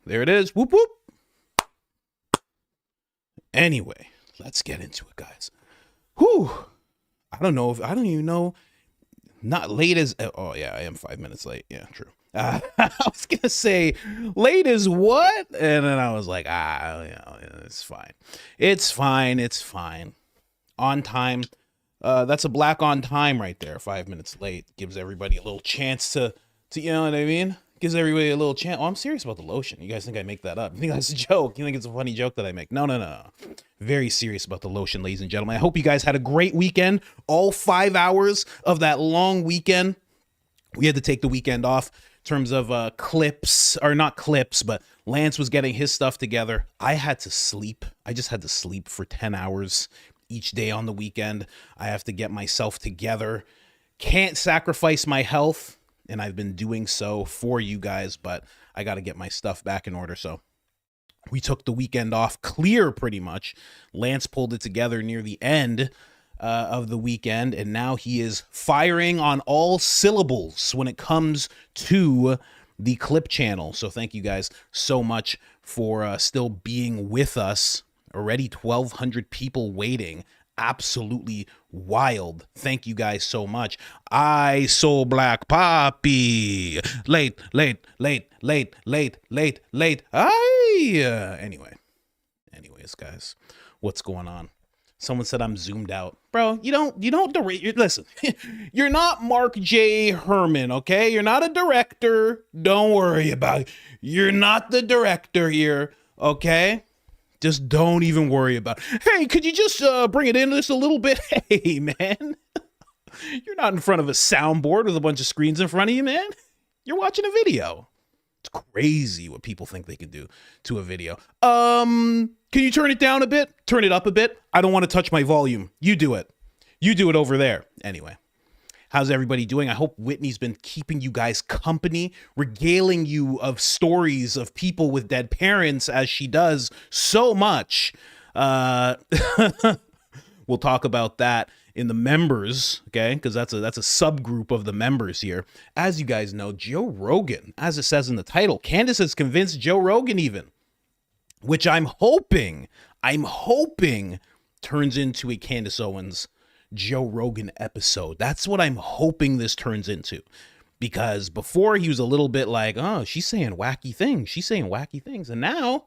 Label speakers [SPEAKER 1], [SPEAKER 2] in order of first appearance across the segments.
[SPEAKER 1] There it is. Whoop, whoop. Anyway, let's get into it, guys. Whew. I don't even know. Not late as, oh yeah, I am 5 minutes late. Yeah, true. I was going to say late as what? And then I was like, it's fine. It's fine. It's fine. On time. That's a black on time right there. 5 minutes late gives everybody a little chance to, you know what I mean? Gives everybody a little chance. Oh, I'm serious about the lotion. You guys think I make that up? You think that's a joke? You think it's a funny joke that I make? No. Very serious about the lotion, ladies and gentlemen. I hope you guys had a great weekend. All 5 hours of that long weekend. We had to take the weekend off in terms of clips, or not clips, but Lance was getting his stuff together. I had to sleep. I just had to sleep for 10 hours each day on the weekend. I have to get myself together. Can't sacrifice my health. And I've been doing so for you guys, but I got to get my stuff back in order. So we took the weekend off clear pretty much. Lance pulled it together near the end of the weekend, and now he is firing on all syllables when it comes to the clip channel. So thank you guys so much for still being with us. Already 1,200 people waiting. Absolutely wild. Thank you guys so much. I so black poppy. Late. Anyways, guys, what's going on? Someone said I'm zoomed out. Bro, you don't listen. You're not Mark J. Herman, okay? You're not a director. Don't worry about it. You're not the director here, okay? Just don't even worry about it. Hey, could you just bring it in just a little bit? Hey, man. You're not in front of a soundboard with a bunch of screens in front of you, man. You're watching a video. It's crazy what people think they can do to a video. Can you turn it down a bit? Turn it up a bit? I don't want to touch my volume. You do it. You do it over there. Anyway. How's everybody doing? I hope Whitney's been keeping you guys company, regaling you of stories of people with dead parents as she does so much. We'll talk about that in the members, okay? Because that's a subgroup of the members here. As you guys know, Joe Rogan, as it says in the title, Candace has convinced Joe Rogan even, which I'm hoping turns into a Candace Owens Joe Rogan episode. That's what I'm hoping this turns into, because before he was a little bit like, oh, she's saying wacky things, and now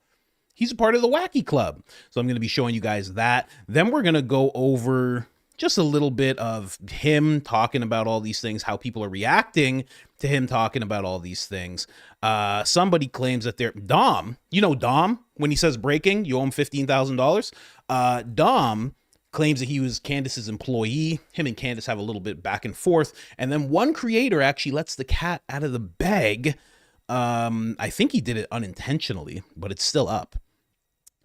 [SPEAKER 1] he's a part of the wacky club. So I'm going to be showing you guys that. Then we're going to go over just a little bit of him talking about all these things, how people are reacting to him talking about all these things. Somebody claims that they're Dom, when he says breaking, you owe him $15,000. Dom claims that he was Candace's employee. Him and Candace have a little bit back and forth. And then one creator actually lets the cat out of the bag. I think he did it unintentionally, but it's still up.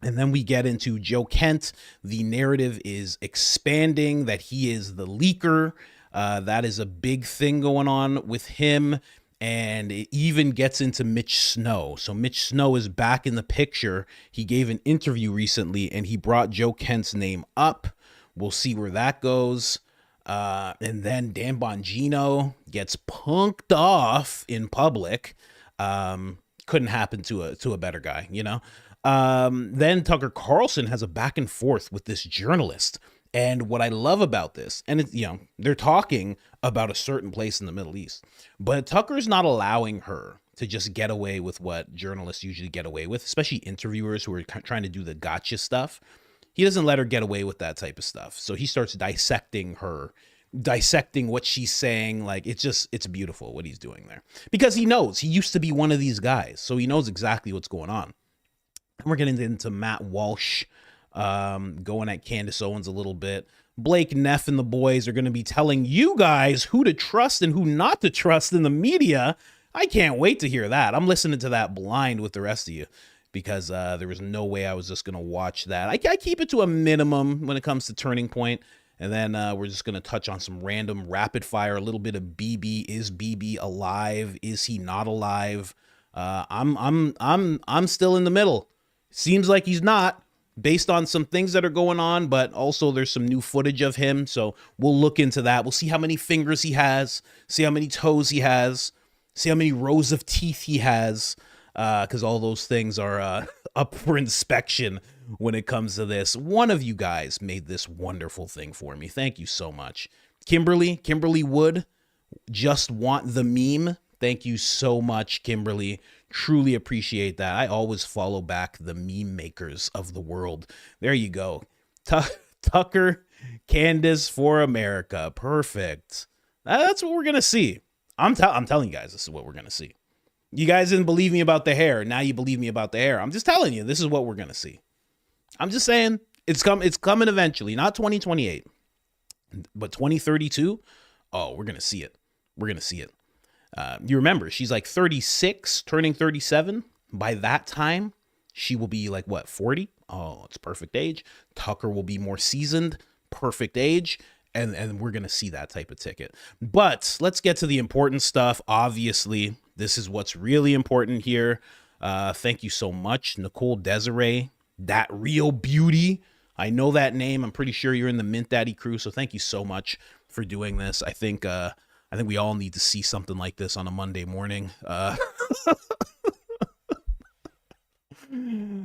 [SPEAKER 1] And then we get into Joe Kent. The narrative is expanding that he is the leaker. That is a big thing going on with him. And it even gets into Mitch Snow. So Mitch Snow is back in the picture. He gave an interview recently and he brought Joe Kent's name up. We'll see where that goes. And then Dan Bongino gets punked off in public. Couldn't happen to a better guy, Then Tucker Carlson has a back and forth with this journalist. And what I love about this, and it's, they're talking about a certain place in the Middle East, but Tucker's not allowing her to just get away with what journalists usually get away with, especially interviewers who are trying to do the gotcha stuff. He doesn't let her get away with that type of stuff. So he starts dissecting her, dissecting what she's saying. Like, it's beautiful what he's doing there, because he knows he used to be one of these guys. So he knows exactly what's going on. And we're getting into Matt Walsh, going at Candace Owens a little bit. Blake Neff and the boys are going to be telling you guys who to trust and who not to trust in the media. I can't wait to hear that. I'm listening to that blind with the rest of you, because there was no way I was just going to watch that. I keep it to a minimum when it comes to Turning Point. And then we're just going to touch on some random rapid fire, a little bit of BB. Is BB alive? Is he not alive? I'm still in the middle. Seems like he's not. based on some things that are going on, but also there's some new footage of him. So we'll look into that. We'll see how many fingers he has, see how many toes he has, see how many rows of teeth he has, because all those things are up for inspection when it comes to this. One of you guys made this wonderful thing for me. Thank you so much. Kimberly Wood, just want the meme. Thank you so much, Kimberly. Truly appreciate that. I always follow back the meme makers of the world. There you go. Tucker, Candace for America. Perfect. That's what we're going to see. I'm telling you guys, this is what we're going to see. You guys didn't believe me about the hair. Now you believe me about the hair. I'm just telling you, this is what we're going to see. I'm just saying it's coming eventually, not 2028, but 2032. Oh, we're going to see it. We're going to see it. You remember, she's like 36, turning 37. By that time, she will be like, what, 40? Oh, it's perfect age. Tucker will be more seasoned, perfect age. And we're going to see that type of ticket. But let's get to the important stuff. Obviously, this is what's really important here. Thank you so much, Nicole Desiree, that real beauty. I know that name. I'm pretty sure you're in the Mint Daddy crew. So thank you so much for doing this. I think we all need to see something like this on a Monday morning.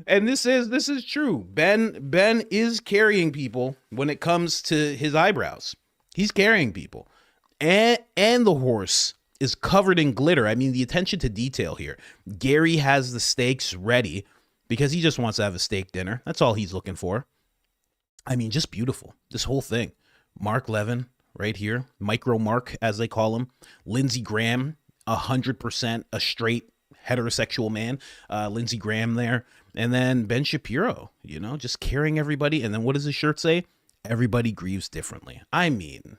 [SPEAKER 1] And this is true. Ben is carrying people when it comes to his eyebrows. He's carrying people. And the horse is covered in glitter. I mean, the attention to detail here. Gary has the steaks ready because he just wants to have a steak dinner. That's all he's looking for. I mean, just beautiful. This whole thing. Mark Levin right here. Micro Mark, as they call him. Lindsey Graham, 100% a straight heterosexual man. Lindsey Graham there. And then Ben Shapiro, just carrying everybody. And then what does his shirt say? Everybody grieves differently. I mean,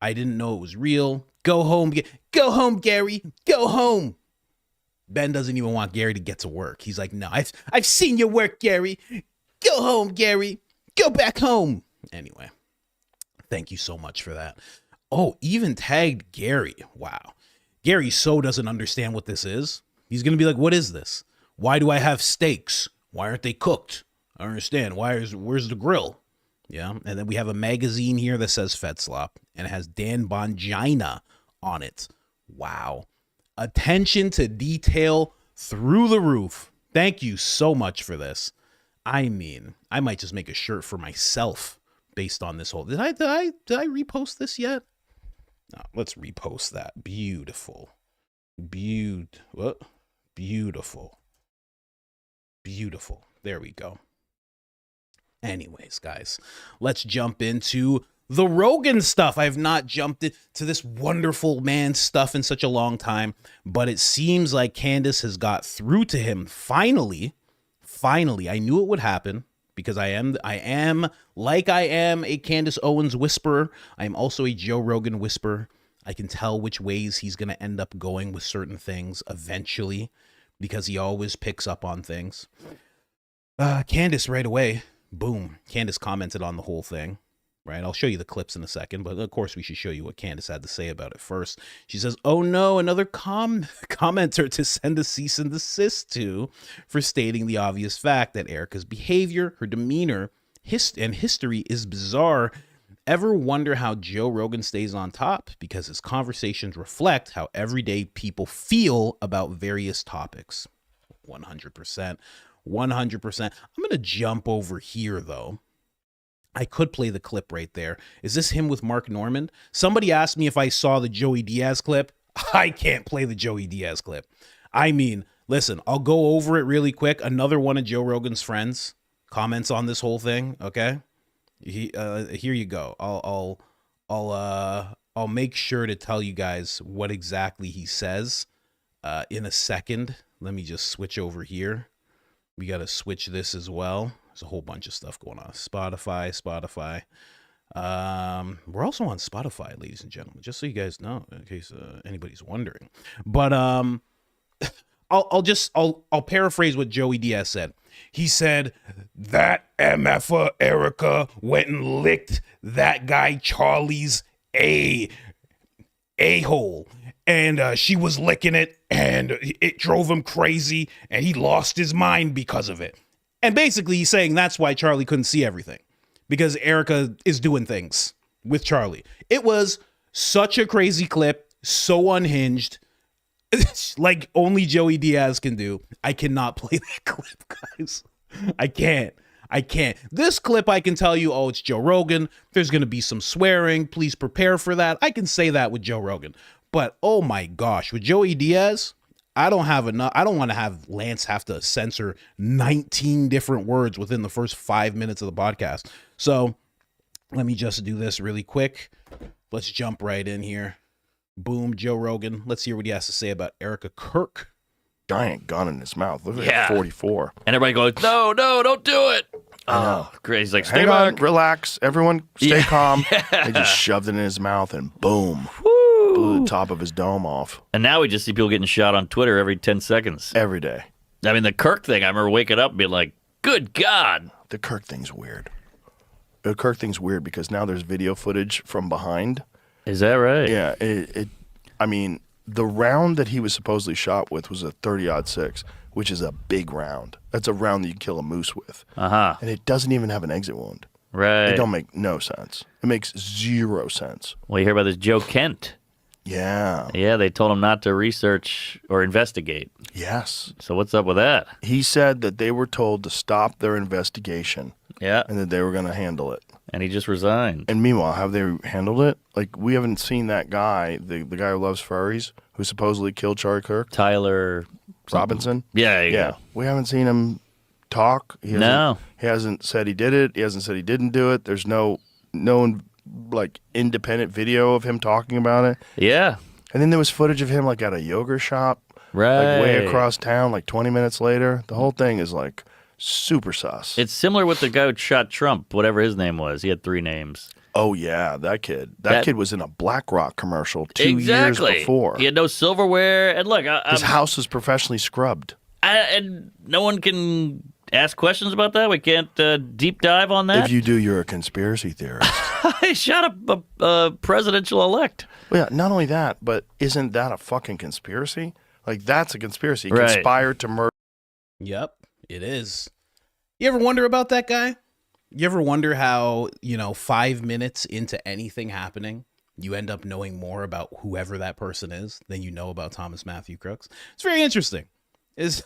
[SPEAKER 1] I didn't know it was real. Go home, Gary. Go home. Ben doesn't even want Gary to get to work. He's like, no, I've seen your work, Gary. Go home, Gary. Go back home. Anyway, thank you so much for that. Oh, even tagged Gary. Wow. Gary so doesn't understand what this is. He's going to be like, what is this? Why do I have steaks? Why aren't they cooked? I don't understand. Where's the grill? Yeah. And then we have a magazine here that says Fed Slop and it has Dan Bongino on it. Wow. Attention to detail through the roof. Thank you so much for this. I mean, I might just make a shirt for myself based on this whole. Did I repost this yet? No, let's repost that. Beautiful. Beautiful. There we go. Anyways, guys, let's jump into the Rogan stuff. I have not jumped into this wonderful man stuff in such a long time, but it seems like Candace has got through to him finally. I knew it would happen because I am a Candace Owens whisperer. I am also a Joe Rogan whisperer. I can tell which ways he's going to end up going with certain things eventually because he always picks up on things. Candace right away, boom. Candace commented on the whole thing, right? I'll show you the clips in a second, but of course we should show you what Candace had to say about it first. She says, oh no, another commenter to send a cease and desist to for stating the obvious fact that Erika's behavior, her demeanor, and history is bizarre. Ever wonder how Joe Rogan stays on top? Because his conversations reflect how everyday people feel about various topics. 100%. 100%. I'm going to jump over here, though. I could play the clip right there. Is this him with Mark Normand? Somebody asked me if I saw the Joey Diaz clip. I can't play the Joey Diaz clip. I mean, listen, I'll go over it really quick. Another one of Joe Rogan's friends comments on this whole thing, okay? Here you go. I'll make sure to tell you guys what exactly he says in a second. Let me just switch over here. We got to switch this as well. There's a whole bunch of stuff going on. Spotify. We're also on Spotify, ladies and gentlemen, just so you guys know, in case anybody's wondering. But I'll paraphrase what Joey Diaz said. He said that MFer Erika went and licked that guy Charlie's a-hole. And she was licking it, and it drove him crazy, and he lost his mind because of it. And basically he's saying that's why Charlie couldn't see everything, because Erika is doing things with Charlie. It was such a crazy clip, so unhinged, like only Joey Diaz can do. I cannot play that clip, guys. I can't. This clip, I can tell you, it's Joe Rogan. There's going to be some swearing. Please prepare for that. I can say that with Joe Rogan. But, oh my gosh, with Joey Diaz, I don't have enough. I don't want to have Lance have to censor 19 different words within the first 5 minutes of the podcast. So let me just do this really quick. Let's jump right in here. Boom, Joe Rogan. Let's hear what he has to say about Erika Kirk.
[SPEAKER 2] Giant gun in his mouth. Look at 44.
[SPEAKER 3] And everybody goes, no, don't do it. Oh, great. He's like, stay
[SPEAKER 2] Hang on,
[SPEAKER 3] back.
[SPEAKER 2] relax. Everyone stay calm. He just shoved it in his mouth and boom. Blew the top of his dome off.
[SPEAKER 3] And now we just see people getting shot on Twitter every 10 seconds.
[SPEAKER 2] Every day.
[SPEAKER 3] I mean, the Kirk thing, I remember waking up and being like, good God.
[SPEAKER 2] The Kirk thing's weird. The Kirk thing's weird because now there's video footage from behind.
[SPEAKER 3] Is that right?
[SPEAKER 2] Yeah. I mean, the round that he was supposedly shot with was a 30-06, which is a big round. That's a round that you kill a moose with.
[SPEAKER 3] Uh-huh.
[SPEAKER 2] And it doesn't even have an exit wound.
[SPEAKER 3] Right.
[SPEAKER 2] It don't make no sense. It makes 0 sense.
[SPEAKER 3] Well, you hear about this Joe Kent.
[SPEAKER 2] Yeah.
[SPEAKER 3] Yeah, they told him not to research or investigate.
[SPEAKER 2] Yes.
[SPEAKER 3] So what's up with that?
[SPEAKER 2] He said that they were told to stop their investigation.
[SPEAKER 3] Yeah.
[SPEAKER 2] And that they were going to handle it.
[SPEAKER 3] And he just resigned.
[SPEAKER 2] And meanwhile, have they handled it? Like, we haven't seen that guy, the guy who loves furries, who supposedly killed Charlie Kirk.
[SPEAKER 3] Tyler
[SPEAKER 2] Robinson?
[SPEAKER 3] Yeah, yeah.
[SPEAKER 2] We haven't seen him talk.
[SPEAKER 3] No.
[SPEAKER 2] He hasn't said he did it. He hasn't said he didn't do it. There's no like independent video of him talking about it.
[SPEAKER 3] Yeah.
[SPEAKER 2] And then there was footage of him like at a yogurt shop.
[SPEAKER 3] Right.
[SPEAKER 2] Like way across town, like 20 minutes later. The whole thing is like super sus.
[SPEAKER 3] It's similar with the guy who shot Trump, whatever his name was. He had 3 names.
[SPEAKER 2] Oh, yeah, that kid. That kid was in a BlackRock commercial 2 years
[SPEAKER 3] Exactly.
[SPEAKER 2] before.
[SPEAKER 3] He had no silverware. And look,
[SPEAKER 2] His house was professionally scrubbed.
[SPEAKER 3] and no one can ask questions about that? We can't deep dive on that?
[SPEAKER 2] If you do, you're a conspiracy theorist.
[SPEAKER 3] I shot a presidential elect.
[SPEAKER 2] Well, yeah, not only that, but isn't that a fucking conspiracy? Like, that's a conspiracy.
[SPEAKER 3] Right.
[SPEAKER 2] Conspired to murder.
[SPEAKER 1] Yep, it is. You ever wonder about that guy? You ever wonder how, 5 minutes into anything happening, you end up knowing more about whoever that person is than you know about Thomas Matthew Crooks? It's very interesting. It's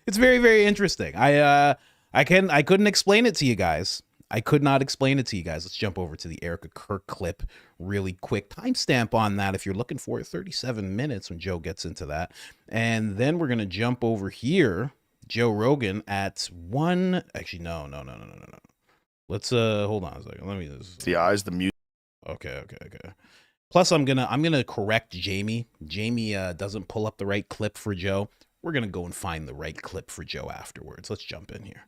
[SPEAKER 1] very, very interesting. I couldn't explain it to you guys. I could not explain it to you guys. Let's jump over to the Erika Kirk clip really quick. Timestamp on that if you're looking for it. 37 minutes when Joe gets into that. And then we're going to jump over here. Joe Rogan at one. Actually, no. Let's hold on a second. Let me just.
[SPEAKER 2] The eyes, the music.
[SPEAKER 1] Okay. Plus, I'm gonna correct Jamie. Jamie doesn't pull up the right clip for Joe. We're gonna go and find the right clip for Joe afterwards. Let's jump in here.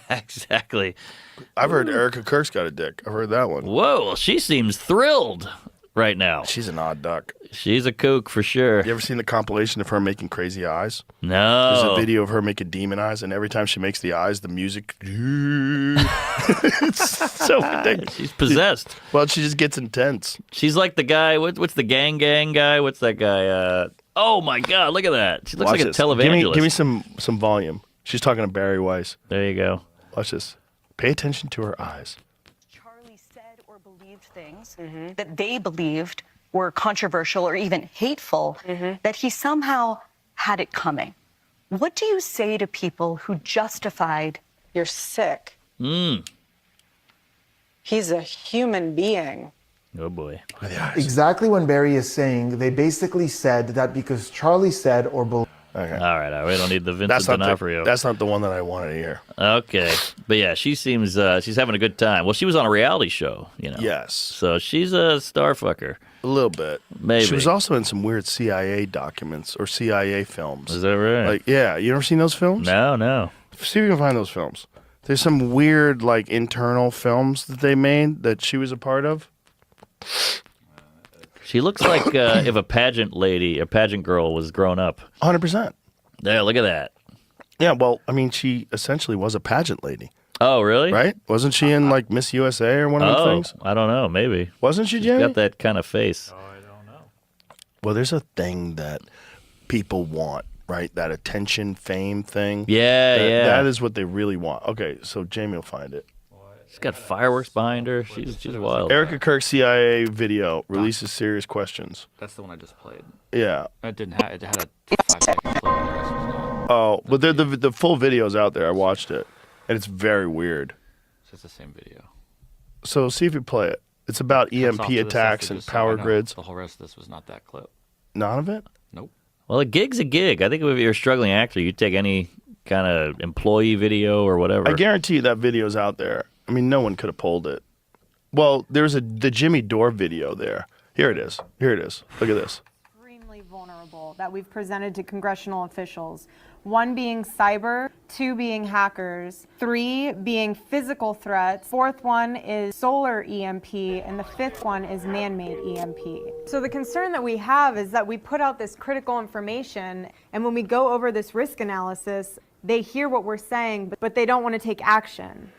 [SPEAKER 3] Exactly.
[SPEAKER 2] I've heard Erika Kirk's got a dick. I've heard that one.
[SPEAKER 3] Whoa, well, she seems thrilled right now.
[SPEAKER 2] She's an odd duck.
[SPEAKER 3] She's a kook for sure.
[SPEAKER 2] You ever seen the compilation of her making crazy eyes?
[SPEAKER 3] No.
[SPEAKER 2] There's a video of her making demon eyes, and every time she makes the eyes, the music. It's so ridiculous.
[SPEAKER 3] She's possessed.
[SPEAKER 2] Well, she just gets intense.
[SPEAKER 3] She's like the guy. What's the gang guy? What's that guy? Oh my God! Look at that. She looks
[SPEAKER 2] Watch
[SPEAKER 3] like
[SPEAKER 2] this.
[SPEAKER 3] a televangelist.
[SPEAKER 2] Give me some volume. She's talking to Barry Weiss.
[SPEAKER 3] There you go.
[SPEAKER 2] Watch this. Pay attention to her eyes.
[SPEAKER 4] Charlie said or believed things that they believed were controversial or even hateful, that he somehow had it coming. What do you say to people who justified?
[SPEAKER 5] You're sick.
[SPEAKER 3] Mm.
[SPEAKER 5] He's a human being.
[SPEAKER 3] Oh boy.
[SPEAKER 6] Exactly what Barry is saying. They basically said that because Charlie said or believed.
[SPEAKER 2] Okay.
[SPEAKER 3] All right. We don't need the Vincent D'Onofrio.
[SPEAKER 2] That's not the one that I wanted to hear.
[SPEAKER 3] Okay. But yeah, she seems she's having a good time. Well, she was on a reality show,
[SPEAKER 2] Yes.
[SPEAKER 3] So she's a star fucker.
[SPEAKER 2] A little bit.
[SPEAKER 3] Maybe.
[SPEAKER 2] She was also in some weird CIA documents or CIA films.
[SPEAKER 3] Is that right?
[SPEAKER 2] Like, yeah. You ever seen those films?
[SPEAKER 3] No.
[SPEAKER 2] See if you can find those films. There's some weird, like, internal films that they made that she was a part of.
[SPEAKER 3] She looks like if a pageant girl was grown up.
[SPEAKER 2] 100%.
[SPEAKER 3] There, look at that.
[SPEAKER 2] Yeah, well, I mean, she essentially was a pageant lady,
[SPEAKER 3] Oh, really?
[SPEAKER 2] right? Wasn't she in, like, Miss USA or one of those
[SPEAKER 3] Oh,
[SPEAKER 2] things?
[SPEAKER 3] I don't know. Maybe.
[SPEAKER 2] Wasn't she,
[SPEAKER 3] She's
[SPEAKER 2] Jamie?
[SPEAKER 3] got that kind of face.
[SPEAKER 2] Well, there's a thing that people want right? That attention, fame thing.
[SPEAKER 3] Yeah, yeah.
[SPEAKER 2] That is what they really want. Okay, so Jamie will find it.
[SPEAKER 3] She's got fireworks behind her. She's wild.
[SPEAKER 2] Erika Kirk CIA video releases serious questions.
[SPEAKER 7] That's the one I just played.
[SPEAKER 2] Yeah.
[SPEAKER 7] It didn't have. It had a 5-second clip. And the rest was not.
[SPEAKER 2] Oh, but the full video's out there. I watched it, and it's very weird.
[SPEAKER 7] So it's the same video.
[SPEAKER 2] So see if you play it. It's about
[SPEAKER 7] Cuts off
[SPEAKER 2] EMP
[SPEAKER 7] to the
[SPEAKER 2] attacks
[SPEAKER 7] stuff we
[SPEAKER 2] and
[SPEAKER 7] just saw.
[SPEAKER 2] power
[SPEAKER 7] I know
[SPEAKER 2] grids.
[SPEAKER 7] The whole rest of this was not that clip.
[SPEAKER 2] None of it?
[SPEAKER 7] Nope.
[SPEAKER 3] Well, a gig's a gig. I think if you're a struggling actor, you take any kind of employee video or whatever.
[SPEAKER 2] I guarantee you that video's out there. I mean, no one could have pulled it. Well, there's the Jimmy Dore video there. Here it is. Here it is. Look at this.
[SPEAKER 8] Extremely vulnerable that we've presented to congressional officials. 1 being cyber, 2 being hackers, 3 being physical threats, 4th one is solar EMP, and the 5th one is man-made EMP. So the concern that we have is that we put out this critical information, and when we go over this risk analysis, they hear what we're saying, but they don't want to take action.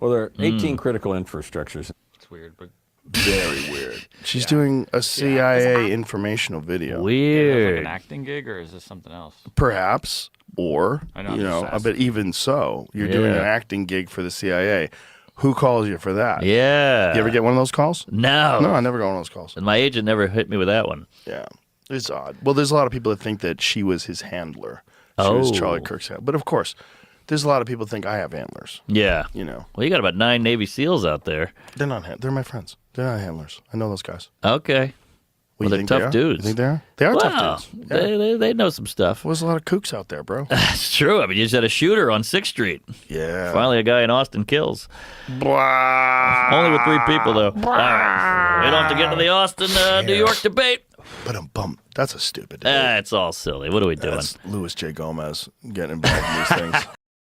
[SPEAKER 9] Well, there are 18 critical infrastructures.
[SPEAKER 7] It's weird, but
[SPEAKER 2] Very weird. She's doing a CIA informational video.
[SPEAKER 7] is it
[SPEAKER 3] Weird.
[SPEAKER 7] like an acting gig or is this something else?
[SPEAKER 2] Perhaps, or,
[SPEAKER 7] I know,
[SPEAKER 2] you
[SPEAKER 7] I'm
[SPEAKER 2] know,
[SPEAKER 7] just
[SPEAKER 2] but even so, you're doing an
[SPEAKER 3] Yeah.
[SPEAKER 2] acting gig for the CIA. Who calls you for that?
[SPEAKER 3] Yeah.
[SPEAKER 2] You ever get one of those calls?
[SPEAKER 3] No.
[SPEAKER 2] No, I never got one of those calls.
[SPEAKER 3] And my agent never hit me with that one.
[SPEAKER 2] Yeah. It's odd. Well, there's a lot of people that think that she was his handler. She was
[SPEAKER 3] Oh.
[SPEAKER 2] Charlie Kirk's handler. But of course, there's a lot of people think I have handlers.
[SPEAKER 3] Yeah.
[SPEAKER 2] You know,
[SPEAKER 3] Well, you got about 9 Navy SEALs out there.
[SPEAKER 2] they're not. They're my friends. They're not handlers. I know those guys.
[SPEAKER 3] Okay.
[SPEAKER 2] What,
[SPEAKER 3] Well,
[SPEAKER 2] you
[SPEAKER 3] they're
[SPEAKER 2] think
[SPEAKER 3] tough
[SPEAKER 2] they are?
[SPEAKER 3] dudes.
[SPEAKER 2] You think they are? They are
[SPEAKER 3] Well,
[SPEAKER 2] tough dudes. Yeah.
[SPEAKER 3] they know some stuff.
[SPEAKER 2] There's a lot of kooks out there, bro.
[SPEAKER 3] That's true. I mean, you just had a shooter on 6th Street.
[SPEAKER 2] Yeah.
[SPEAKER 3] Finally, a guy in Austin kills.
[SPEAKER 2] Blah.
[SPEAKER 3] Only with 3 people, though. All right. We don't have to get into the Austin, New York debate.
[SPEAKER 2] But that's a stupid debate.
[SPEAKER 3] It's all silly. What are we doing?
[SPEAKER 2] That's Louis J. Gomez getting involved in these things.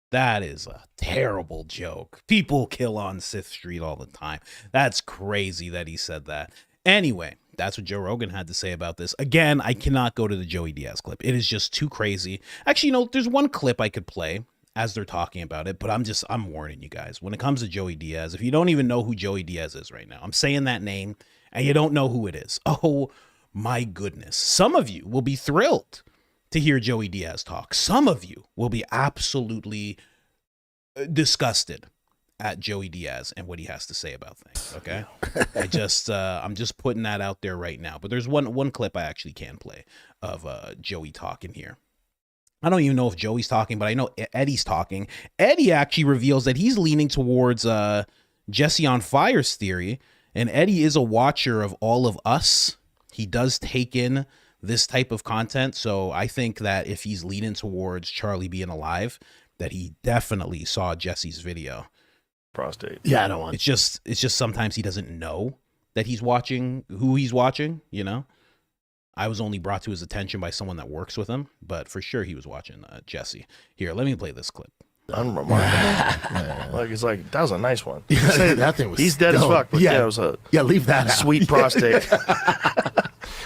[SPEAKER 1] That is a terrible joke. People kill on 6th Street all the time. That's crazy that he said that. Anyway, that's what Joe Rogan had to say about this. Again, I cannot go to the Joey Diaz clip. It is just too crazy. Actually, you know, there's one clip I could play as they're talking about it, but I'm warning you guys. When it comes to Joey Diaz, if you don't even know who Joey Diaz is right now, I'm saying that name and you don't know who it is. Oh my goodness. Some of you will be thrilled to hear Joey Diaz talk. Some of you will be absolutely disgusted at Joey Diaz and what he has to say about things. Okay. I'm just putting that out there right now, but there's one clip I actually can play of Joey talking here. I don't even know if Joey's talking, but I know Eddie's talking. Eddie actually reveals that he's leaning towards Jesse on Fire's theory, and Eddie is a watcher of all of us. He does take in this type of content, so I think that if he's leaning towards Charlie being alive, that he definitely saw Jesse's video.
[SPEAKER 2] Prostate.
[SPEAKER 10] Yeah, I don't want.
[SPEAKER 1] It's just sometimes he doesn't know that he's watching who he's watching, you know? I was only brought to his attention by someone that works with him, but for sure he was watching Jesse. Here, let me play this clip.
[SPEAKER 2] Unremarkable. Like, it's like, that was a nice one.
[SPEAKER 10] That thing was.
[SPEAKER 2] He's dead as
[SPEAKER 10] dope.
[SPEAKER 2] fuck, but
[SPEAKER 10] yeah,
[SPEAKER 2] it was a
[SPEAKER 10] leave that out.
[SPEAKER 2] sweet prostate.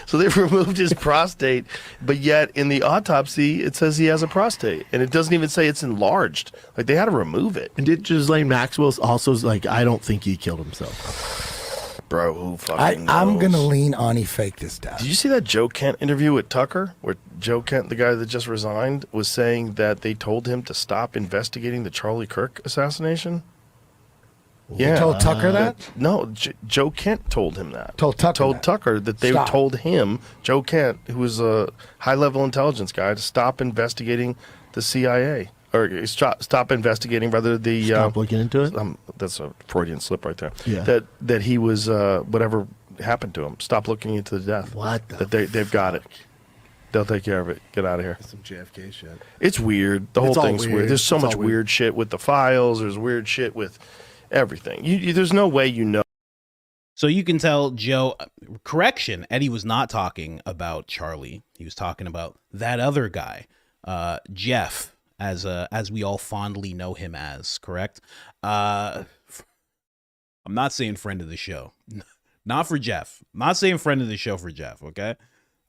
[SPEAKER 2] So they've removed his prostate, but yet in the autopsy it says he has a prostate, and it doesn't even say it's enlarged. Like, they had to remove it.
[SPEAKER 10] And did Ghislaine Maxwell also like? I don't think he killed himself.
[SPEAKER 2] Bro, who fucking
[SPEAKER 11] I'm
[SPEAKER 2] knows?
[SPEAKER 11] gonna lean on he faked his death.
[SPEAKER 2] Did you see that Joe Kent interview with Tucker, where Joe Kent, the guy that just resigned, was saying that they told him to stop investigating the Charlie Kirk assassination?
[SPEAKER 11] You told Tucker that?
[SPEAKER 2] No, Joe Kent told him that.
[SPEAKER 11] Told Tucker
[SPEAKER 2] Tucker that they
[SPEAKER 11] Stop.
[SPEAKER 2] told him, Joe Kent, who was a high-level intelligence guy, to stop investigating the CIA. Or stop investigating, rather, the...
[SPEAKER 10] Stop looking into it?
[SPEAKER 2] That's a Freudian slip right there.
[SPEAKER 10] Yeah.
[SPEAKER 2] That he was, whatever happened to him, stop looking into the death.
[SPEAKER 10] What the
[SPEAKER 2] That they've got it. They'll take care of it. Get out of here.
[SPEAKER 10] Some JFK shit.
[SPEAKER 2] It's weird. The whole
[SPEAKER 10] It's all
[SPEAKER 2] thing's weird.
[SPEAKER 10] weird.
[SPEAKER 2] There's so
[SPEAKER 10] It's
[SPEAKER 2] much
[SPEAKER 10] all weird.
[SPEAKER 2] weird shit with the files. There's weird shit with everything. There's no way you know.
[SPEAKER 1] So you can tell Joe, correction, Eddie was not talking about Charlie. He was talking about that other guy, Jeff, as we all fondly know him as, correct? I'm not saying friend of the show. Not for Jeff. I'm not saying friend of the show for Jeff, okay?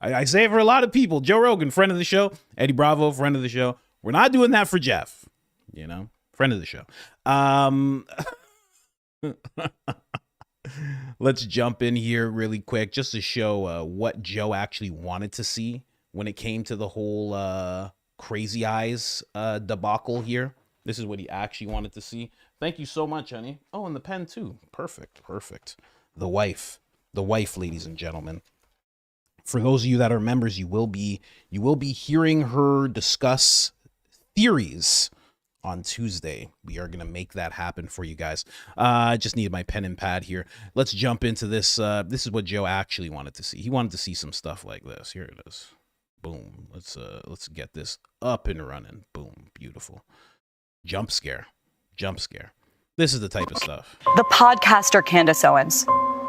[SPEAKER 1] I say it for a lot of people. Joe Rogan, friend of the show. Eddie Bravo, friend of the show. We're not doing that for Jeff, you know? Friend of the show. Let's jump in here really quick just to show what Joe actually wanted to see when it came to the whole crazy eyes debacle here. This is what he actually wanted to see. Thank you so much, honey. Oh, and the pen too. Perfect. The wife, ladies and gentlemen. For those of you that are members, you will be hearing her discuss theories on Tuesday. We are going to make that happen for you guys. I just needed my pen and pad here. Let's jump into this. This is what Joe actually wanted to see. He wanted to see some stuff like this. Here it is. Boom. Let's get this up and running. Boom. Beautiful. Jump scare. This is the type of stuff.
[SPEAKER 4] The podcaster Candace Owens,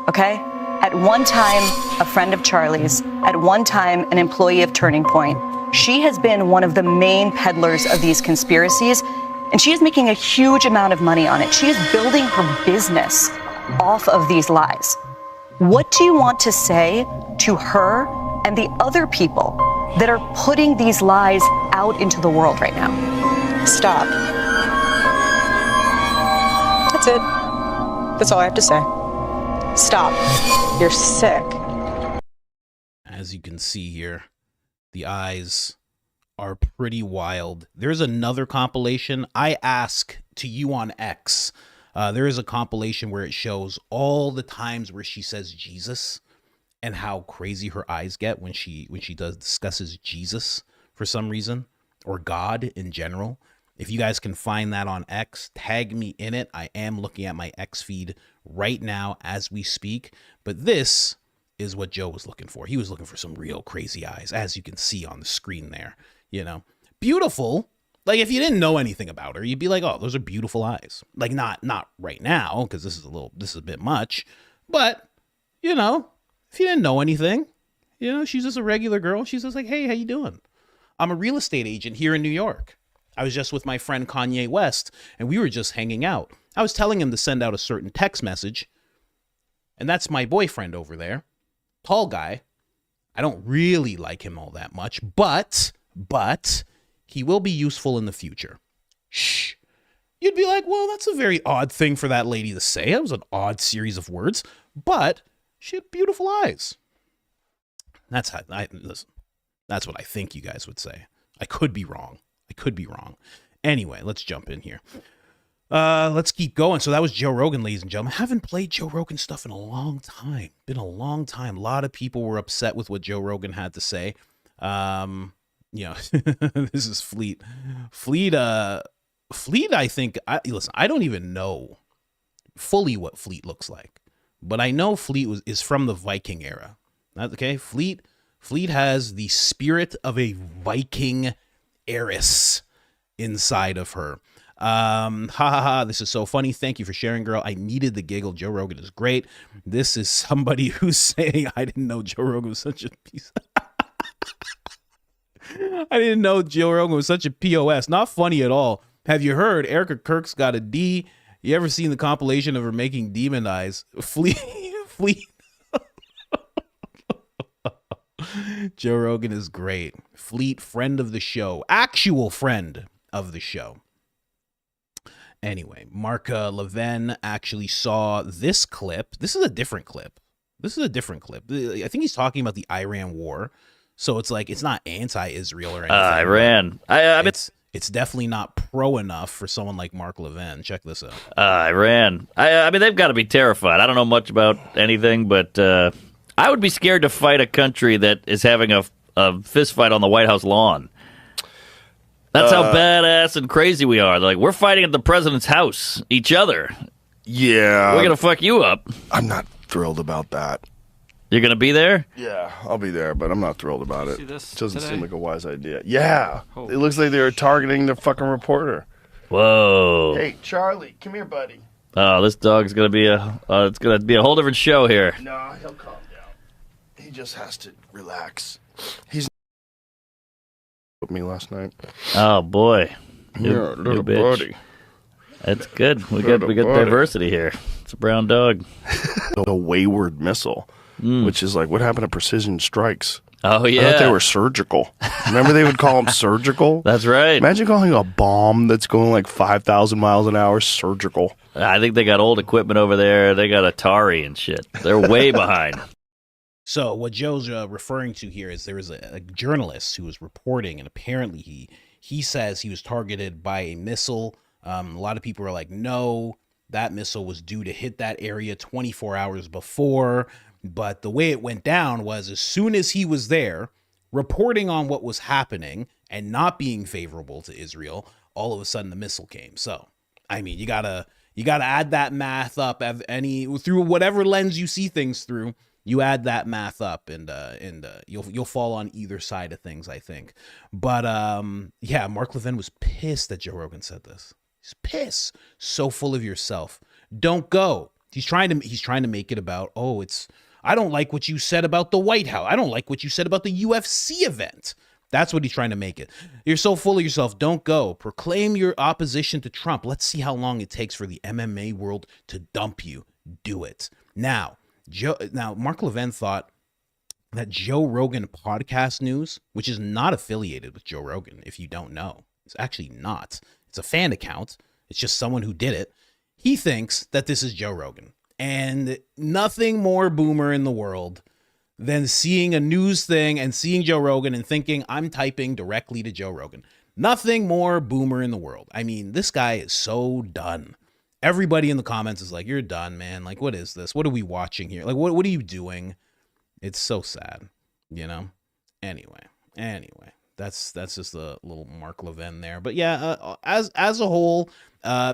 [SPEAKER 4] okay? At one time, a friend of Charlie's, at one time, an employee of Turning Point. She has been one of the main peddlers of these conspiracies, and she is making a huge amount of money on it. She is building her business off of these lies. What do you want to say to her and the other people that are putting these lies out into the world right now?
[SPEAKER 5] Stop. That's it. That's all I have to say. Stop. You're sick.
[SPEAKER 1] As you can see here, the eyes are pretty wild. There's another compilation. I ask to you on X. There is a compilation where it shows all the times where she says Jesus and how crazy her eyes get when she discusses Jesus for some reason, or God in general. If you guys can find that on X, tag me in it. I am looking at my X feed right now as we speak. But this is what Joe was looking for. He was looking for some real crazy eyes, as you can see on the screen there. You know, beautiful. Like, if you didn't know anything about her, you'd be like, oh, those are beautiful eyes. Like, not right now, because this is a bit much. But, you know, if you didn't know anything, you know, she's just a regular girl. She's just like, hey, how you doing? I'm a real estate agent here in New York. I was just with my friend Kanye West, and we were just hanging out. I was telling him to send out a certain text message, and that's my boyfriend over there. Tall guy. I don't really like him all that much, but he will be useful in the future. Shh. You'd be like, well, that's a very odd thing for that lady to say. That was an odd series of words, but she had beautiful eyes. That's how listen. That's what I think you guys would say. I could be wrong. Anyway, let's jump in here. Let's keep going. So that was Joe Rogan, ladies and gentlemen. I haven't played Joe Rogan stuff in a long time. Been a long time. A lot of people were upset with what Joe Rogan had to say. You know, this is Fleet. Fleet, I think, listen, I don't even know fully what Fleet looks like, but I know Fleet is from the Viking era. Okay, Fleet has the spirit of a Viking heiress inside of her. This is so funny. Thank you for sharing, girl. I needed the giggle. Joe Rogan is great. This is somebody who's saying, I didn't know Joe Rogan was such a piece. I didn't know Joe Rogan was such a POS. Not funny at all. Have you heard Erika Kirk's got a D? You ever seen the compilation of her making demon eyes? Fleet. Joe Rogan is great. Fleet, friend of the show. Actual friend of the show. Anyway, Mark Levin actually saw this clip. This is a different clip. I think he's talking about the Iran war. So it's like, it's not anti-Israel or anything.
[SPEAKER 3] Iran. I mean,
[SPEAKER 1] it's definitely not pro enough for someone like Mark Levin. Check this out.
[SPEAKER 3] Iran. I mean, they've got to be terrified. I don't know much about anything, but I would be scared to fight a country that is having a fist fight on the White House lawn. That's how badass and crazy we are. Like, we're fighting at the president's house, each other.
[SPEAKER 2] Yeah.
[SPEAKER 3] We're going to fuck you up.
[SPEAKER 2] I'm not thrilled about that.
[SPEAKER 3] You're going to be there?
[SPEAKER 2] Yeah, I'll be there, but I'm not thrilled about it.
[SPEAKER 7] See this
[SPEAKER 2] It doesn't
[SPEAKER 7] today?
[SPEAKER 2] seem like a wise idea. Yeah.
[SPEAKER 7] Holy
[SPEAKER 2] It looks like they were targeting the fucking reporter.
[SPEAKER 3] Whoa.
[SPEAKER 2] Hey, Charlie, come here, buddy.
[SPEAKER 3] Oh, this dog's going to be it's going to be a whole different show here.
[SPEAKER 2] No, he'll calm down. He just has to relax. He's with me last night.
[SPEAKER 3] Oh, boy.
[SPEAKER 2] Yeah, little
[SPEAKER 3] bitch.
[SPEAKER 2] buddy.
[SPEAKER 3] That's good. We got diversity here. It's a brown dog.
[SPEAKER 2] A wayward missile, which is like, what happened to precision strikes?
[SPEAKER 3] Oh,
[SPEAKER 2] I
[SPEAKER 3] yeah.
[SPEAKER 2] thought they were surgical. Remember they would call them surgical?
[SPEAKER 3] That's right.
[SPEAKER 2] Imagine calling a bomb that's going like 5,000 miles an hour surgical.
[SPEAKER 3] I think they got old equipment over there. They got Atari and shit. They're way behind.
[SPEAKER 1] So what Joe's referring to here is there was a journalist who was reporting, and apparently he says he was targeted by a missile. A lot of people are like, no, that missile was due to hit that area 24 hours before. But the way it went down was as soon as he was there reporting on what was happening and not being favorable to Israel, all of a sudden the missile came. So, I mean, you gotta add that math up through whatever lens you see things through. You add that math up, and you'll fall on either side of things, I think. But yeah, Mark Levin was pissed that Joe Rogan said this. He's pissed. So full of yourself. Don't go. He's trying to make it about, oh, I don't like what you said about the White House. I don't like what you said about the UFC event. That's what he's trying to make it. You're so full of yourself. Don't go. Proclaim your opposition to Trump. Let's see how long it takes for the MMA world to dump you. Do it. Now, Mark Levin thought that Joe Rogan Podcast News, which is not affiliated with Joe Rogan, if you don't know, it's actually not. It's a fan account. It's just someone who did it. He thinks that this is Joe Rogan. And nothing more boomer in the world than seeing a news thing and seeing Joe Rogan and thinking I'm typing directly to Joe Rogan. Nothing more boomer in the world. I mean, this guy is so done. Everybody in the comments is like, you're done, man. Like, what is this? What are we watching here? Like, what are you doing? It's so sad, you know? Anyway, that's just a little Mark Levin there. But yeah, as a whole,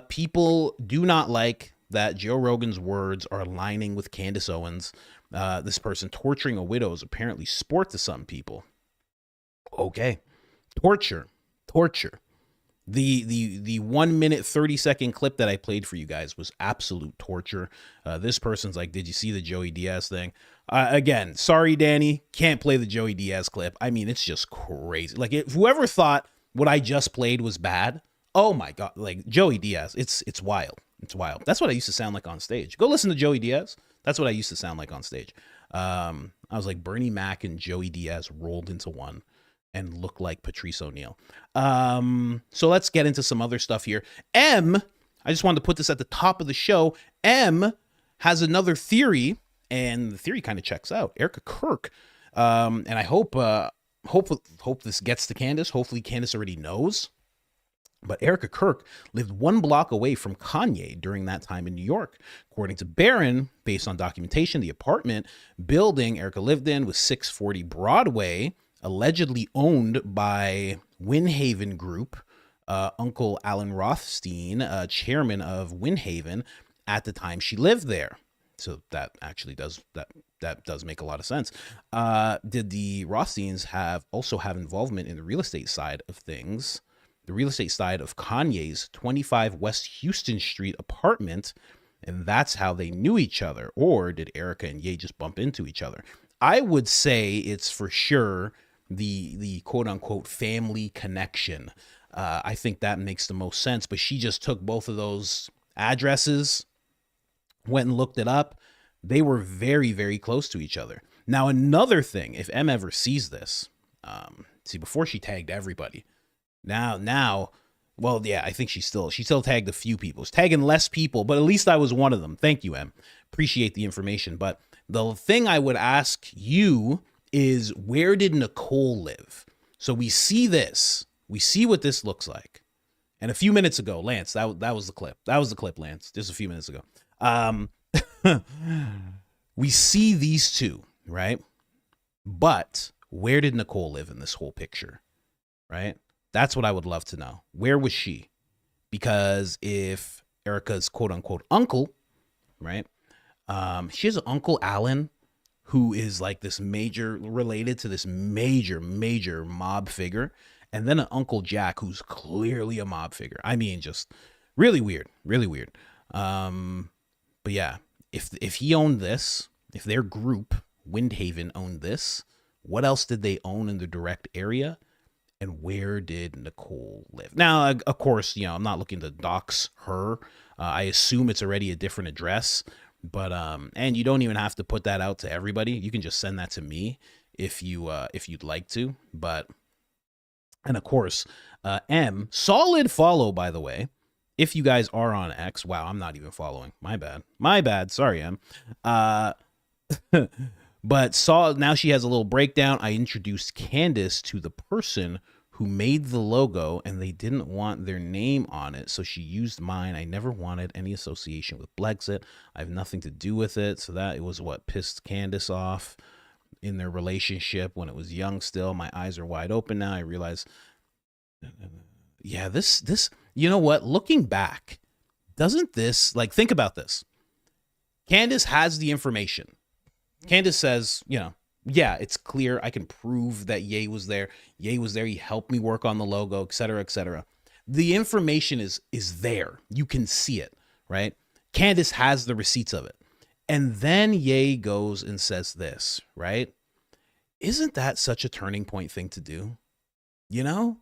[SPEAKER 1] people do not like that Joe Rogan's words are aligning with Candace Owens. This person torturing a widow is apparently sport to some people. Okay. Torture. The 1 minute 30-second clip that I played for you guys was absolute torture. This person's like, did you see the Joey Diaz thing? Again, sorry, Danny, can't play the Joey Diaz clip. I mean, it's just crazy. Like, whoever thought what I just played was bad, oh my God, like Joey Diaz, it's wild. It's wild. That's what I used to sound like on stage. Go listen to Joey Diaz. That's what I used to sound like on stage. I was like Bernie Mac and Joey Diaz rolled into one and looked like Patrice O'Neal. So let's get into some other stuff here. I just wanted to put this at the top of the show. Has another theory, and the theory kind of checks out. Erika Kirk, and I hope this gets to Candace. Hopefully Candace already knows. But Erika Kirk lived 1 block away from Kanye during that time in New York. According to Barron, based on documentation, the apartment building Erika lived in was 640 Broadway, allegedly owned by Windhaven Group, Uncle Alan Rothstein, chairman of Windhaven, at the time she lived there. So that actually does make a lot of sense. Did the Rothsteins also have involvement in the real estate side of things? The real estate side of Kanye's 25 West Houston Street apartment, and that's how they knew each other? Or did Erika and Ye just bump into each other? I would say it's for sure the quote-unquote family connection. I think that makes the most sense, but she just took both of those addresses, went and looked it up. They were very, very close to each other. Now, another thing, if Em ever sees this, before she tagged everybody, Now, well, yeah, I think she still tagged a few people. She's tagging less people, but at least I was one of them. Thank you, Em. Appreciate the information. But the thing I would ask you is, where did Nicole live? So we see this. We see what this looks like. And a few minutes ago, Lance, that was the clip. That was the clip, Lance, just a few minutes ago. We see these two, right? But where did Nicole live in this whole picture, right? That's what I would love to know. Where was she? Because if Erika's quote unquote uncle, right? She has an Uncle Alan who is like this related to this major mob figure. And then an Uncle Jack who's clearly a mob figure. I mean, just really weird. But yeah, if he owned this, if their group, Windhaven, owned this, what else did they own in the direct area? And where did Nicole live? Now, of course, I'm not looking to dox her. I assume it's already a different address, but and you don't even have to put that out to everybody. You can just send that to me if you'd like to. But, and of course, M, solid follow, by the way. If you guys are on X, wow, I'm not even following. My bad. Sorry, M. But now she has a little breakdown. I introduced Candace to the person who made the logo, and they didn't want their name on it, so she used mine. I never wanted any association with Blexit. I have nothing to do with it. So that was what pissed Candace off in their relationship when it was young still. My eyes are wide open now. I realize, yeah, this, you know what? Looking back, doesn't this, like, think about this. Candace has the information. Candace says, you know, yeah, it's clear. I can prove that Ye was there. Ye was there. He helped me work on the logo, et cetera, et cetera. The information is there. You can see it, right? Candace has the receipts of it. And then Ye goes and says this, right? Isn't that such a turning point thing to do? You know,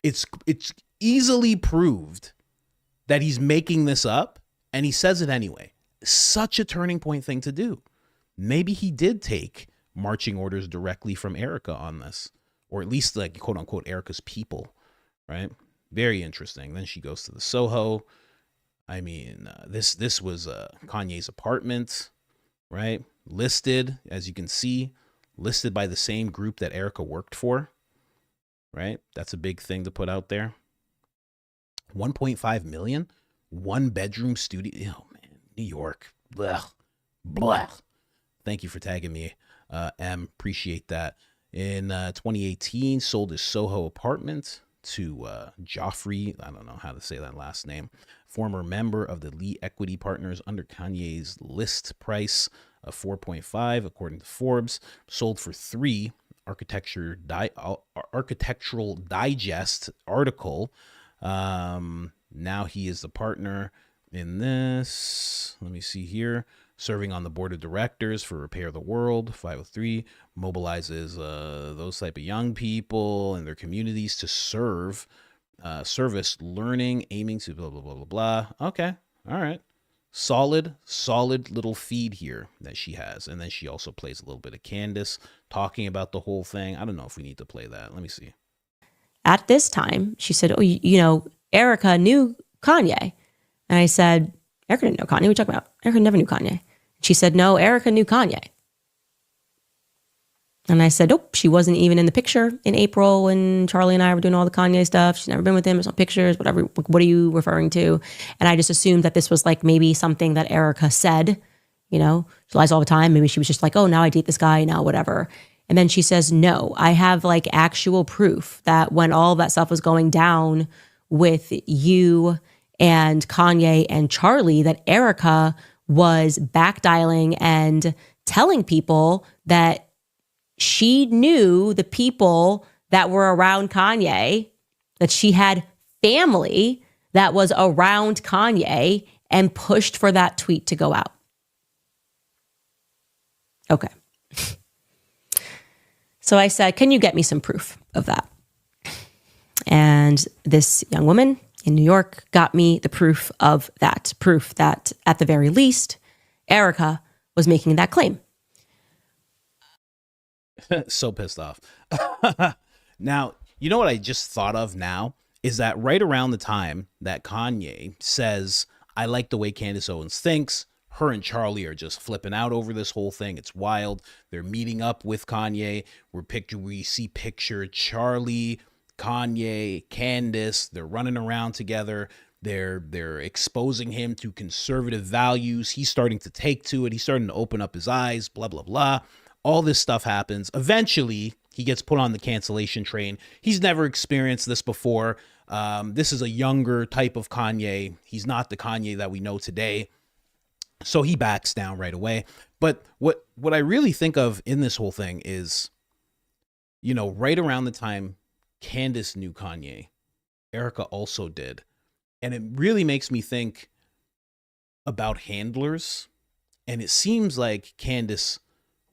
[SPEAKER 1] it's easily proved that he's making this up, and he says it anyway. Such a turning point thing to do. Maybe he did take marching orders directly from Erika on this, or at least like quote unquote Erika's people, right? Very interesting. Then she goes to the Soho. I mean, this was Kanye's apartment, right? Listed, as you can see, listed by the same group that Erika worked for, right? That's a big thing to put out there. 1.5 million, 1-bedroom studio. Oh man, New York. Blah, blah. Thank you for tagging me, M. Appreciate that. In 2018, sold his Soho apartment to Joffrey. I don't know how to say that last name. Former member of the Lee Equity Partners under Kanye's list price of 4.5, according to Forbes. Sold for 3. Architectural Digest article. Now he is the partner in this. Let me see here. Serving on the board of directors for Repair the World, 503, mobilizes those type of young people and their communities to service learning, aiming to blah, blah, blah, blah, blah. Okay. All right. Solid little feed here that she has. And then she also plays a little bit of Candace talking about the whole thing. I don't know if we need to play that. Let me see.
[SPEAKER 12] At this time, she said, oh, you know, Erika knew Kanye. And I said, Erika didn't know Kanye. What are you talking about? Erika never knew Kanye. She said, no, Erika knew Kanye. And I said, nope, she wasn't even in the picture in April when Charlie and I were doing all the Kanye stuff. She's never been with him. There's no pictures, whatever. What are you referring to? And I just assumed that this was like maybe something that Erika said, you know, she lies all the time. Maybe she was just like, oh, now I date this guy, now whatever. And then she says, no, I have like actual proof that when all that stuff was going down with you and Kanye and Charlie, that Erika was backdialing and telling people that she knew the people that were around Kanye, that she had family that was around Kanye, and pushed for that tweet to go out. Okay. So I said, can you get me some proof of that? And this young woman in New York got me the proof of that. Proof that, at the very least, Erika was making that claim.
[SPEAKER 1] So pissed off. Now, you know what I just thought of now? Is that right around the time that Kanye says, I like the way Candace Owens thinks, her and Charlie are just flipping out over this whole thing. It's wild. They're meeting up with Kanye. We see picture Charlie, Kanye, Candace. They're running around together. They're exposing him to conservative values. He's starting to take to it. He's starting to open up his eyes, blah, blah, blah. All this stuff happens. Eventually, he gets put on the cancellation train. He's never experienced this before. This is a younger type of Kanye. He's not the Kanye that we know today. So he backs down right away. But what I really think of in this whole thing is, you know, right around the time Candace knew Kanye, Erika also did. And it really makes me think about handlers. And it seems like Candace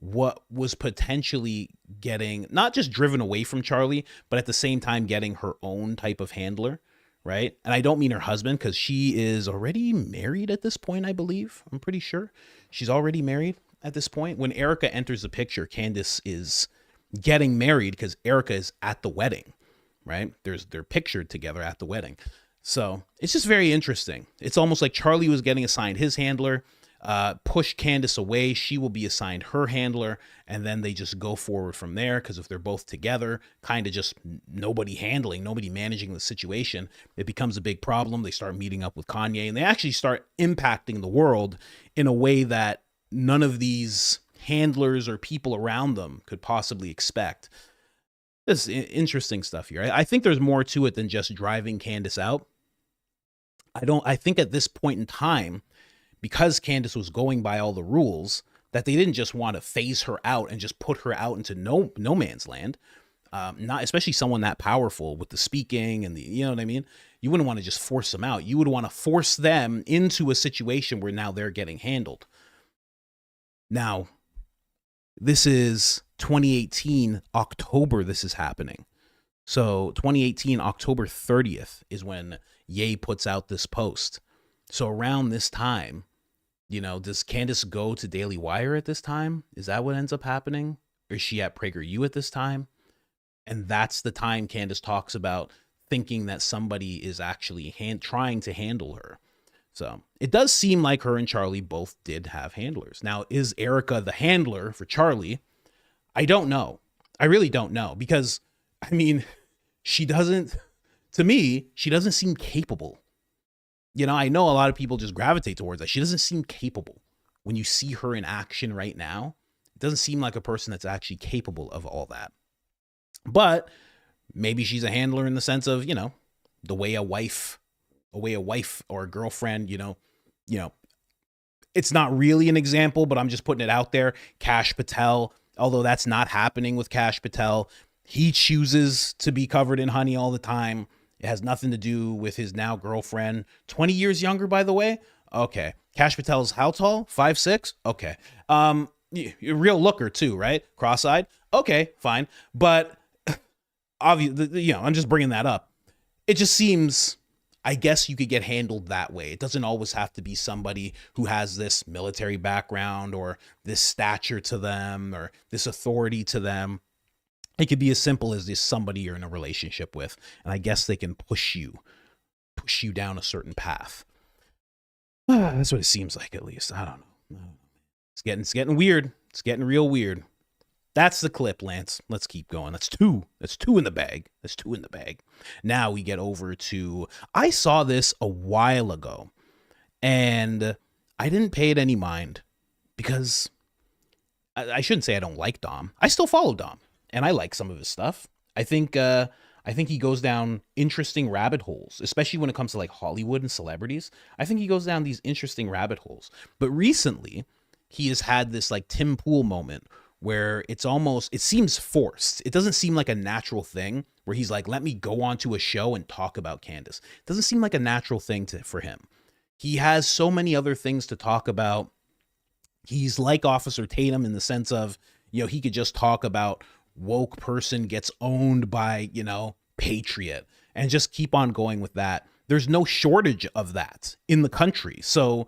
[SPEAKER 1] was potentially getting not just driven away from Charlie, but at the same time getting her own type of handler, right? And I don't mean her husband, because she is already married at this point, I believe. I'm pretty sure she's already married at this point. When Erika enters the picture, Candace is getting married because Erika is at the wedding, right? They're pictured together at the wedding. So it's just very interesting. It's almost like Charlie was getting assigned his handler. push Candace away. She will be assigned her handler, and then they just go forward from there. Because if they're both together, kind of just nobody managing the situation, it becomes a big problem. They start meeting up with Kanye, and they actually start impacting the world in a way that none of these handlers or people around them could possibly expect. This is interesting stuff here. I think there's more to it than just driving Candace out. I think at this point in time, because Candace was going by all the rules, that they didn't just want to phase her out and just put her out into no man's land. Not especially someone that powerful with the speaking and the, you know what I mean? You wouldn't want to just force them out. You would want to force them into a situation where now they're getting handled. Now, this is 2018 October this is happening. So 2018 October 30th is when Ye puts out this post. So around this time, you know, does Candace go to Daily Wire at this time? Is that what ends up happening? Or is she at PragerU at this time? And that's the time Candace talks about thinking that somebody is actually trying to handle her. So it does seem like her and Charlie both did have handlers. Now, is Erika the handler for Charlie? I don't know. I really don't know, because, I mean, she doesn't seem capable. You know, I know a lot of people just gravitate towards that. She doesn't seem capable. When you see her in action right now, it doesn't seem like a person that's actually capable of all that. But maybe she's a handler in the sense of, you know, the way a wife or a girlfriend, you know, it's not really an example, but I'm just putting it out there. Kash Patel, although that's not happening with Kash Patel, he chooses to be covered in honey all the time. It has nothing to do with his now girlfriend, 20 years younger, by the way. Okay. Kash Patel's how tall? 5'6"? Okay. Real looker too, right? Cross-eyed? Okay, fine. But obviously, you know, I'm just bringing that up. It just seems, I guess you could get handled that way. It doesn't always have to be somebody who has this military background or this stature to them or this authority to them. It could be as simple as just somebody you're in a relationship with, and I guess they can push you down a certain path. That's what it seems like, at least. I don't know. It's getting weird. It's getting real weird. That's the clip, Lance. Let's keep going. That's two in the bag. Now we get over to, I saw this a while ago, and I didn't pay it any mind because I shouldn't say I don't like Dom. I still follow Dom, and I like some of his stuff. I think he goes down interesting rabbit holes, especially when it comes to like Hollywood and celebrities. I think he goes down these interesting rabbit holes. But recently, he has had this like Tim Pool moment where it seems forced. It doesn't seem like a natural thing where he's like, let me go onto a show and talk about Candace. It doesn't seem like a natural thing for him. He has so many other things to talk about. He's like Officer Tatum in the sense of, you know, he could just talk about woke person gets owned by, you know, Patriot and just keep on going with that. There's no shortage of that in the country. So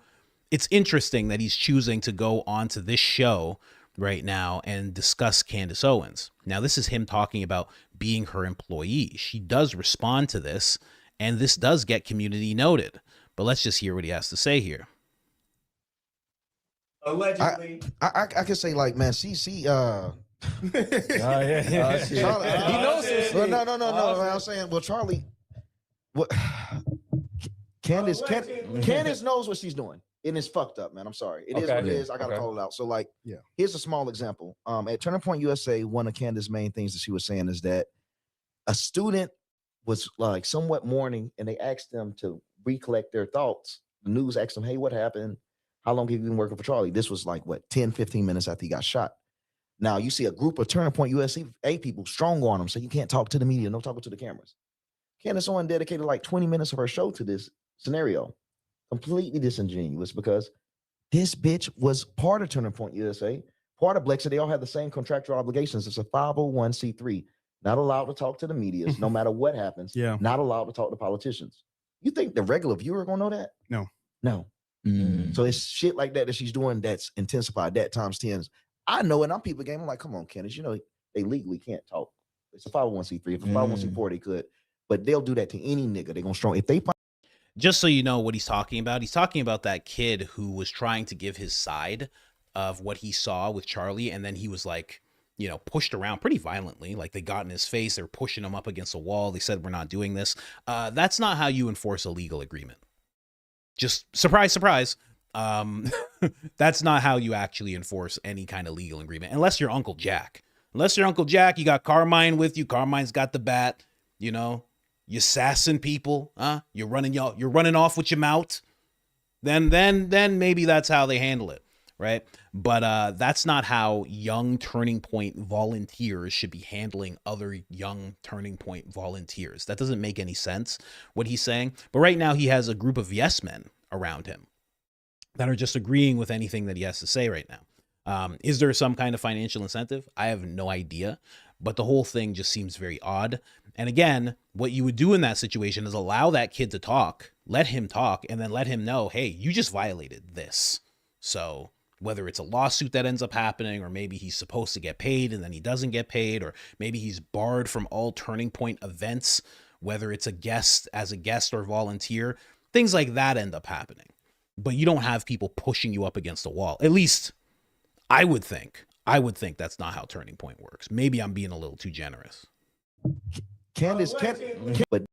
[SPEAKER 1] it's interesting that he's choosing to go onto this show right now and discuss Candace Owens. Now, this is him talking about being her employee. She does respond to this, and this does get community noted. But let's just hear what he has to say here.
[SPEAKER 13] Allegedly, I can say like, man, she he knows this. Well, no. I'm saying, well, Charlie, what? Candace knows what she's doing. And it's fucked up, man. I'm sorry. It is what it is. I gotta call it out. So, like, here's a small example. At Turning Point USA, one of Candace's main things that she was saying is that a student was like somewhat mourning, and they asked them to recollect their thoughts. The news asked them, hey, what happened? How long have you been working for Charlie? This was like, 10, 15 minutes after he got shot. Now, you see a group of Turning Point USA people strong on him, so you can't talk to the media, no talking to the cameras. Candace Owens dedicated like 20 minutes of her show to this scenario. Completely disingenuous, because this bitch was part of Turning Point USA, part of Blexit. They all have the same contractual obligations. It's a 501c3, not allowed to talk to the media, no matter what happens. Not allowed to talk to politicians. You think the regular viewer gonna know that? No. So it's shit like that she's doing that's intensified, that times 10. I know it. I'm people game. I'm like, come on, Candace. You know they legally can't talk. It's a 501c3. If a 501c4, they could, but they'll do that to any nigga. They're gonna strong if they find.
[SPEAKER 1] just so you know what he's talking about that kid who was trying to give his side of what he saw with Charlie, and then he was like, you know, pushed around pretty violently. Like they got in his face, they were pushing him up against a wall. They said, we're not doing this. That's not how you enforce a legal agreement. Just surprise, surprise. That's not how you actually enforce any kind of legal agreement, unless you're Uncle Jack. Unless you're Uncle Jack, you got Carmine with you. Carmine's got the bat, you know, you sassing people, huh? You're running off with your mouth. Then maybe that's how they handle it, right? But that's not how young Turning Point volunteers should be handling other young Turning Point volunteers. That doesn't make any sense, what he's saying. But right now he has a group of yes men around him that are just agreeing with anything that he has to say right now. Is there some kind of financial incentive? I have no idea, but the whole thing just seems very odd. And again, what you would do in that situation is allow that kid to talk, let him talk, and then let him know, hey, you just violated this. So whether it's a lawsuit that ends up happening, or maybe he's supposed to get paid and then he doesn't get paid, or maybe he's barred from all Turning Point events, whether it's as a guest or volunteer, things like that end up happening. But you don't have people pushing you up against the wall. At least I would think that's not how Turning Point works. Maybe I'm being a little too generous.
[SPEAKER 13] Candace, but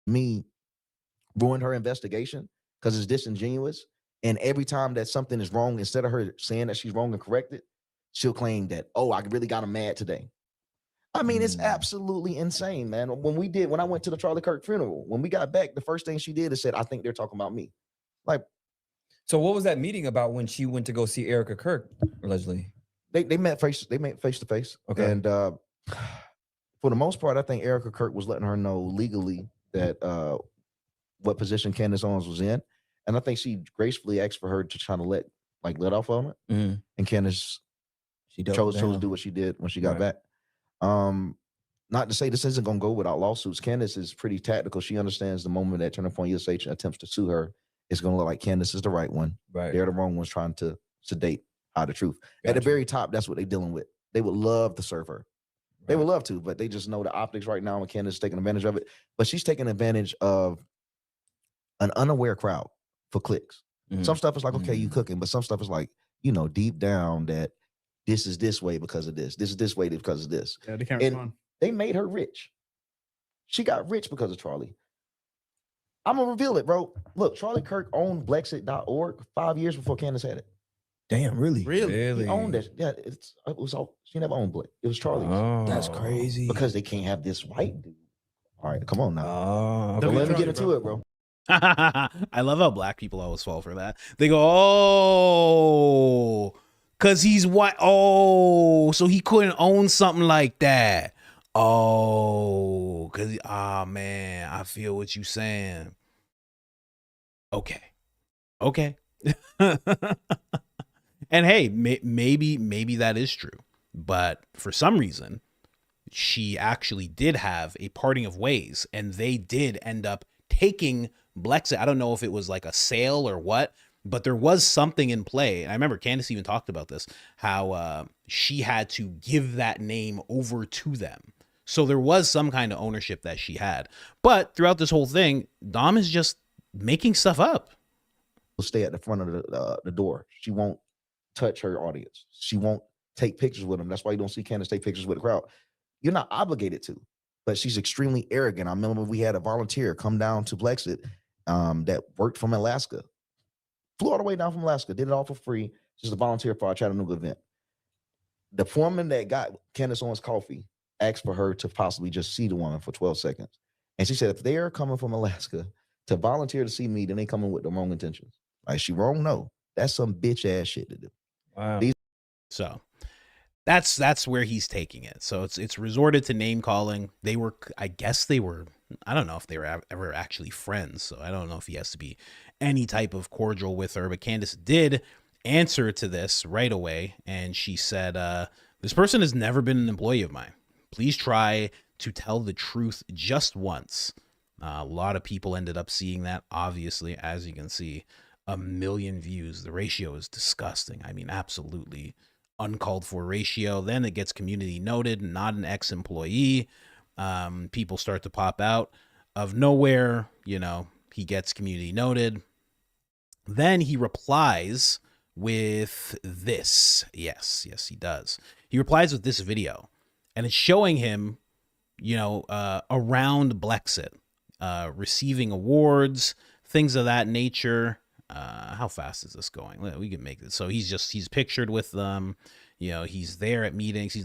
[SPEAKER 13] me ruined her investigation because it's disingenuous. And every time that something is wrong, instead of her saying that she's wrong and correct it, she'll claim that, oh, I really got him mad today. I mean, it's absolutely insane, man. When I went to the Charlie Kirk funeral, when we got back, the first thing she did is said, I think they're talking about me. Like,
[SPEAKER 14] so what was that meeting about when she went to go see Erika Kirk, allegedly?
[SPEAKER 13] They met face to face. Okay. And for the most part, I think Erika Kirk was letting her know legally that what position Candace Owens was in. And I think she gracefully asked for her to try to let off on it. Mm-hmm. And Candace chose to do what she did when she got back. Not to say this isn't going to go without lawsuits. Candace is pretty tactical. She understands the moment that Turning Point USA attempts to sue her, it's going to look like Candace is the right one. Right. They're the wrong ones trying to sedate the truth. Gotcha. At the very top, that's what they're dealing with. They would love to serve her. Right. They would love to, but they just know the optics right now, and Candace is taking advantage of it. But she's taking advantage of an unaware crowd for clicks. Mm-hmm. Some stuff is like, okay, you cooking, but some stuff is like, you know, deep down that this is this way because of this. This is this way because of this. Yeah, they can't respond. They made her rich. She got rich because of Charlie. I'm going to reveal it, bro. Look, Charlie Kirk owned Blexit.org 5 years before Candace had it.
[SPEAKER 11] Damn, really?
[SPEAKER 13] He owned it. Yeah, it was all, she never owned Blexit. It was Charlie's.
[SPEAKER 11] Oh, that's crazy.
[SPEAKER 13] Because they can't have this white dude. All right, come on now. Don't let me get into it, bro.
[SPEAKER 1] I love how black people always fall for that. They go, oh, because he's white. Oh, so he couldn't own something like that. Oh, because, man, I feel what you're saying. Okay. And hey, maybe that is true. But for some reason, she actually did have a parting of ways, and they did end up taking Blexit. I don't know if it was like a sale or what, but there was something in play. And I remember Candace even talked about this, how she had to give that name over to them. So there was some kind of ownership that she had. But throughout this whole thing, Dom is just making stuff up.
[SPEAKER 13] Will stay at the front of the door. She won't touch her audience. She won't take pictures with them. That's why you don't see Candace take pictures with the crowd. You're not obligated to, but she's extremely arrogant. I remember we had a volunteer come down to Blexit that worked from Alaska, flew all the way down from Alaska, did it all for free, just a volunteer for our Chattanooga event. The foreman that got Candace Owens coffee asked for her to possibly just see the woman for 12 seconds. And she said, if they are coming from Alaska to volunteer to see me, then they coming with the wrong intentions. Like, she wrong? No. That's some bitch ass shit to do.
[SPEAKER 14] Wow.
[SPEAKER 1] So that's where he's taking it. So it's resorted to name calling. I don't know if they were ever actually friends. So I don't know if he has to be any type of cordial with her, but Candace did answer to this right away. And she said, this person has never been an employee of mine. Please try to tell the truth just once. A lot of people ended up seeing that, obviously, as you can see, 1 million views. The ratio is disgusting. I mean, absolutely uncalled for ratio. Then it gets community noted, not an ex-employee. People start to pop out of nowhere. You know, He gets community noted. Then he replies with this. Yes, he does. He replies with this video, and it's showing him, around Blexit, receiving awards, things of that nature. How fast is this going? We can make this. So he's pictured with them. He's there at meetings. He's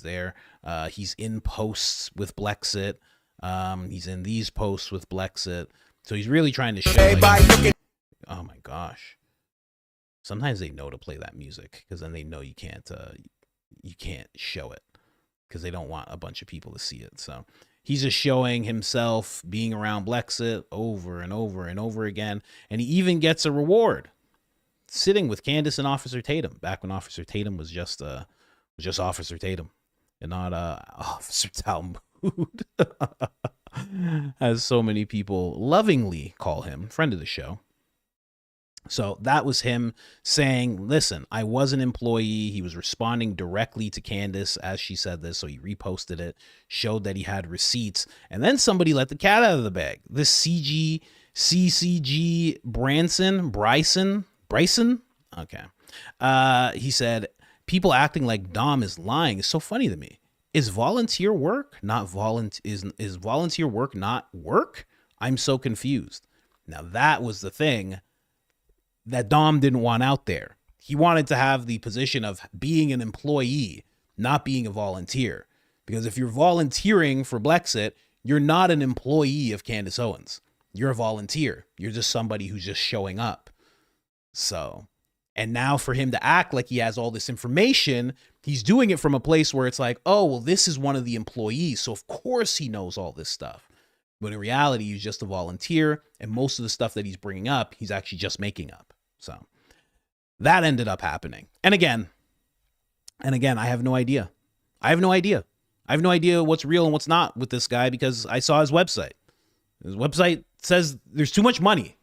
[SPEAKER 1] there. He's in posts with Blexit. He's in these posts with Blexit. So he's really trying to show. Oh my gosh. Sometimes they know to play that music because then they know you can't show it because they don't want a bunch of people to see it. So he's just showing himself being around Blexit over and over and over again. And he even gets a reward sitting with Candace and Officer Tatum back when Officer Tatum was just Officer Tatum and not Officer Talmud, as so many people lovingly call him, friend of the show. So that was him saying, listen, I was an employee. He was responding directly to Candace as she said this. So he reposted it, showed that he had receipts. And then somebody let the cat out of the bag. This CCG Bryson. Okay. He said, people acting like Dom is lying is so funny to me. Is volunteer work not is volunteer work not work? I'm so confused. Now that was the thing that Dom didn't want out there. He wanted to have the position of being an employee, not being a volunteer. Because if you're volunteering for Blexit, you're not an employee of Candace Owens. You're a volunteer. You're just somebody who's just showing up. So, and now for him to act like he has all this information, he's doing it from a place where it's like, oh, well, this is one of the employees. So of course he knows all this stuff. But in reality, he's just a volunteer. And most of the stuff that he's bringing up, he's actually just making up. So that ended up happening. And again, I have no idea. I have no idea what's real and what's not with this guy because I saw his website. His website says there's too much money.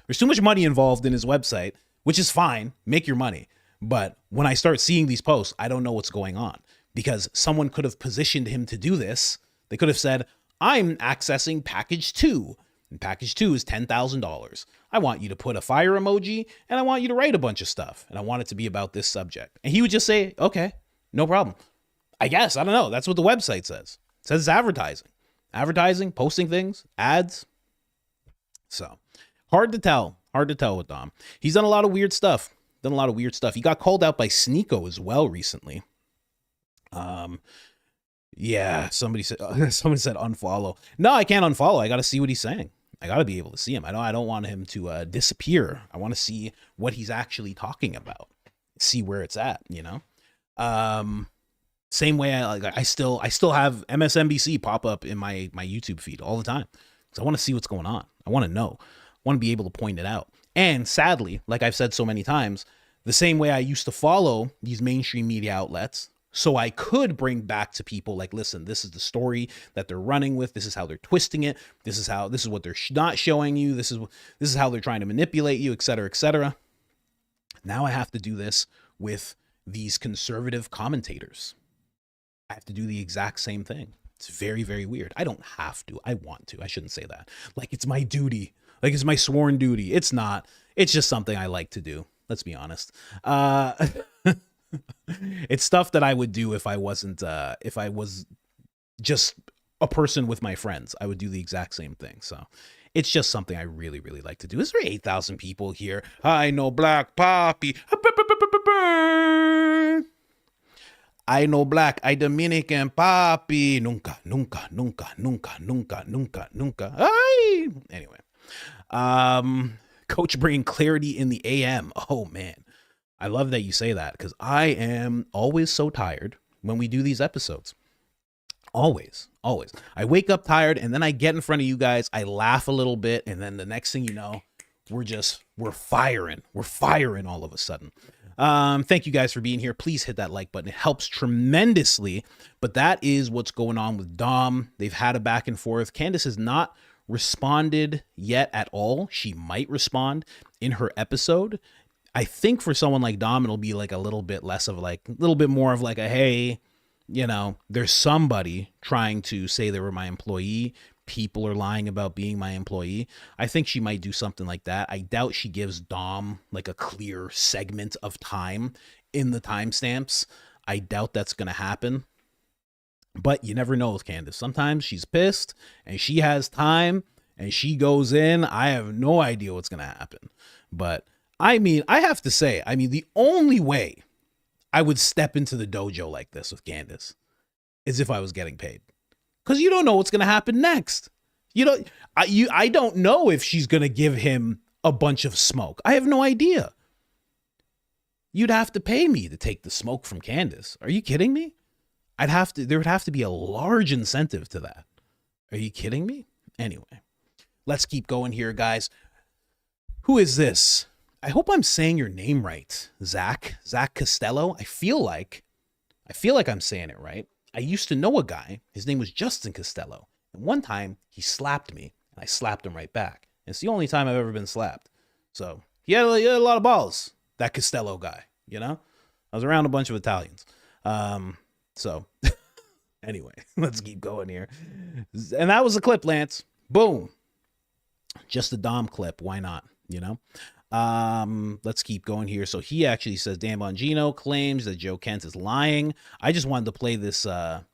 [SPEAKER 1] There's too much money involved in his website, which is fine. Make your money. But when I start seeing these posts, I don't know what's going on because someone could have positioned him to do this. They could have said, I'm accessing package 2. And package 2 is $10,000. I want you to put a fire emoji and I want you to write a bunch of stuff. And I want it to be about this subject. And he would just say, okay, no problem. I guess, I don't know. That's what the website says. It says it's advertising, posting things, ads. So hard to tell with Dom. He's done a lot of weird stuff. He got called out by Sneeko as well recently. Yeah, somebody said unfollow. No, I can't unfollow. I got to see what he's saying. I got to be able to see him. I don't want him to disappear. I want to see what he's actually talking about. See where it's at, Same way I still have MSNBC pop up in my YouTube feed all the time. So I want to see what's going on. I want to know. I want to be able to point it out. And sadly, like I've said so many times, the same way I used to follow these mainstream media outlets, so I could bring back to people like, listen, this is the story that they're running with. This is how they're twisting it. This is what they're not showing you. This is how they're trying to manipulate you, et cetera, et cetera. Now I have to do this with these conservative commentators. I have to do the exact same thing. It's very, very weird. I don't have to. I want to. I shouldn't say that. Like it's my duty. Like it's my sworn duty. It's not. It's just something I like to do. Let's be honest. It's stuff that I would do if I was just a person with my friends. I would do the exact same thing. So it's just something I really, really like to do. Is there 8,000 people here? I know Black Poppy. I know Black. I Dominican Poppy. Nunca. Ay. Anyway. Coach bringing clarity in the AM. Oh, man. I love that you say that because I am always so tired when we do these episodes. Always. I wake up tired and then I get in front of you guys. I laugh a little bit. And then the next thing you know, we're firing. We're firing all of a sudden. Thank you guys for being here. Please hit that like button. It helps tremendously. But that is what's going on with Dom. They've had a back and forth. Candace has not responded yet at all. She might respond in her episode. I think for someone like Dom, it'll be like a little bit less of like a little bit more of like a, hey, there's somebody trying to say they were my employee. people are lying about being my employee. I think she might do something like that. I doubt she gives Dom like a clear segment of time in the timestamps. I doubt that's going to happen. But you never know with Candace. Sometimes she's pissed and she has time and she goes in. I have no idea what's going to happen. But I mean, I have to say, the only way I would step into the dojo like this with Candace is if I was getting paid. Because you don't know what's going to happen next. I don't know if she's going to give him a bunch of smoke. I have no idea. You'd have to pay me to take the smoke from Candace. Are you kidding me? There would have to be a large incentive to that. Are you kidding me? Anyway, let's keep going here, guys. Who is this? I hope I'm saying your name right. Zach Costello. I feel like I'm saying it right. I used to know a guy. His name was Justin Costello. And one time he slapped me and I slapped him right back. And it's the only time I've ever been slapped. So he had a lot of balls, that Costello guy, I was around a bunch of Italians. So anyway, let's keep going here. And that was a clip, Lance. Boom. Just a Dom clip. Why not? Let's keep going here. So he actually says Dan Bongino claims that Joe Kent is lying. I just wanted to play this Dan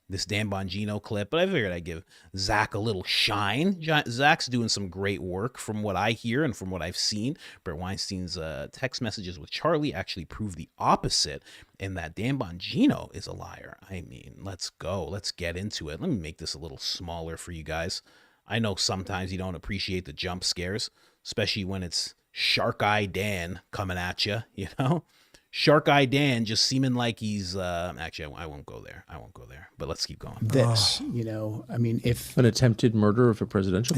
[SPEAKER 1] Bongino clip, but I figured I'd give Zach a little shine. Zach's doing some great work from what I hear and from what I've seen. Brett Weinstein's text messages with Charlie actually prove the opposite, and that Dan Bongino is a liar. Let's go. Let's get into it. Let me make this a little smaller for you guys. I know sometimes you don't appreciate the jump scares, especially when it's Shark Eye Dan coming at you, Shark Eye Dan just seeming like he's actually I won't go there, but let's keep going.
[SPEAKER 15] This, if
[SPEAKER 7] an attempted murder of a presidential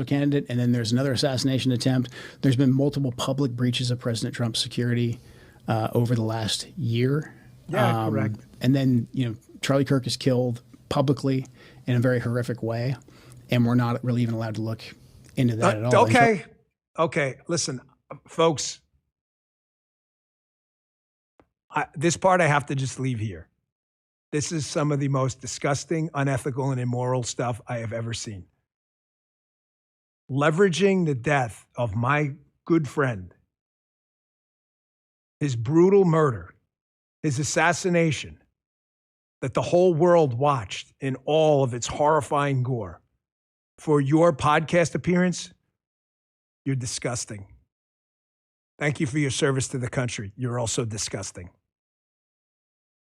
[SPEAKER 15] candidate, and then there's another assassination attempt. There's been multiple public breaches of President Trump's security over the last year.
[SPEAKER 16] Yeah, correct.
[SPEAKER 15] And then Charlie Kirk is killed publicly in a very horrific way, and we're not really even allowed to look into that at all.
[SPEAKER 16] Okay, listen, folks. This part I have to just leave here. This is some of the most disgusting, unethical, and immoral stuff I have ever seen. Leveraging the death of my good friend, his brutal murder, his assassination, that the whole world watched in all of its horrifying gore, for your podcast appearance. You're disgusting. Thank you for your service to the country. You're also disgusting.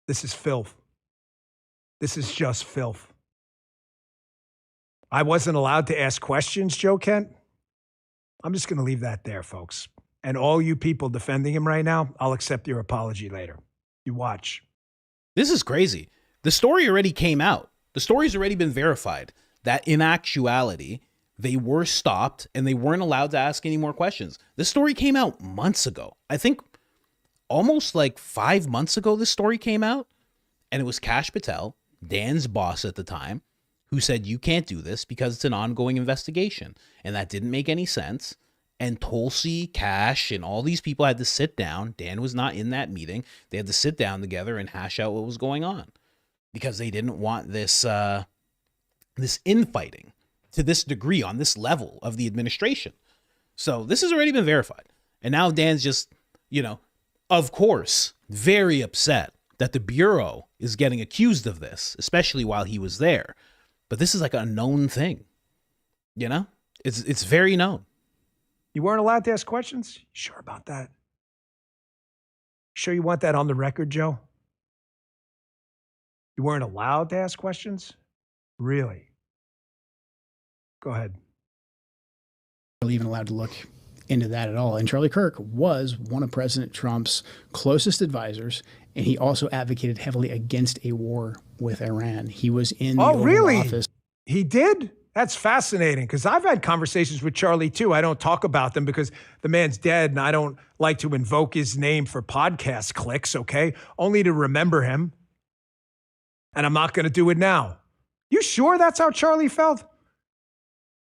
[SPEAKER 16] This is filth. This is just filth. I wasn't allowed to ask questions, Joe Kent. I'm just going to leave that there, folks. And all you people defending him right now, I'll accept your apology later. You watch.
[SPEAKER 1] This is crazy. The story already came out. The story's already been verified that in actuality, they were stopped and they weren't allowed to ask any more questions. This story came out months ago. I think almost like 5 months ago, this story came out. And it was Kash Patel, Dan's boss at the time, who said, you can't do this because it's an ongoing investigation. And that didn't make any sense. And Tulsi, Kash, and all these people had to sit down. Dan was not in that meeting. They had to sit down together and hash out what was going on because they didn't want this infighting to this degree on this level of the administration. So this has already been verified. And now Dan's just, of course, very upset that the Bureau is getting accused of this, especially while he was there. But this is like a known thing. It's very known.
[SPEAKER 16] You weren't allowed to ask questions? You sure about that? Sure you want that on the record, Joe? You weren't allowed to ask questions? Really? Go ahead.
[SPEAKER 15] Really even allowed to look into that at all. And Charlie Kirk was one of President Trump's closest advisors, and he also advocated heavily against a war with Iran. He was in the Oval Office.
[SPEAKER 16] He did? That's fascinating, because I've had conversations with Charlie, too. I don't talk about them because the man's dead, and I don't like to invoke his name for podcast clicks, okay? Only to remember him. And I'm not going to do it now. You sure that's how Charlie felt?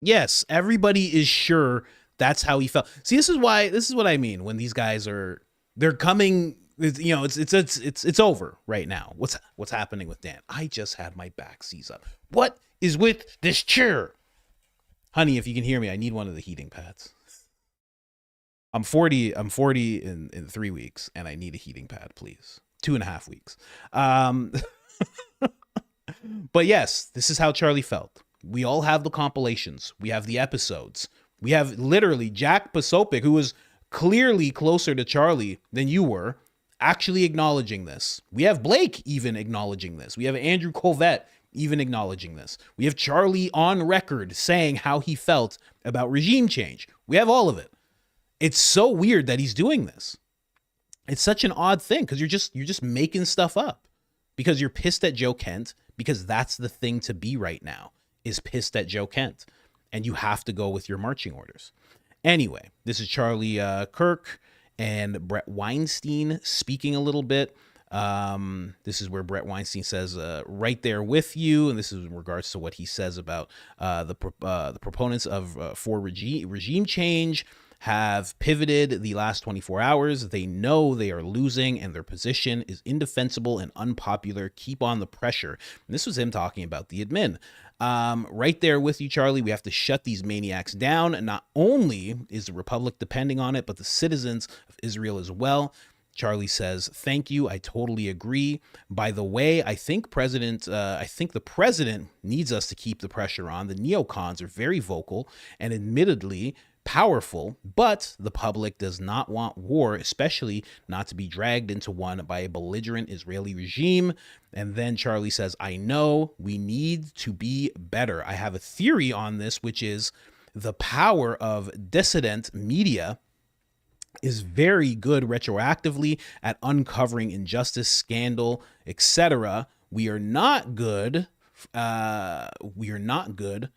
[SPEAKER 1] Yes, everybody is sure that's how he felt. See, this is what I mean when these guys they're coming It's over right now. What's happening with Dan? I just had my back seize up. What is with this chair? Honey, if you can hear me, I need one of the heating pads. I'm 40 in 3 weeks, and I need a heating pad, please. 2.5 weeks. But yes, this is how Charlie felt. We all have the compilations. We have the episodes. We have literally Jack Posopic, who was clearly closer to Charlie than you were, actually acknowledging this. We have Blake even acknowledging this. We have Andrew Colvette even acknowledging this. We have Charlie on record saying how he felt about regime change. We have all of it. It's so weird that he's doing this. It's such an odd thing because you're just making stuff up because you're pissed at Joe Kent, because that's the thing to be right now, is pissed at Joe Kent, and you have to go with your marching orders. Anyway, this is Charlie Kirk and Brett Weinstein speaking a little bit. This is where Brett Weinstein says, right there with you. And this is in regards to what he says about the proponents of for regime change have pivoted the last 24 hours. They know they are losing and their position is indefensible and unpopular. Keep on the pressure. And this was him talking about the admin. Right there with you, Charlie. We have to shut these maniacs down. And not only is the Republic depending on it, but the citizens of Israel as well. Charlie says, thank you. I totally agree. By the way, I think the president needs us to keep the pressure on. The neocons are very vocal and admittedly powerful, but the public does not want war, especially not to be dragged into one by a belligerent Israeli regime. And then Charlie says, I know we need to be better. I have a theory on this, which is the power of dissident media is very good retroactively at uncovering injustice, scandal, etc. We are not good. We are not good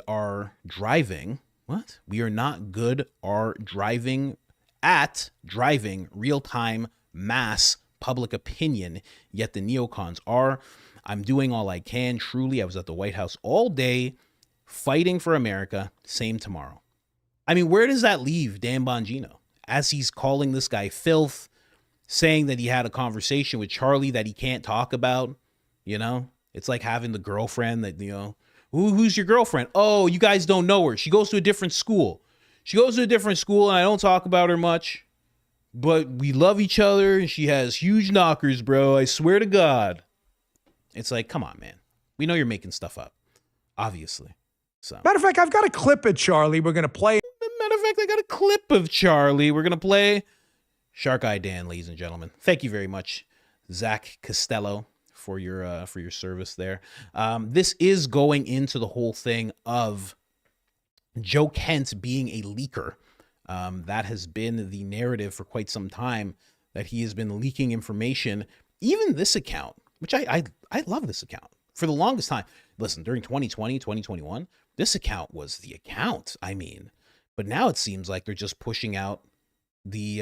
[SPEAKER 1] are driving. What? We are not good are driving at driving real-time mass public opinion, yet the neocons are. I'm doing all I can. Truly, I was at the White House all day fighting for America. Same tomorrow. I mean, where does that leave Dan Bongino? As he's calling this guy filth, saying that he had a conversation with Charlie that he can't talk about, It's like having the girlfriend that, who's your girlfriend? Oh, you guys don't know her. She goes to a different school. And I don't talk about her much. But we love each other, and she has huge knockers, bro. I swear to God. It's like, come on, man. We know you're making stuff up, obviously. So,
[SPEAKER 16] matter of fact, I've got a clip of Charlie. We're going to play.
[SPEAKER 1] Matter of fact, I got a clip of Charlie. We're going to play Shark Eye Dan, ladies and gentlemen. Thank you very much, Zach Costello, for your service there. This is going into the whole thing of Joe Kent being a leaker. That has been the narrative for quite some time, that he has been leaking information. Even this account, which I love this account for the longest time. Listen, during 2020, 2021, this account was the account. I mean, but now it seems like they're just pushing out the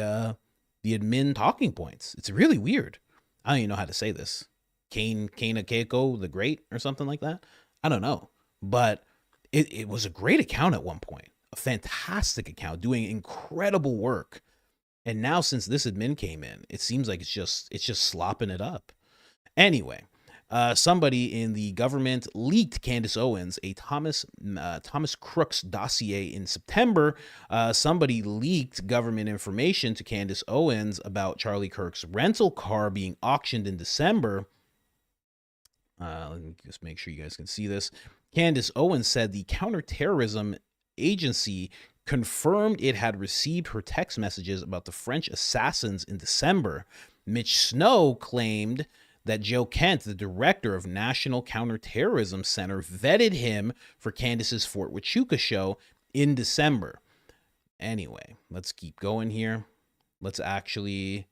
[SPEAKER 1] admin talking points. It's really weird. I don't even know how to say this. Kane Keiko the Great or something like that. I don't know. But it was a great account at one point. A fantastic account doing incredible work. And now since this admin came in, it seems like it's just slopping it up. Anyway, somebody in the government leaked Candace Owens a Thomas Crooks dossier in September. Somebody leaked government information to Candace Owens about Charlie Kirk's rental car being auctioned in December. Let me just make sure you guys can see this. Candace Owens said the counterterrorism agency confirmed it had received her text messages about the French assassins in December. Mitch Snow claimed that Joe Kent, the director of National Counterterrorism Center, vetted him for Candace's Fort Huachuca show in December. Anyway, let's keep going here. Let's actually...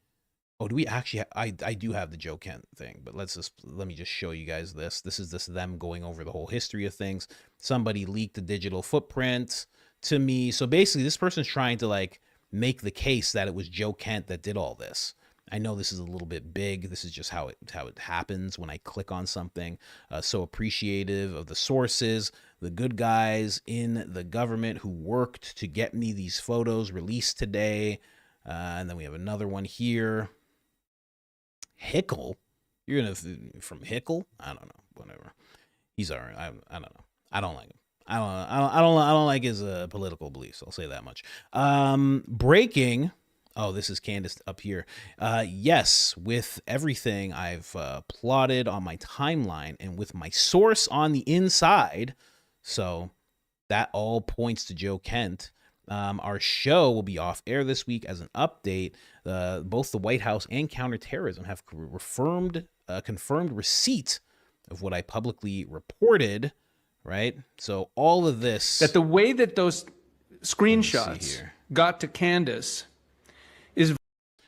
[SPEAKER 1] Oh, do we actually... I do have the Joe Kent thing, but let me just show you guys this. This is them going over the whole history of things. Somebody leaked the digital footprint to me. So basically, this person's trying to make the case that it was Joe Kent that did all this. I know this is a little bit big. This is just how it happens when I click on something. So appreciative of the sources, the good guys in the government who worked to get me these photos released today. And then we have another one here. Hickle? You're going to, from Hickle? I don't know. Whatever. He's all right. I don't know. I don't like him. I don't like his political beliefs. I'll say that much. Breaking. Oh, this is Candace up here. Yes, with everything I've plotted on my timeline and with my source on the inside, so that all points to Joe Kent. Our show will be off air this week as an update. Both the White House and counterterrorism have confirmed receipt of what I publicly reported. Right? So all of this...
[SPEAKER 17] That the way that those screenshots got to Candace is...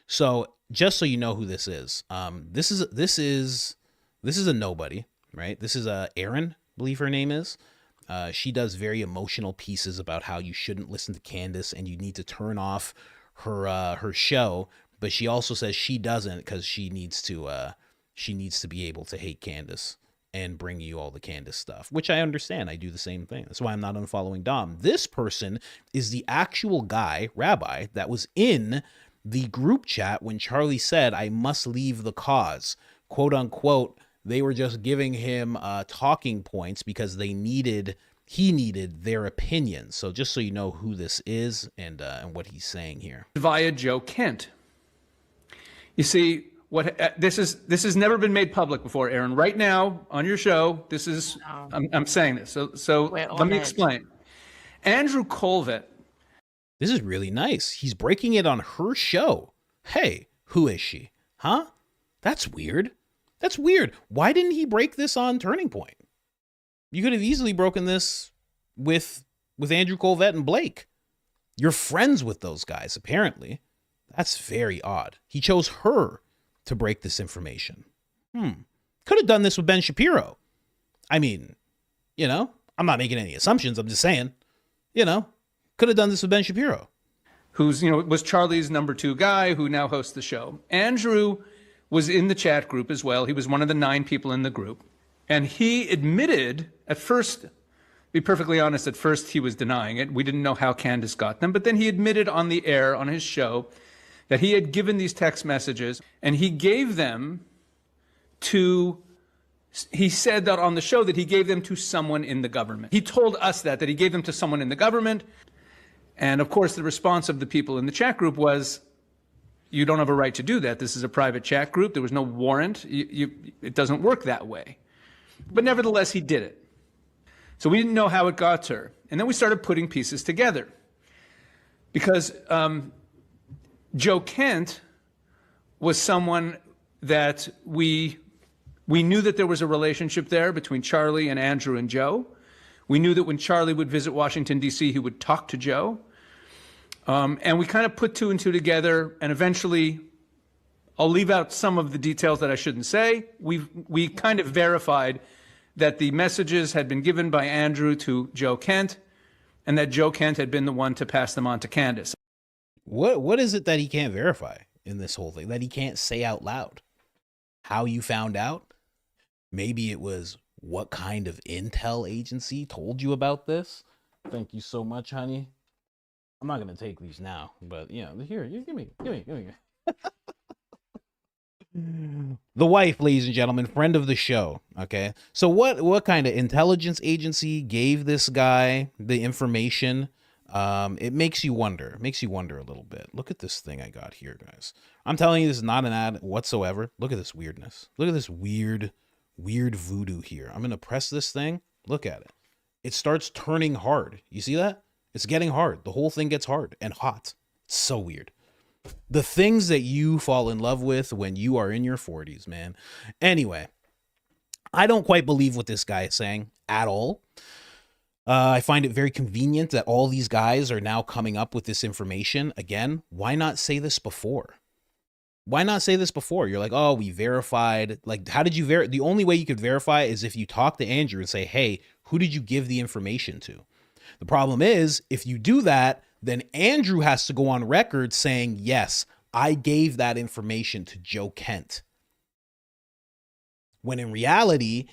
[SPEAKER 1] So just so you know who this is, this is a nobody, right? This is Erin, I believe her name is. She does very emotional pieces about how you shouldn't listen to Candace and you need to turn off her show. But she also says she doesn't because she needs to be able to hate Candace and bring you all the Candace stuff, which I understand. I do the same thing. That's why I'm not unfollowing Dom. This person is the actual guy, rabbi, that was in the group chat when Charlie said, I must leave the cause. Quote unquote, they were just giving him talking points because he needed their opinion. So just so you know who this is and what he's saying here.
[SPEAKER 17] Via Joe Kent. You see, this has never been made public before, Aaron. Right now on your show, this is I'm saying this. So let me explain. Andrew Colvett.
[SPEAKER 1] This is really nice. He's breaking it on her show. Hey, who is she? Huh? That's weird. That's weird. Why didn't he break this on Turning Point? You could have easily broken this with Andrew Colvett and Blake. You're friends with those guys, apparently. That's very odd. He chose her to break this information. Could have done this with Ben Shapiro. I mean, I'm not making any assumptions. I'm just saying, could have done this with Ben Shapiro.
[SPEAKER 17] Who's, was Charlie's number 2 guy who now hosts the show. Andrew was in the chat group as well. He was one of the 9 people in the group. And he admitted at first, to be perfectly honest, at first he was denying it. We didn't know how Candace got them. But then he admitted on the air on his show that he had given these text messages and he gave them he said that on the show that he gave them to someone in the government. He told us that he gave them to someone in the government. And of course, the response of the people in the chat group was, you don't have a right to do that. This is a private chat group. There was no warrant. It doesn't work that way. But nevertheless, he did it. So we didn't know how it got to her. And then we started putting pieces together. Because Joe Kent was someone that we knew that there was a relationship there between Charlie and Andrew and Joe. We knew that when Charlie would visit Washington, D.C., he would talk to Joe. And we kind of put 2 and 2 together, and eventually, I'll leave out some of the details that I shouldn't say. We kind of verified that the messages had been given by Andrew to Joe Kent, and that Joe Kent had been the one to pass them on to Candace.
[SPEAKER 1] What is it that he can't verify in this whole thing, that he can't say out loud? How you found out? Maybe it was what kind of intel agency told you about this? Thank you so much, honey. I'm not going to take these now, but here, you give me. The wife, ladies and gentlemen, friend of the show. Okay. So what kind of intelligence agency gave this guy the information? It makes you wonder. It makes you wonder a little bit. Look at this thing I got here, guys. I'm telling you, this is not an ad whatsoever. Look at this weirdness. Look at this weird voodoo here. I'm going to press this thing. Look at it. It starts turning hard. You see that? It's getting hard. The whole thing gets hard and hot. It's so weird. The things that you fall in love with when you are in your 40s, man. Anyway, I don't quite believe what this guy is saying at all. I find it very convenient that all these guys are now coming up with this information. Again, why not say this before? Why not say this before? You're like, oh, we verified. Like, how did you verify? The only way you could verify is if you talk to Andrew and say, hey, who did you give the information to? The problem is, if you do that, then Andrew has to go on record saying, yes, I gave that information to Joe Kent. When in reality,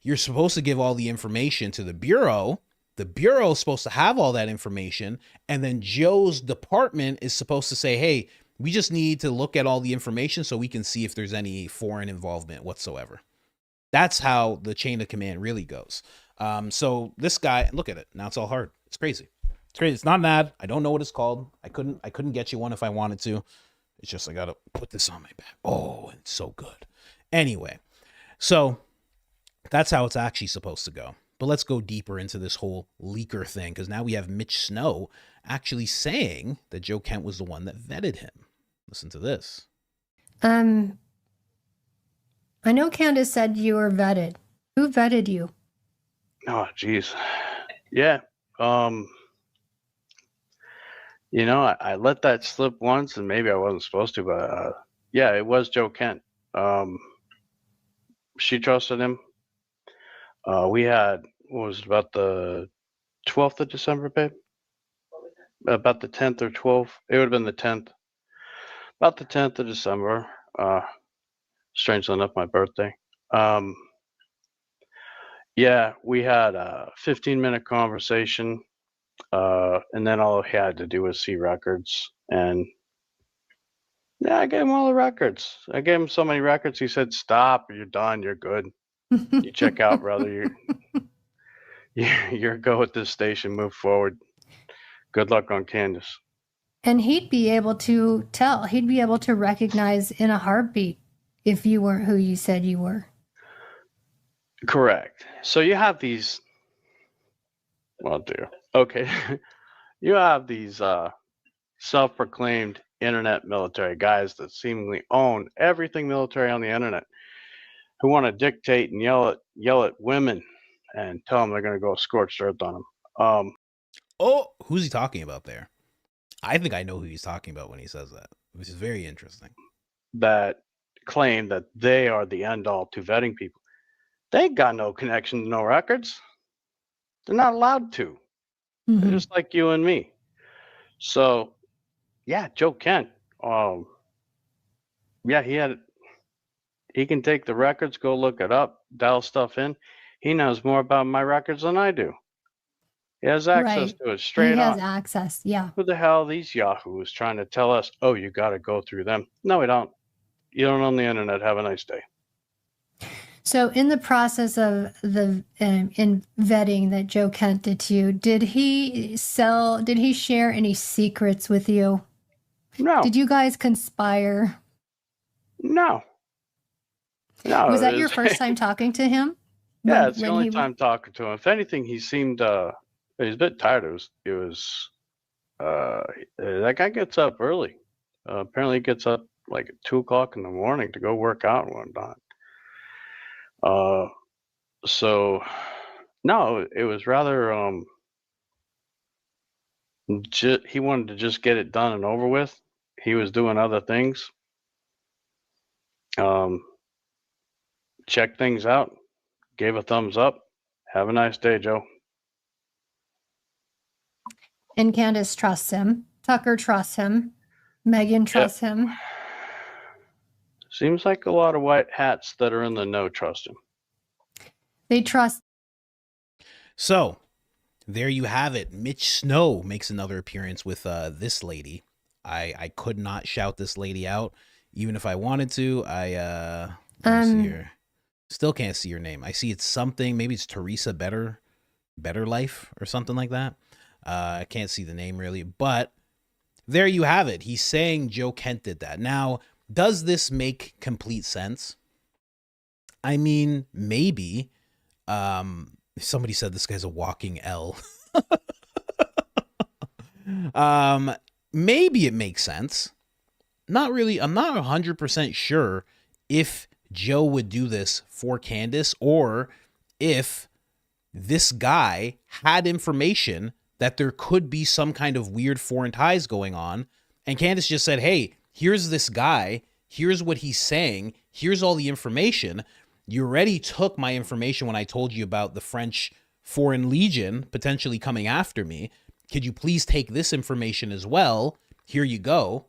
[SPEAKER 1] you're supposed to give all the information to the Bureau, The Bureau is supposed to have all that information, and then Joe's department is supposed to say, hey, we just need to look at all the information so we can see if there's any foreign involvement whatsoever. That's how the chain of command really goes. So this guy, look at it. Now it's all hard. It's crazy. It's crazy. It's not an ad. I don't know what it's called. I couldn't get you one if I wanted to. It's just I gotta put this on my back. Oh, it's so good. Anyway, so that's how it's actually supposed to go. But let's go deeper into this whole leaker thing, because now we have Mitch Snow actually saying that Joe Kent was the one that vetted him. Listen to this.
[SPEAKER 18] I know Candace said you were vetted. Who vetted you?
[SPEAKER 19] Oh, geez. Yeah. I let that slip once, and maybe I wasn't supposed to, but yeah, it was Joe Kent. She trusted him. We had, what was it, about the 12th of December, babe? About the 10th or 12th. It would have been the 10th. About the 10th of December. Strangely enough, my birthday. Yeah, we had a 15-minute conversation, and then all he had to do was see records. And yeah, I gave him all the records. I gave him so many records. He said, "Stop! You're done. You're good. You check out, brother. You're go at this station. Move forward. Good luck on Candace."
[SPEAKER 18] And he'd be able to tell. He'd be able to recognize in a heartbeat if you weren't who you said you were.
[SPEAKER 19] Correct. So you have these. Well, dear. Okay. You have these self-proclaimed internet military guys that seemingly own everything military on the internet, who want to dictate and yell at women and tell them they're going to go scorched earth on them.
[SPEAKER 1] Oh, who's he talking about there? I think I know who he's talking about when he says that, which is very interesting.
[SPEAKER 19] That claim that they are the end all to vetting people. They ain't got no connection to no records. They're not allowed to.
[SPEAKER 18] Mm-hmm.
[SPEAKER 19] They're just like you and me. So, yeah, Joe Kent. Yeah, he can take the records, go look it up, dial stuff in. He knows more about my records than I do. He has access to it straight
[SPEAKER 18] He
[SPEAKER 19] up.
[SPEAKER 18] has access, yeah.
[SPEAKER 19] Who the hell are these yahoos trying to tell us, oh, you got to go through them? No, we don't. You don't own the internet. Have a nice day.
[SPEAKER 18] So in the process of the in vetting that Joe Kent did to you, did he share any secrets with you?
[SPEAKER 19] No.
[SPEAKER 18] Did you guys conspire?
[SPEAKER 19] No. No.
[SPEAKER 18] Was that your first time talking to him?
[SPEAKER 19] Yeah, it's the only time talking to him. If anything, he seemed he's a bit tired. That guy gets up early. Apparently he gets up like at 2:00 in the morning to go work out and whatnot. So no, it was rather he wanted to just get it done and over with. He was doing other things. Check things out. Gave a thumbs up. Have a nice day, Joe.
[SPEAKER 18] And Candace trusts him. Tucker trusts him. Megan trusts him.
[SPEAKER 19] Seems like a lot of white hats that are in the know trust him.
[SPEAKER 18] They trust.
[SPEAKER 1] So, there you have it. Mitch Snow makes another appearance with this lady. I could not shout this lady out, even if I wanted to. Let me see her. Still can't see her name. I see it's something. Maybe it's Teresa Better Life or something like that. I can't see the name really, but there you have it. He's saying Joe Kent did that. Now, does this make complete sense? I mean, maybe. Somebody said this guy's a walking L. Maybe it makes sense. Not really. I'm not 100% sure if Joe would do this for Candace or if this guy had information that there could be some kind of weird foreign ties going on. And Candace just said, hey, here's this guy. Here's what he's saying. Here's all the information. You already took my information when I told you about the French Foreign Legion potentially coming after me. Could you please take this information as well? Here you go.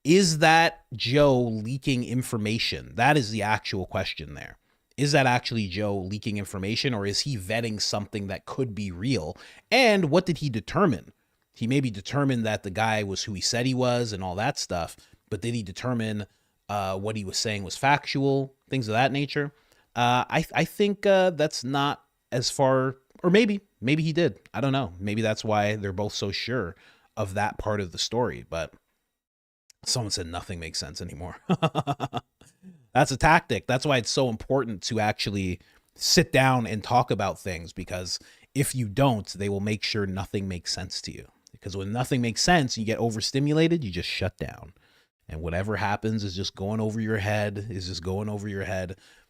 [SPEAKER 1] Is that Joe leaking information? That is the actual question there. Is that actually Joe leaking information, or is he vetting something that could be real? And what did he determine? He maybe determined that the guy was who he said he was and all that stuff, but did he determine what he was saying was factual, things of that nature? I think that's not as far, or maybe he did. I don't know. Maybe that's why they're both so sure of that part of the story. But someone said nothing makes sense anymore. That's a tactic. That's why it's so important to actually sit down and talk about things, because if you don't, they will make sure nothing makes sense to you. Because when nothing makes sense, you get overstimulated, you just shut down. And whatever happens is just going over your head,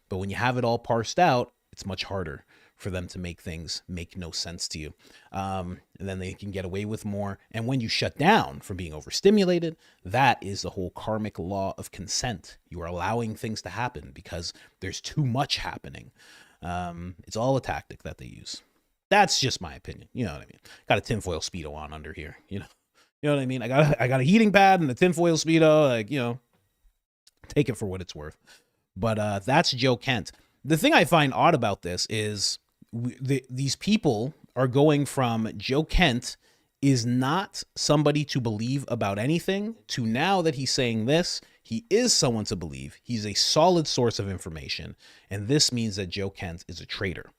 [SPEAKER 1] But when you have it all parsed out, it's much harder for them to make things make no sense to you. And then they can get away with more. And when you shut down from being overstimulated, that is the whole karmic law of consent. You are allowing things to happen because there's too much happening. It's all a tactic that they use. That's just my opinion. You know what I mean? Got a tinfoil Speedo on under here. You know what I mean? I got a heating pad and a tinfoil Speedo. Like, take it for what it's worth. But that's Joe Kent. The thing I find odd about this is these people are going from Joe Kent is not somebody to believe about anything to now that he's saying this, he is someone to believe. He's a solid source of information. And this means that Joe Kent is a traitor.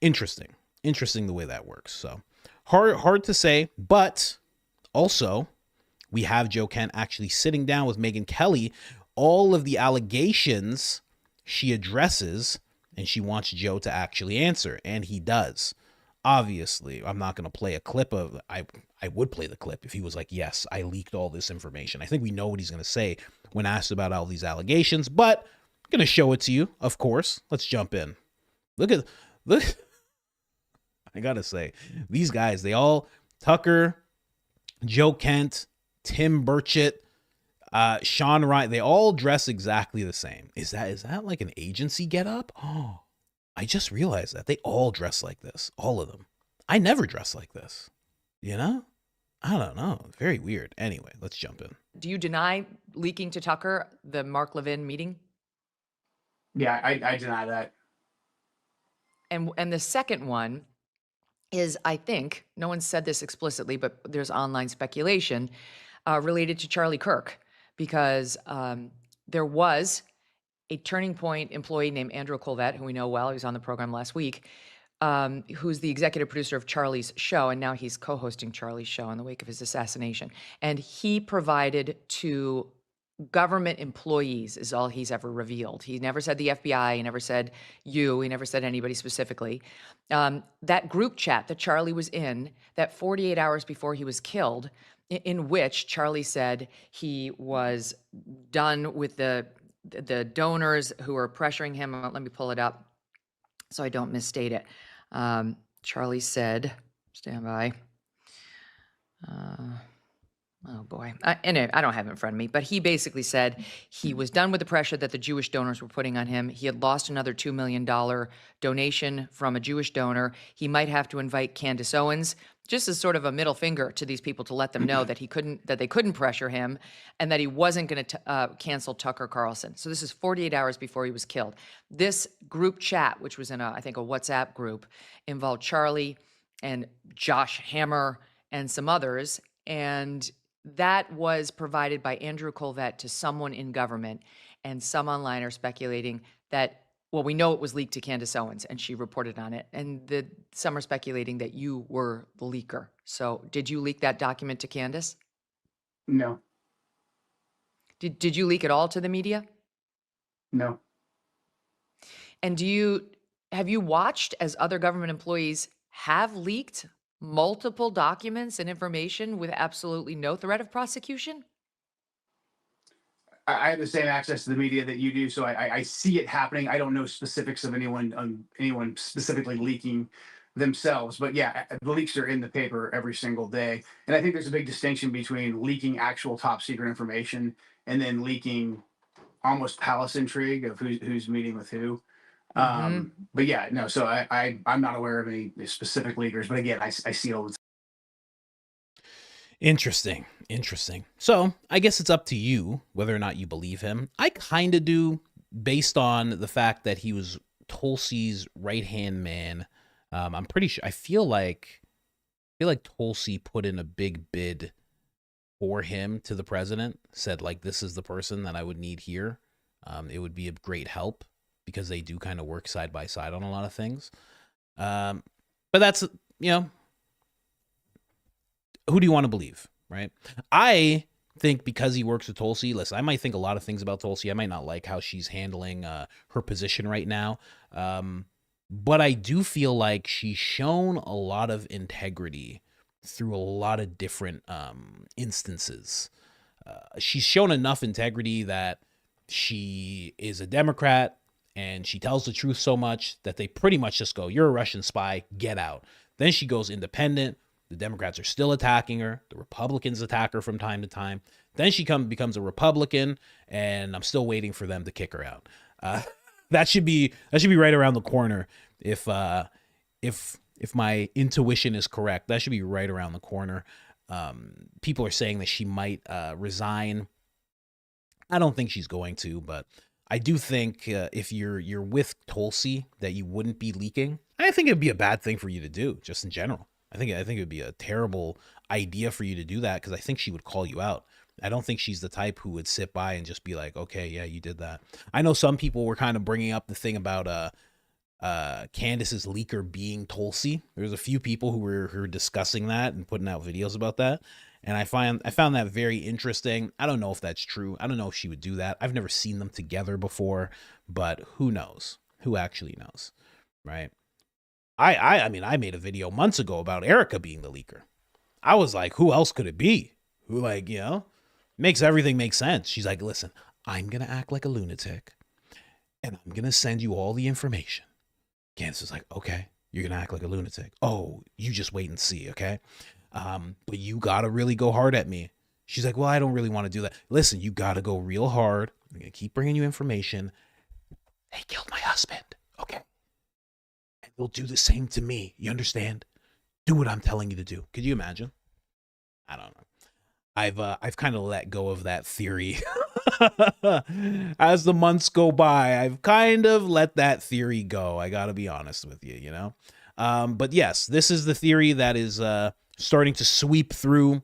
[SPEAKER 1] Interesting the way that works. So hard to say, but also we have Joe Kent actually sitting down with Megyn Kelly. All of the allegations she addresses, and she wants Joe to actually answer, and he does. Obviously, I'm not going to play a clip of, I would play the clip if he was like, yes, I leaked all this information. I think we know what he's going to say when asked about all these allegations, but I'm going to show it to you, of course. Let's jump in. Look. I got to say, these guys, they all, Tucker, Joe Kent, Tim Burchett, Sean Ryan, they all dress exactly the same. Is that like an agency getup? Oh, I just realized that they all dress like this. All of them. I never dress like this. I don't know. Very weird. Anyway, let's jump in.
[SPEAKER 20] Do you deny leaking to Tucker the Mark Levin meeting?
[SPEAKER 21] Yeah, I deny that.
[SPEAKER 20] And the second one is, I think, no one said this explicitly, but there's online speculation related to Charlie Kirk, because there was a Turning Point employee named Andrew Colvett, who we know well, he was on the program last week, who's the executive producer of Charlie's show, and now he's co-hosting Charlie's show in the wake of his assassination. And he provided to government employees, is all he's ever revealed. He never said the FBI, he never said you, he never said anybody specifically. That group chat that Charlie was in, that 48 hours before he was killed, in which Charlie said he was done with the donors who were pressuring him. Let me pull it up so I don't misstate it. Charlie said, stand by. Oh boy. Anyway, I don't have it in front of me, but he basically said he was done with the pressure that the Jewish donors were putting on him. He had lost another $2 million donation from a Jewish donor. He might have to invite Candace Owens, just as sort of a middle finger to these people to let them know that they couldn't pressure him, and that he wasn't going to cancel Tucker Carlson. So this is 48 hours before he was killed. This group chat, which was in I think a WhatsApp group, involved Charlie and Josh Hammer and some others, and that was provided by Andrew Colvett to someone in government, and some online are speculating that, well, we know it was leaked to Candace Owens, and she reported on it, and some are speculating that you were the leaker. So did you leak that document to Candace?
[SPEAKER 21] No.
[SPEAKER 20] Did you leak it all to the media?
[SPEAKER 21] No.
[SPEAKER 20] And have you watched as other government employees have leaked multiple documents and information with absolutely no threat of prosecution?
[SPEAKER 21] I have the same access to the media that you do, so I see it happening. I don't know specifics of anyone specifically leaking themselves, but yeah, the leaks are in the paper every single day. And I think there's a big distinction between leaking actual top secret information and then leaking almost palace intrigue of who's meeting with who. But yeah, no, so I'm not aware of any specific leakers, but again, I see it all the time.
[SPEAKER 1] Interesting. So I guess it's up to you whether or not you believe him. I kind of do, based on the fact that he was Tulsi's right-hand man, I'm pretty sure, I feel like Tulsi put in a big bid for him to the president, said like, this is the person that I would need here. It would be a great help because they do kind of work side by side on a lot of things. But that's, who do you want to believe, right? I think because he works with Tulsi, listen, I might think a lot of things about Tulsi. I might not like how she's handling her position right now. But I do feel like she's shown a lot of integrity through a lot of different instances. She's shown enough integrity that she is a Democrat and she tells the truth so much that they pretty much just go, you're a Russian spy, get out. Then she goes independent. The Democrats are still attacking her. The Republicans attack her from time to time. Then she becomes a Republican, and I'm still waiting for them to kick her out. That should be right around the corner. If my intuition is correct, that should be right around the corner. People are saying that she might resign. I don't think she's going to, but I do think if you're with Tulsi that you wouldn't be leaking. I think it'd be a bad thing for you to do, just in general. I think it would be a terrible idea for you to do that because I think she would call you out. I don't think she's the type who would sit by and just be like, okay, yeah, you did that. I know some people were kind of bringing up the thing about Candace's leaker being Tulsi. There's a few people who were discussing that and putting out videos about that. And I found that very interesting. I don't know if that's true. I don't know if she would do that. I've never seen them together before, but who knows? Who actually knows, right? I mean, I made a video months ago about Erika being the leaker. I was like, who else could it be? Who, like, makes everything make sense. She's like, listen, I'm going to act like a lunatic and I'm going to send you all the information. Candace is like, okay, you're going to act like a lunatic. Oh, you just wait and see, okay? But you got to really go hard at me. She's like, well, I don't really want to do that. Listen, you got to go real hard. I'm going to keep bringing you information. They killed my husband, okay? And they'll do the same to me. You understand? Do what I'm telling you to do. Could you imagine? I don't know. I've kind of let go of that theory. As the months go by, I've kind of let that theory go. I got to be honest with you, But yes, this is the theory that is starting to sweep through.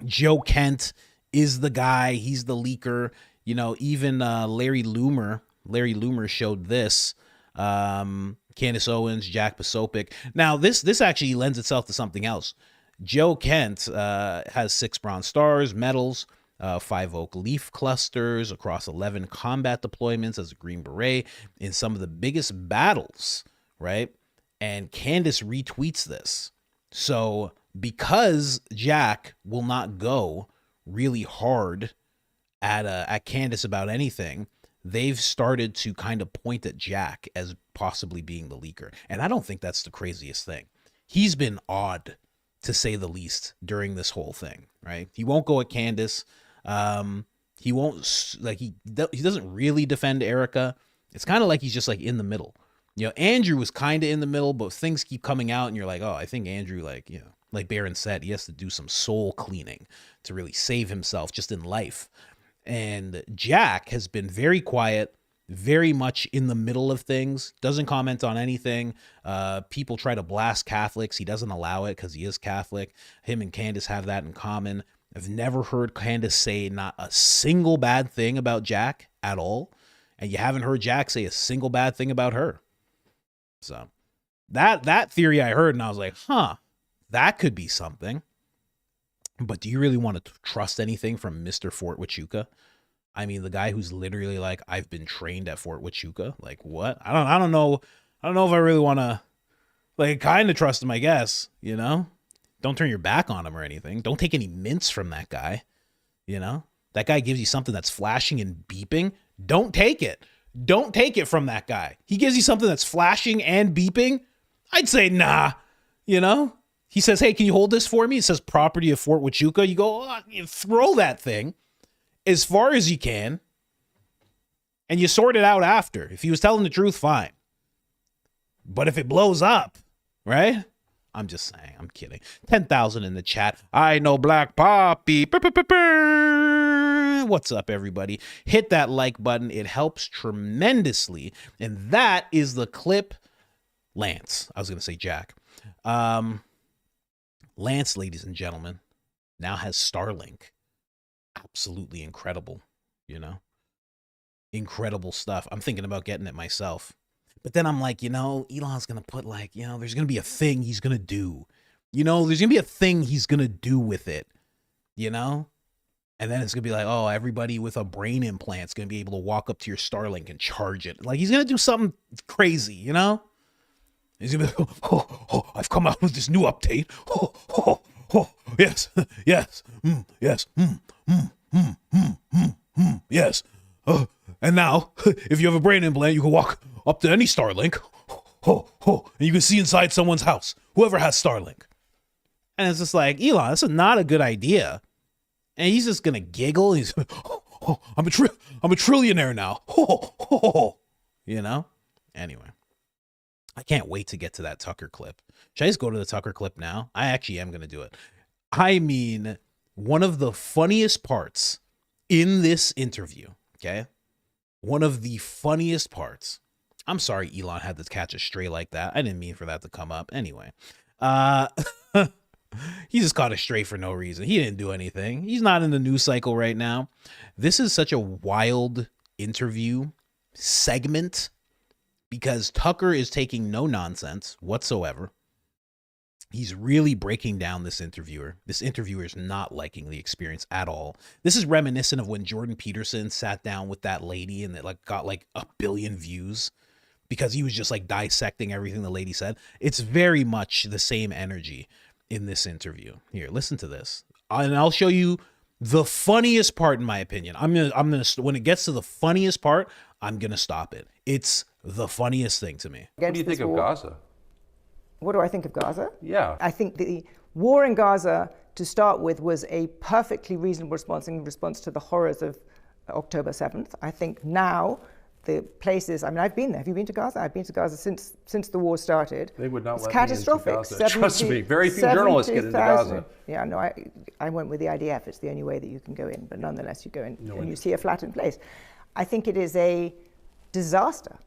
[SPEAKER 1] Joe Kent is the guy. He's the leaker. Even Larry Loomer showed this. Candace Owens, Jack Posobiec. Now, this actually lends itself to something else. Joe Kent has 6 Bronze Stars, medals, 5 Oak Leaf clusters across 11 combat deployments as a Green Beret in some of the biggest battles, right? And Candace retweets this. So because Jack will not go really hard at Candace about anything, they've started to kind of point at Jack as possibly being the leaker. And I don't think that's the craziest thing. He's been odd, to say the least, during this whole thing, right? He won't go at Candace. He won't, he doesn't really defend Erika. It's kind of like he's just like in the middle. Andrew was kind of in the middle, but things keep coming out and you're like, oh, I think Andrew, like Barron said, he has to do some soul cleaning to really save himself just in life. And Jack has been very quiet, very much in the middle of things, doesn't comment on anything. People try to blast Catholics. He doesn't allow it because he is Catholic. Him and Candace have that in common. I've never heard Candace say not a single bad thing about Jack at all. And you haven't heard Jack say a single bad thing about her. So that theory I heard and I was like, that could be something. But do you really want to trust anything from Mr. Fort Huachuca? I mean, the guy who's literally like, I've been trained at Fort Huachuca. Like, what? I don't know. I don't know if I really want to, kind of trust him, I guess, Don't turn your back on him or anything. Don't take any mints from that guy, That guy gives you something that's flashing and beeping. Don't take it. Don't take it from that guy. He gives you something that's flashing and beeping. I'd say, nah, He says, hey, can you hold this for me? It says property of Fort Huachuca. You go, you throw that thing as far as you can, and you sort it out after. If he was telling the truth, fine. But if it blows up, right? I'm just saying, I'm kidding. 10,000 in the chat. I know Black Poppy. What what's up, everybody? Hit that like button. It helps tremendously. And that is the clip. Lance. I was going to say Jack. Lance, ladies and gentlemen, now has Starlink. Absolutely incredible, you know? Incredible stuff. I'm thinking about getting it myself. But then I'm like, you know, Elon's going to put like, you know, there's going to be a thing he's going to do. You know, there's going to be a thing he's going to do with it, you know? And then it's going to be like, oh, everybody with a brain implant is going to be able to walk up to your Starlink and charge it. Like, he's going to do something crazy, you know? He's going to be like, oh, I've come out with this new update. Yes, yes, yes, yes. And now, if you have a brain implant, you can walk up to any Starlink, and you can see inside someone's house, whoever has Starlink. And it's just like, Elon, this is not a good idea. And he's just gonna giggle. He's, I'm a trillionaire now. You know? Anyway, I can't wait to get to that Tucker clip. Should I just go to the Tucker clip now? I actually am gonna do it. I mean, one of the funniest parts in this interview, okay? One of the funniest parts. I'm sorry Elon had to catch a stray like that. I didn't mean for that to come up. Anyway, he just caught a stray for no reason. He didn't do anything. He's not in the news cycle right now. This is such a wild interview segment because Tucker is taking no nonsense whatsoever. He's really breaking down this interviewer. This interviewer is not liking the experience at all. This is reminiscent of when Jordan Peterson sat down with that lady and it like got like 1 billion views because he was just like dissecting everything the lady said. It's very much the same energy in this interview. Here, listen to this. And I'll show you the funniest part in my opinion. I'm gonna when it gets to the funniest part, I'm gonna stop it. It's the funniest thing to me.
[SPEAKER 7] What do you think of Gaza?
[SPEAKER 6] What do I think of Gaza?
[SPEAKER 7] Yeah.
[SPEAKER 6] I think the war in Gaza, to start with, was a perfectly reasonable response in response to the horrors of October 7th. I think now the places, I mean, I've been there. Have you been to Gaza? I've been to Gaza since the war started.
[SPEAKER 7] They would not
[SPEAKER 6] it's
[SPEAKER 7] let
[SPEAKER 6] catastrophic.
[SPEAKER 7] me into Gaza. Trust me, very few journalists get into Gaza.
[SPEAKER 6] Yeah, no, I went with the IDF. It's the only way that you can go in, but nonetheless you go in and you see a flattened place. I think it is a disaster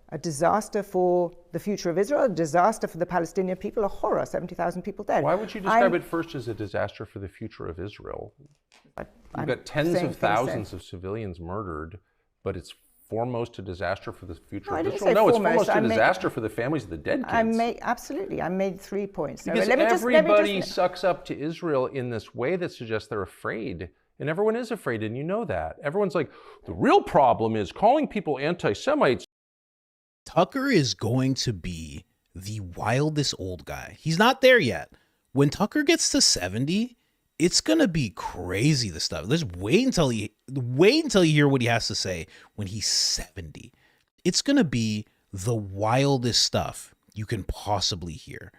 [SPEAKER 6] for the future of Israel, a disaster for the Palestinian people, a horror, 70,000 people dead.
[SPEAKER 7] Why would you describe it first as a disaster for the future of Israel? You've got tens of thousands of civilians murdered, but it's foremost a disaster for the future of Israel? No, it's foremost a disaster for the families of the dead kids.
[SPEAKER 6] Absolutely. I made 3 points.
[SPEAKER 7] Because everybody sucks up to Israel in this way that suggests they're afraid. And everyone is afraid, and you know that. Everyone's like, the real problem is calling people anti-Semites.
[SPEAKER 1] Tucker is going to be the wildest old guy. He's not there yet. When Tucker gets to 70, it's going to be crazy, the stuff. Just wait until you hear what he has to say when he's 70. It's going to be the wildest stuff you can possibly hear.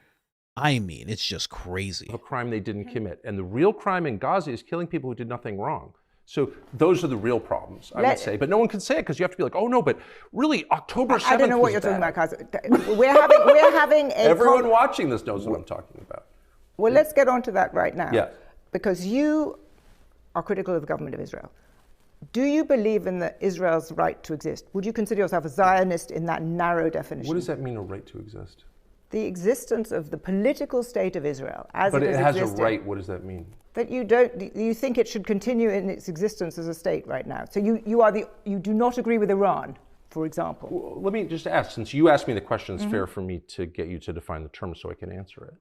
[SPEAKER 1] I mean, it's just crazy.
[SPEAKER 7] A crime they didn't commit. And the real crime in Gaza is killing people who did nothing wrong. So those are the real problems, I would say. But no one can say it because you have to be like, oh no, but really October 7th
[SPEAKER 6] I don't know what you're talking about, Gaza. We're having a...
[SPEAKER 7] Everyone watching this knows what I'm talking about.
[SPEAKER 6] Well, let's get on to that right now.
[SPEAKER 7] Yeah.
[SPEAKER 6] Because you are critical of the government of Israel. Do you believe in Israel's right to exist? Would you consider yourself a Zionist in that narrow definition?
[SPEAKER 7] What does that mean, a right to exist?
[SPEAKER 6] The existence of the political state of Israel as
[SPEAKER 7] but
[SPEAKER 6] it
[SPEAKER 7] has
[SPEAKER 6] existed,
[SPEAKER 7] a right. What does that mean?
[SPEAKER 6] That you think it should continue in its existence as a state right now. So you do not agree with Iran, for example.
[SPEAKER 7] Well, let me just ask, since you asked me the question, it's fair for me to get you to define the term so I can answer it.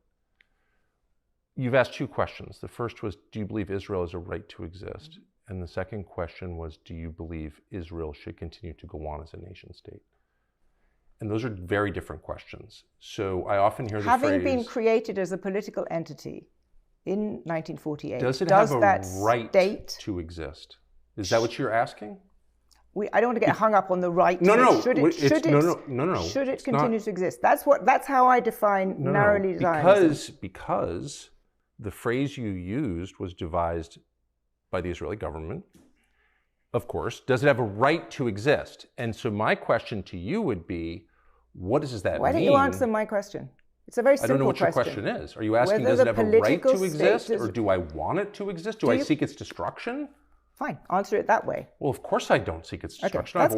[SPEAKER 7] You've asked 2 questions. The first was, do you believe Israel has a right to exist? And the second question was, do you believe Israel should continue to go on as a nation state? And those are very different questions. So I often hear the phrase...
[SPEAKER 6] Having been created as a political entity in 1948,
[SPEAKER 7] does it have a right to exist? Is that what you're asking?
[SPEAKER 6] I don't want to get hung up on the right to
[SPEAKER 7] no.
[SPEAKER 6] Should it continue to exist? That's how I define narrowly Zionism.
[SPEAKER 7] Because the phrase you used was devised by the Israeli government. Of course, does it have a right to exist? And so my question to you would be, what does that mean?
[SPEAKER 6] Why don't you answer my question? It's a very simple question.
[SPEAKER 7] I don't know what your question is. Are you asking, does it have a right to exist, or do I want it to exist? Do I seek its destruction?
[SPEAKER 6] Fine, answer it that way.
[SPEAKER 7] Well, of course I don't seek its destruction.
[SPEAKER 6] that's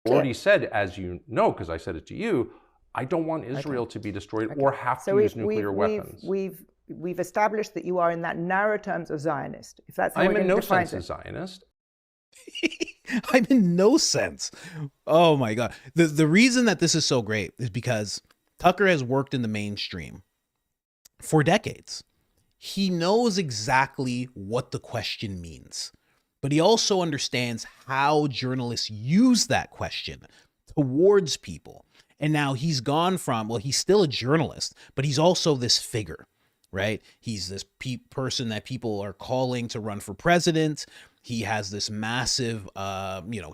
[SPEAKER 7] I've already said, as you know, because I said it to you, I don't want Israel to be destroyed or have to use nuclear weapons.
[SPEAKER 6] We've established that you are in that narrow terms of Zionist. If that's how
[SPEAKER 7] I'm
[SPEAKER 6] we're
[SPEAKER 7] in
[SPEAKER 6] going
[SPEAKER 7] no
[SPEAKER 6] to define
[SPEAKER 7] sense
[SPEAKER 6] it.
[SPEAKER 7] a Zionist.
[SPEAKER 1] I'm in no sense. Oh my God. The reason that this is so great is because Tucker has worked in the mainstream for decades. He knows exactly what the question means, but he also understands how journalists use that question towards people. And now he's gone from, well, he's still a journalist, but he's also this figure, right? He's this person that people are calling to run for president. He has this massive,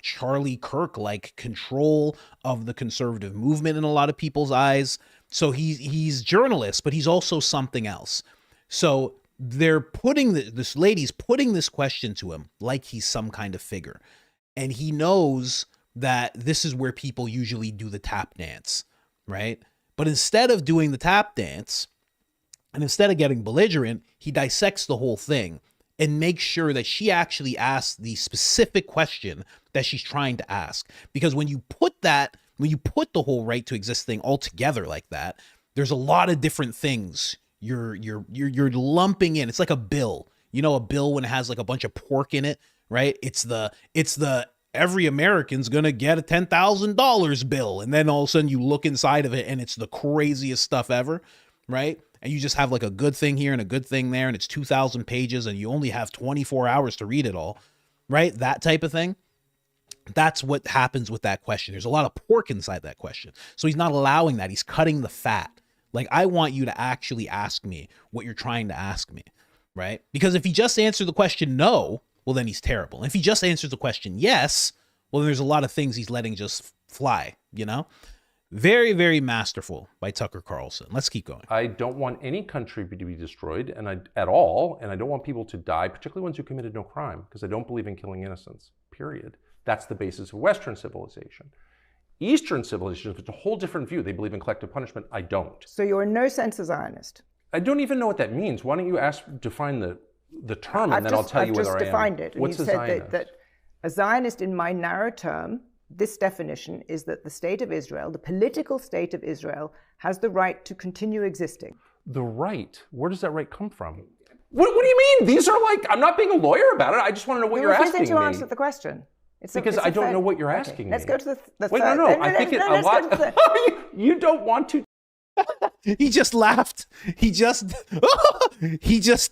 [SPEAKER 1] Charlie Kirk-like control of the conservative movement in a lot of people's eyes. So he's journalist, but he's also something else. So they're putting this lady's putting this question to him like he's some kind of figure. And he knows that this is where people usually do the tap dance, right? But instead of doing the tap dance, and instead of getting belligerent, he dissects the whole thing and makes sure that she actually asks the specific question that she's trying to ask. Because when you put the whole right to exist thing all together like that, there's a lot of different things you're lumping in. It's like a bill. You know, a bill when it has like a bunch of pork in it, right? It's the every American's gonna get a $10,000 bill, and then all of a sudden you look inside of it and it's the craziest stuff ever, right? And you just have like a good thing here and a good thing there, and it's 2,000 pages and you only have 24 hours to read it all, right? That type of thing. That's what happens with that question. There's a lot of pork inside that question. So he's not allowing that. He's cutting the fat. Like, I want you to actually ask me what you're trying to ask me, right? Because if he just answered the question no, well, then he's terrible. And if he just answers the question yes, well, then there's a lot of things he's letting just fly, you know? Very, very masterful by Tucker Carlson. Let's keep going.
[SPEAKER 7] I don't want any country to be destroyed at all, and I don't want people to die, particularly ones who committed no crime, because I don't believe in killing innocents, period. That's the basis of Western civilization. Eastern civilization, it's a whole different view. They believe in collective punishment. I don't.
[SPEAKER 6] So you're in no sense a Zionist.
[SPEAKER 7] I don't even know what that means. Why don't you define the term, and then I'll tell you whether I am.
[SPEAKER 6] I've just defined it.
[SPEAKER 7] What's
[SPEAKER 6] and
[SPEAKER 7] a
[SPEAKER 6] you
[SPEAKER 7] Zionist?
[SPEAKER 6] said that a Zionist, in my narrow term, this definition is that the state of Israel, the political state of Israel, has the right to continue existing.
[SPEAKER 7] The right? Where does that right come from? What do you mean? These are like, I'm not being a lawyer about it. I just want to know what you're asking me.
[SPEAKER 6] to answer the question.
[SPEAKER 7] Because I don't know what you're asking me.
[SPEAKER 6] Let's go to the
[SPEAKER 7] Wait,
[SPEAKER 6] third.
[SPEAKER 7] no. I think a lot. You don't want to.
[SPEAKER 1] He just laughed. He just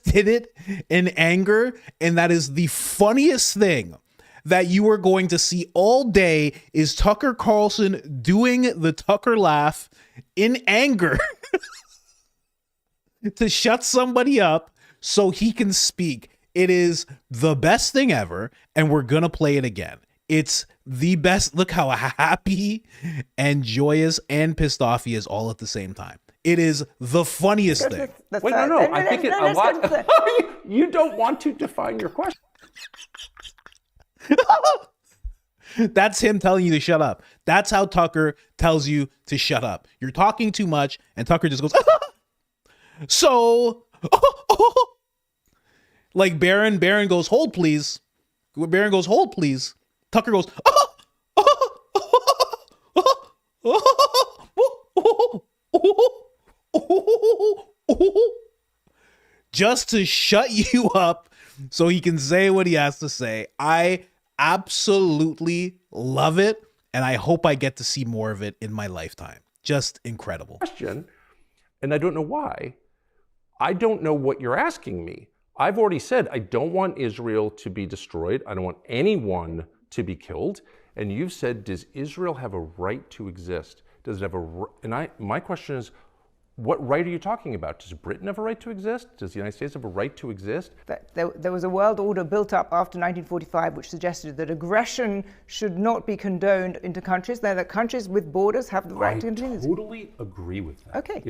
[SPEAKER 1] did it in anger, and that is the funniest thing that you are going to see all day is Tucker Carlson doing the Tucker laugh in anger to shut somebody up so he can speak. It is the best thing ever, and we're going to play it again. It's the best. Look how happy and joyous and pissed off he is all at the same time. It is the funniest thing.
[SPEAKER 7] Wait, no. I think it a lot. You don't want to define your question.
[SPEAKER 1] That's him telling you to shut up. That's how Tucker tells you to shut up. You're talking too much, and Tucker just goes, so, like Baron goes, hold please. Baron goes, hold please. Tucker goes, just to shut you up so he can say what he has to say. I absolutely love it, and I hope I get to see more of it in my lifetime. Just incredible.
[SPEAKER 7] Question, and I don't know why. I don't know what you're asking me. I've already said I don't want Israel to be destroyed. I don't want anyone to be killed. And you've said, does Israel have a right to exist? Does it have my question is, what right are you talking about? Does Britain have a right to exist? Does the United States have a right to exist?
[SPEAKER 6] There was a world order built up after 1945 which suggested that aggression should not be condoned into countries, that countries with borders have the right to continue.
[SPEAKER 7] I totally agree with that.
[SPEAKER 6] Okay.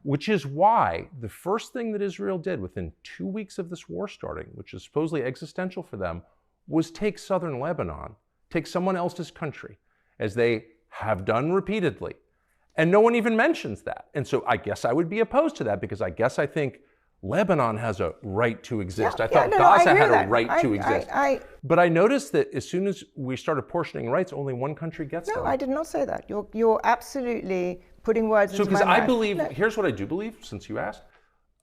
[SPEAKER 7] Which is why the first thing that Israel did within 2 weeks of this war starting, which is supposedly existential for them, was take southern Lebanon, take someone else's country, as they have done repeatedly. And no one even mentions that. And so I guess I would be opposed to that, because I think Lebanon has a right to exist.
[SPEAKER 6] Yeah,
[SPEAKER 7] I thought
[SPEAKER 6] no,
[SPEAKER 7] Gaza
[SPEAKER 6] I agree
[SPEAKER 7] had
[SPEAKER 6] with
[SPEAKER 7] a
[SPEAKER 6] that.
[SPEAKER 7] right to exist. But I noticed that as soon as we started portioning rights, only one country gets them.
[SPEAKER 6] No, I did not say that. You're absolutely putting words
[SPEAKER 7] So
[SPEAKER 6] into my
[SPEAKER 7] because
[SPEAKER 6] mouth.
[SPEAKER 7] I believe,
[SPEAKER 6] No.
[SPEAKER 7] here's what I do believe, since you asked.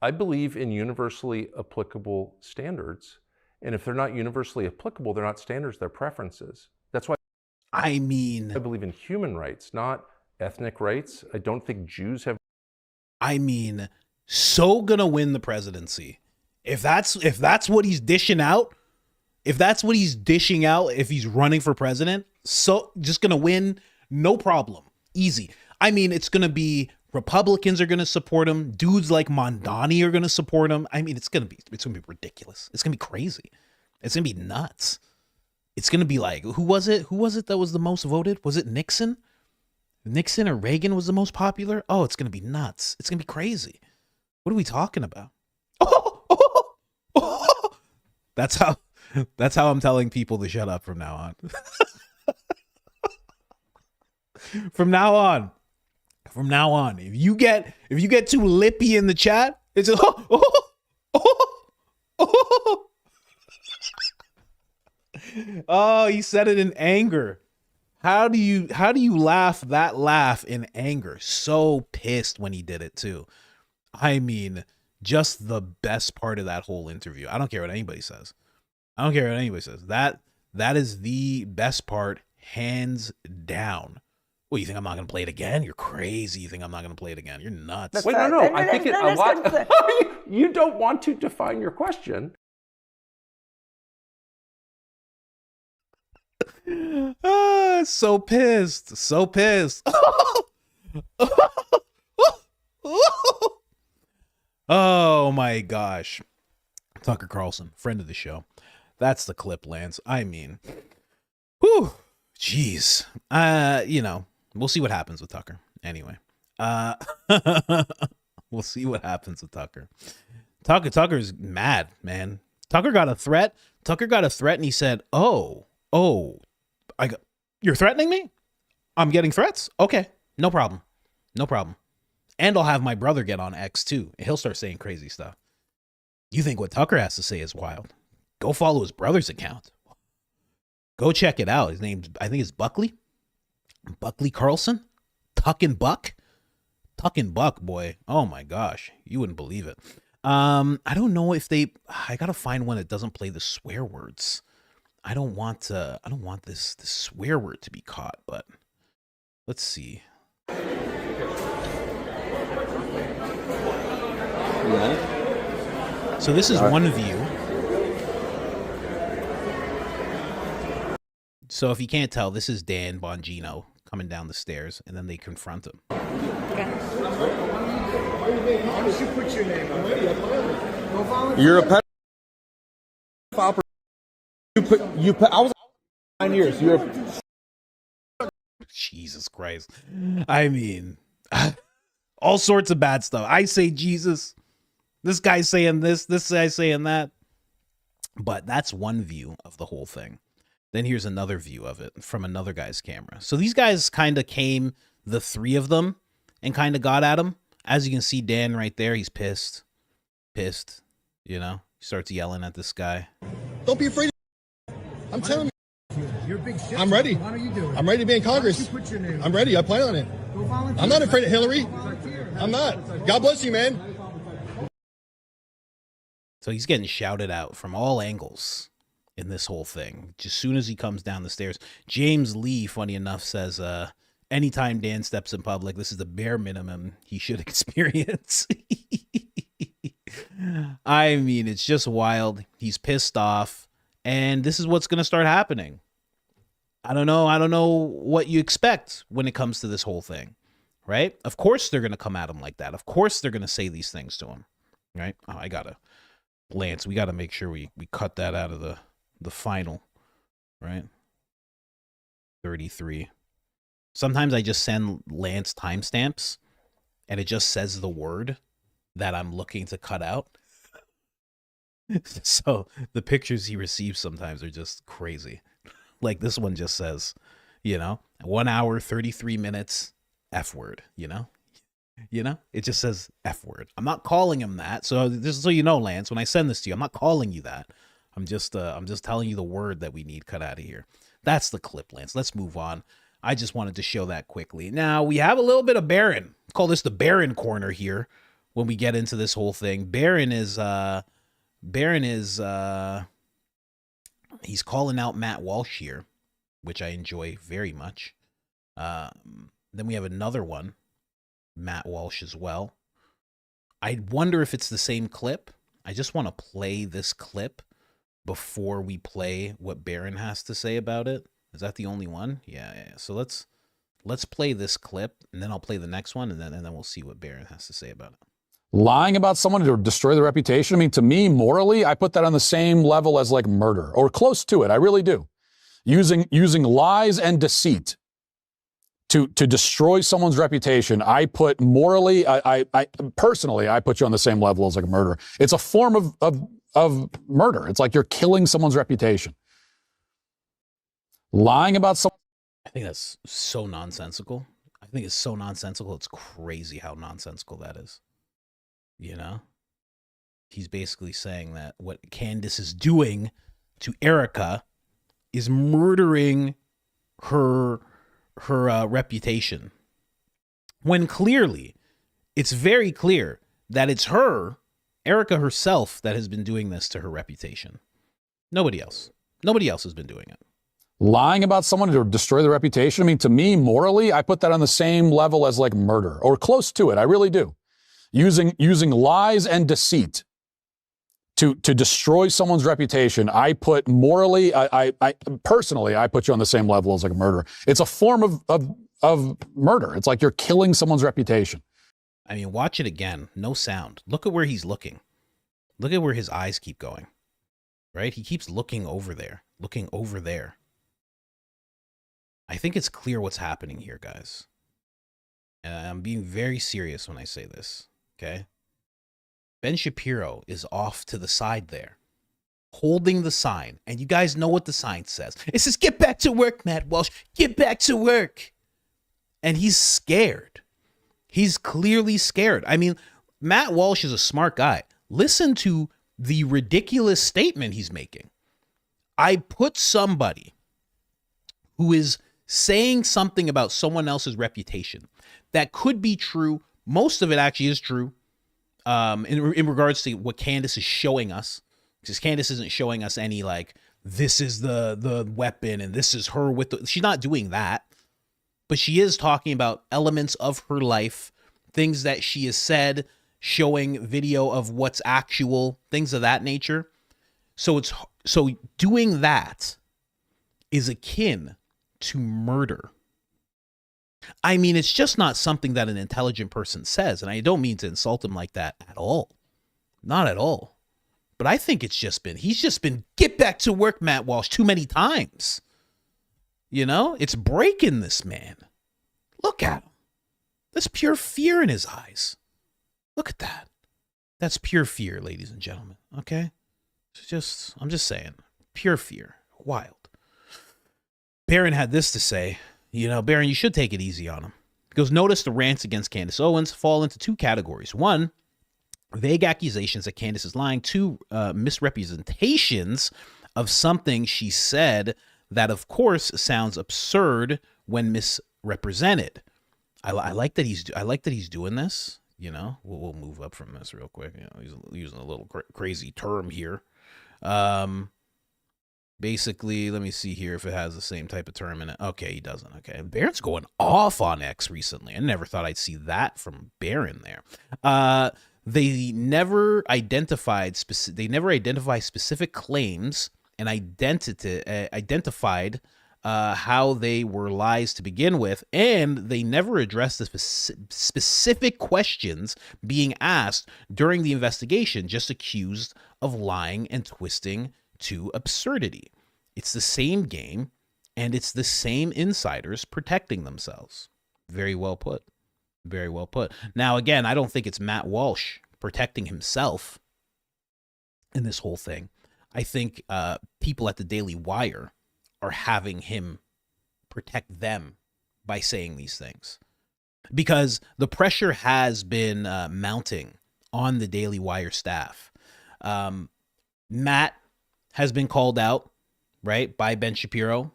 [SPEAKER 7] I believe in universally applicable standards. And if they're not universally applicable, they're not standards, they're preferences. That's why
[SPEAKER 1] I
[SPEAKER 7] believe in human rights, not ethnic rights. I don't think Jews have.
[SPEAKER 1] I mean, so gonna win the presidency. If that's what he's dishing out, if he's running for president, so just gonna win, no problem. Easy. I mean, it's gonna be Republicans are gonna support him. Dudes like Mondani are gonna support him. I mean, it's gonna be ridiculous. It's gonna be crazy. It's gonna be nuts. It's gonna be like, who was it that was the most voted? Was it Nixon? Nixon or Reagan was the most popular? Oh, it's gonna be nuts. It's gonna be crazy. What are we talking about? That's how I'm telling people to shut up from now on. From now on, if you get too lippy in the chat, it's just, oh, he said it in anger. How do you laugh that laugh in anger? So pissed when he did it too. I mean, just the best part of that whole interview. I don't care what anybody says. That is the best part, hands down. Well, you think I'm not going to play it again? You're crazy. You think I'm not going to play it again? You're nuts.
[SPEAKER 7] Wait, no. I think it a lot. You don't want to define your question.
[SPEAKER 1] So pissed. Oh my gosh. Tucker Carlson, friend of the show. That's the clip, Lance. I mean, whew, jeez. We'll see what happens with Tucker. Anyway, we'll see what happens with Tucker. Tucker's mad, man. Tucker got a threat, and he said, "Oh, you're threatening me? I'm getting threats? Okay, no problem. And I'll have my brother get on X too. He'll start saying crazy stuff. You think what Tucker has to say is wild? Go follow his brother's account. Go check it out. His name, I think, is Buckley Carlson. Tuck and Buck, boy. Oh my gosh, you wouldn't believe it. I don't know if I gotta find one that doesn't play the swear words. I don't want this swear word to be caught, but let's see. So this is one view. So if you can't tell, this is Dan Bongino coming down the stairs, and then they confront him.
[SPEAKER 8] You're a pedophile. I was 9 years.
[SPEAKER 1] Jesus Christ. I mean, all sorts of bad stuff. I say Jesus. This guy's saying this guy's saying that. But that's one view of the whole thing. Then here's another view of it from another guy's camera. So these guys kind of came, the three of them, and kind of got at him. As you can see, Dan right there, he's pissed. He starts yelling at this guy.
[SPEAKER 8] Don't be afraid. I'm telling you.
[SPEAKER 22] You're a big shit.
[SPEAKER 8] I'm ready.
[SPEAKER 22] Why don't you do it?
[SPEAKER 8] I'm ready to be in Congress.
[SPEAKER 22] Put your name.
[SPEAKER 8] I'm ready. I plan on it.
[SPEAKER 22] Go volunteer.
[SPEAKER 8] I'm not afraid of Hillary. I'm not. God bless you, man.
[SPEAKER 1] So he's getting shouted out from all angles in this whole thing. Just as soon as he comes down the stairs, James Lee, funny enough, says, anytime Dan steps in public, this is the bare minimum he should experience. I mean, it's just wild. He's pissed off, and this is what's going to start happening. I don't know what you expect when it comes to this whole thing, right? Of course they're going to come at him like that. Of course they're going to say these things to him, right? Oh, Lance, we got to make sure we cut that out of the final, right? 33. Sometimes I just send Lance timestamps and it just says the word that I'm looking to cut out. So the pictures he receives sometimes are just crazy. Like this one just says, 1 hour, 33 minutes, F word, You know, it just says F word. I'm not calling him that. So just so you know, Lance, when I send this to you, I'm not calling you that. I'm just telling you the word that we need cut out of here. That's the clip, Lance. Let's move on. I just wanted to show that quickly. Now we have a little bit of Baron. Call this the Baron corner here when we get into this whole thing. Baron is he's calling out Matt Walsh here, which I enjoy very much. Then we have another one, Matt Walsh as well. I wonder if it's the same clip. I just want to play this clip before we play what Baron has to say about it. Is that the only one? Yeah. So let's play this clip, and then I'll play the next one, and then we'll see what Baron has to say about it.
[SPEAKER 9] Lying about someone to destroy their reputation. I mean, to me, morally, I put that on the same level as like murder, or close to it. I really do. Using lies and deceit to destroy someone's reputation, I put morally, I personally, I put you on the same level as like murder. It's a form of murder. It's like you're killing someone's reputation. Lying about someone.
[SPEAKER 1] I think that's so nonsensical. I think it's so nonsensical. It's crazy how nonsensical that is. You know? He's basically saying that what Candace is doing to Erika is murdering her reputation. When clearly, it's very clear that it's her, Erika herself, that has been doing this to her reputation. Nobody else. Nobody else has been doing it.
[SPEAKER 9] Lying about someone to destroy their reputation. I mean, to me, morally, I put that on the same level as like murder, or close to it. I really do. Using lies and deceit to destroy someone's reputation, I put morally, I personally, I put you on the same level as like murder. It's a form of murder. It's like you're killing someone's reputation.
[SPEAKER 1] I mean, watch it again. No sound. Look at where he's looking. Look at where his eyes keep going. Right? He keeps looking over there. Looking over there. I think it's clear what's happening here, guys. And I'm being very serious when I say this. Okay? Ben Shapiro is off to the side there, holding the sign. And you guys know what the sign says. It says, "Get back to work, Matt Walsh. Get back to work." And he's scared. He's clearly scared. I mean, Matt Walsh is a smart guy. Listen to the ridiculous statement he's making. I put somebody who is saying something about someone else's reputation that could be true. Most of it actually is true. In regards to what Candace is showing us, because Candace isn't showing us any like, this is the weapon and this is her with the, she's not doing that, but she is talking about elements of her life, things that she has said, showing video of what's actual, things of that nature. So doing that is akin to murder. I mean, it's just not something that an intelligent person says. And I don't mean to insult him like that at all. Not at all. But I think he's just been, get back to work, Matt Walsh, too many times. You know, it's breaking this man. Look at him. There's pure fear in his eyes. Look at that. That's pure fear, ladies and gentlemen. Okay? I'm just saying. Pure fear. Wild. Baron had this to say. You know, Baron, you should take it easy on him. He goes, notice the rants against Candace Owens fall into two categories. One, vague accusations that Candace is lying. Two, misrepresentations of something she said that, of course, sounds absurd when misrepresented. I like that he's doing this. You know, we'll move up from this real quick. You know, he's using a little crazy term here. Basically, let me see here if it has the same type of term in it. Okay, he doesn't. Okay, Baron's going off on X recently. I never thought I'd see that from Baron there. They never identify specific claims and identified how they were lies to begin with, and they never addressed the specific questions being asked during the investigation, just accused of lying and twisting to absurdity. It's the same game, and it's the same insiders protecting themselves. Very well put. Very well put. Now, again, I don't think it's Matt Walsh protecting himself in this whole thing. I think people at the Daily Wire are having him protect them by saying these things. because the pressure has been mounting on the Daily Wire staff. Matt has been called out, right, by Ben Shapiro.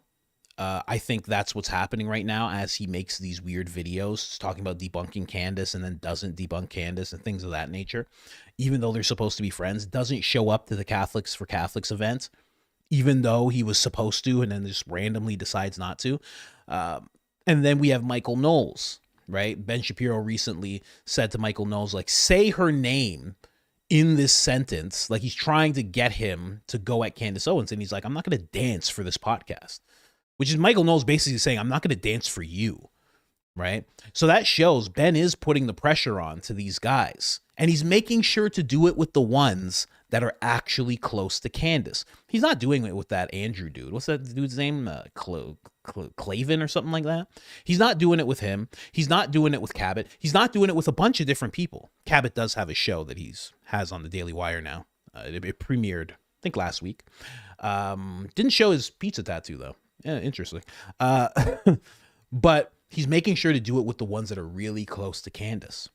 [SPEAKER 1] I think that's what's happening right now as he makes these weird videos talking about debunking Candace and then doesn't debunk Candace and things of that nature. Even though they're supposed to be friends, doesn't show up to the Catholics for Catholics event, even though he was supposed to, and then just randomly decides not to. And then we have Michael Knowles, right? Ben Shapiro recently said to Michael Knowles, like, say her name in this sentence. Like, he's trying to get him to go at Candace Owens. And he's like, I'm not going to dance for this podcast, which is Michael Knowles basically saying, I'm not going to dance for you, right? So that shows Ben is putting the pressure on to these guys. And he's making sure to do it with the ones that are actually close to Candace. He's not doing it with that Andrew dude. What's that dude's name? Clavin or something like that. He's not doing it with him. He's not doing it with Cabot. He's not doing it with a bunch of different people. Cabot does have a show that has on the Daily Wire now. It premiered, I think, last week. Didn't show his pizza tattoo, though. Yeah, interesting. But he's making sure to do it with the ones that are really close to Candace,